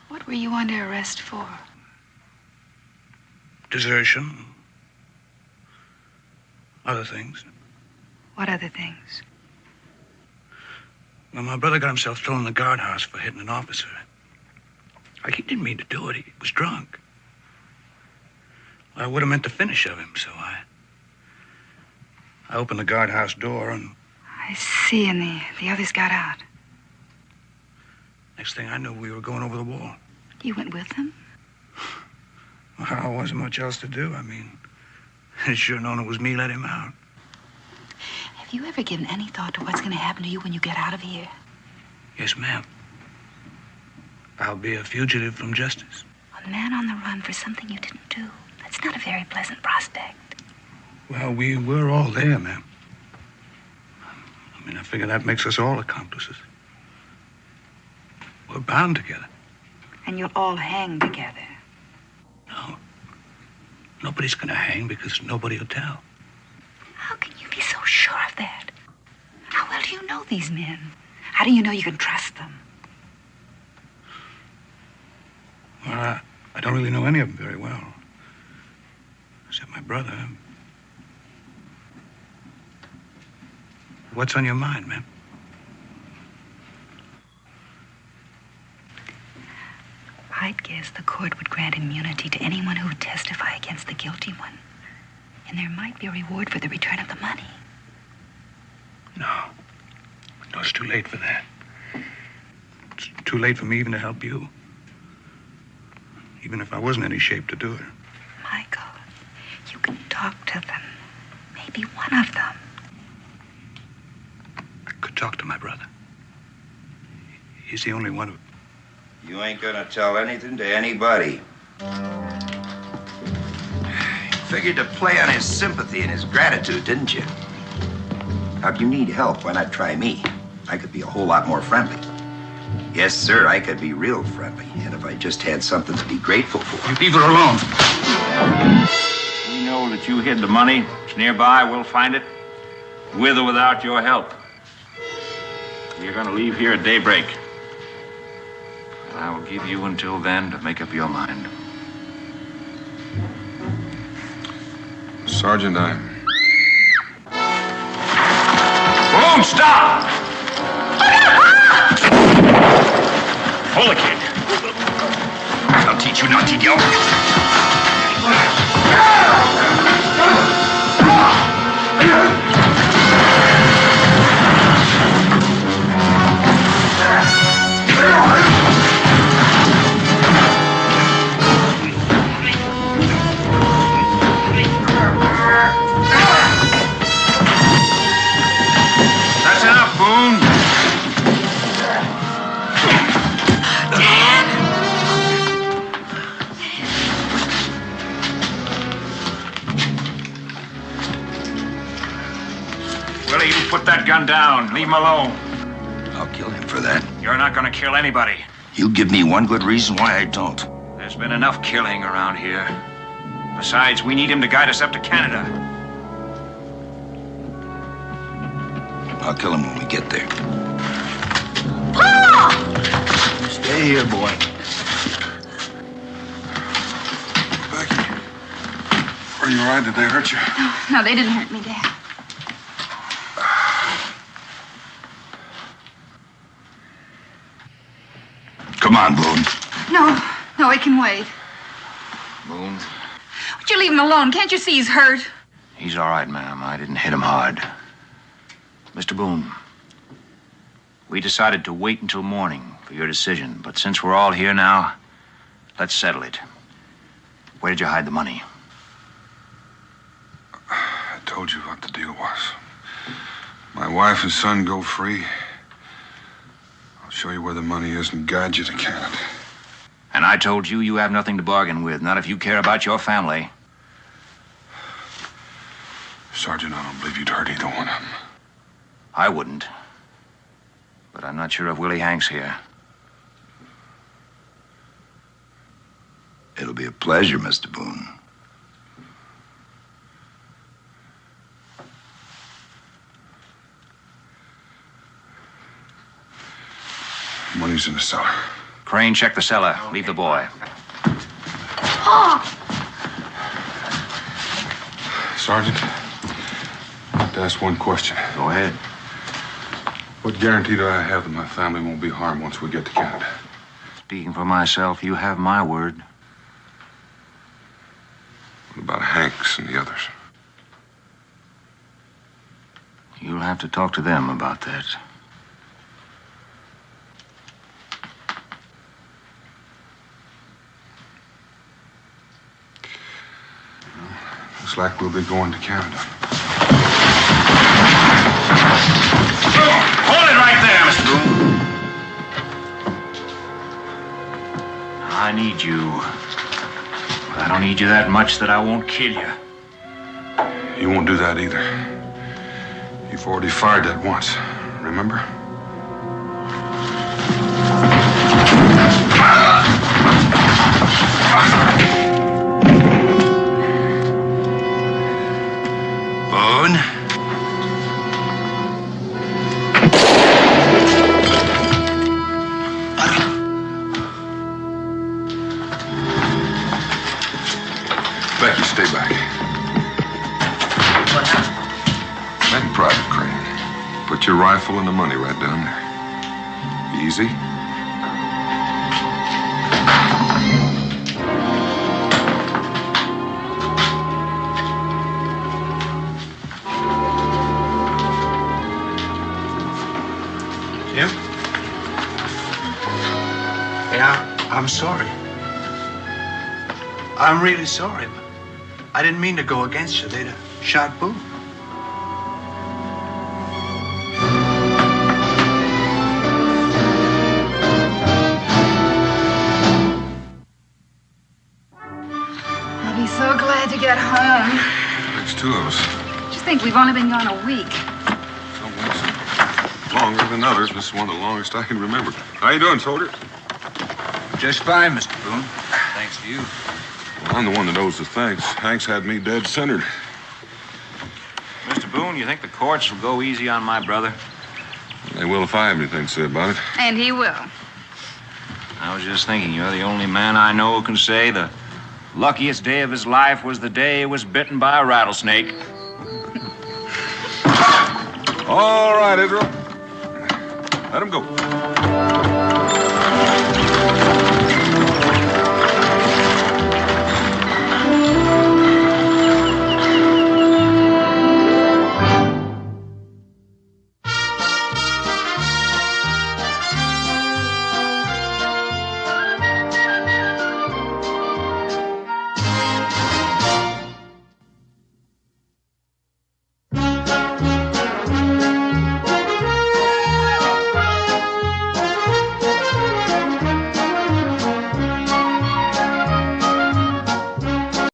What were you under arrest for? Desertion. Other things. What other things? Well, my brother got himself thrown in the guardhouse for hitting an officer. He didn't mean to do it. He was drunk. I would have meant the finish of him, so I opened the guardhouse door and... I see, and the others got out. Next thing I knew, we were going over the wall. You went with them? Well, there wasn't much else to do. I mean, I should have known it was me let him out. Have you ever given any thought to what's going to happen to you when you get out of here? Yes, ma'am. I'll be a fugitive from justice. A man on the run for something you didn't do. That's not a very pleasant prospect. Well, we were all there, ma'am. I mean, I figure that makes us all accomplices. We're bound together. And you'll all hang together. No. Nobody's gonna hang because nobody will tell. How can you be so sure of that? How well do you know these men? How do you know you can trust them? Well, I don't really know any of them very well. Except my brother. What's on your mind, ma'am? I'd guess the court would grant immunity to anyone who would testify against the guilty one. And there might be a reward for the return of the money. No, it's too late for that. It's too late for me even to help you. Even if I wasn't in any shape to do it. Michael, you can talk to them. Maybe one of them. I could talk to my brother. He's the only one who... You ain't gonna tell anything to anybody. Figured to play on his sympathy and his gratitude, didn't you? Now, if you need help, why not try me? I could be a whole lot more friendly. Yes, sir, I could be real friendly. And if I just had something to be grateful for. You leave her alone. We know that you hid the money. It's nearby. We'll find it. With or without your help. You're gonna leave here at daybreak. And I will give you until then to make up your mind. Sergeant, Boone, stop! Hold it, kid. I'll teach you not to yell. That's enough, Boone. Willie, you put that gun down. Leave him alone. I'll kill him for that. You're not going to kill anybody. You give me one good reason why I don't. There's been enough killing around here. Besides, we need him to guide us up to Canada. I'll kill him when we get there. Pa! Stay here, boy. Are you all right? Did they hurt you? No, they didn't hurt me, Dad. Come on, Boone. No, it can wait. Boone? Would you leave him alone? Can't you see he's hurt? He's all right, ma'am. I didn't hit him hard. Mr. Boone, we decided to wait until morning for your decision, but since we're all here now, let's settle it. Where did you hide the money? I told you what the deal was. My wife and son go free. I'll show you where the money is and guide you to Canada. And I told you you have nothing to bargain with, not if you care about your family. Sergeant, I don't believe you'd hurt either one of them. I wouldn't. But I'm not sure if Willie Hank's here. It'll be a pleasure, Mr. Boone. Money's in the cellar. Crane, check the cellar. Leave the boy. Pa! Sergeant, I'd like to ask one question. Go ahead. What guarantee do I have that my family won't be harmed once we get to Canada? Speaking for myself, you have my word. What about Hanks and the others? You'll have to talk to them about that. Looks like we'll be going to Canada. Hold it right there, Mr. Boone. I need you. But I don't need you that much that I won't kill you. You won't do that either. You've already fired that once, remember? Boone? Becky, stay back. What happened? That Private Crane. Put your rifle and the money right down there. Easy. Jim? Yeah, I'm sorry. I'm really sorry, but I didn't mean to go against you. They'd have shot Boone. I'll be so glad to get home. There's two of us. Just think, we've only been gone a week. Some weeks longer than others. This is one of the longest I can remember. How you doing, soldier? Just fine, Mr. Boone. Thanks to you. Well, I'm the one that owes the thanks. Hanks had me dead centered. Mr. Boone, you think the courts will go easy on my brother? They will if I have anything to say about it. And he will. I was just thinking, you're the only man I know who can say the luckiest day of his life was the day he was bitten by a rattlesnake. All right, Israel. Let him go.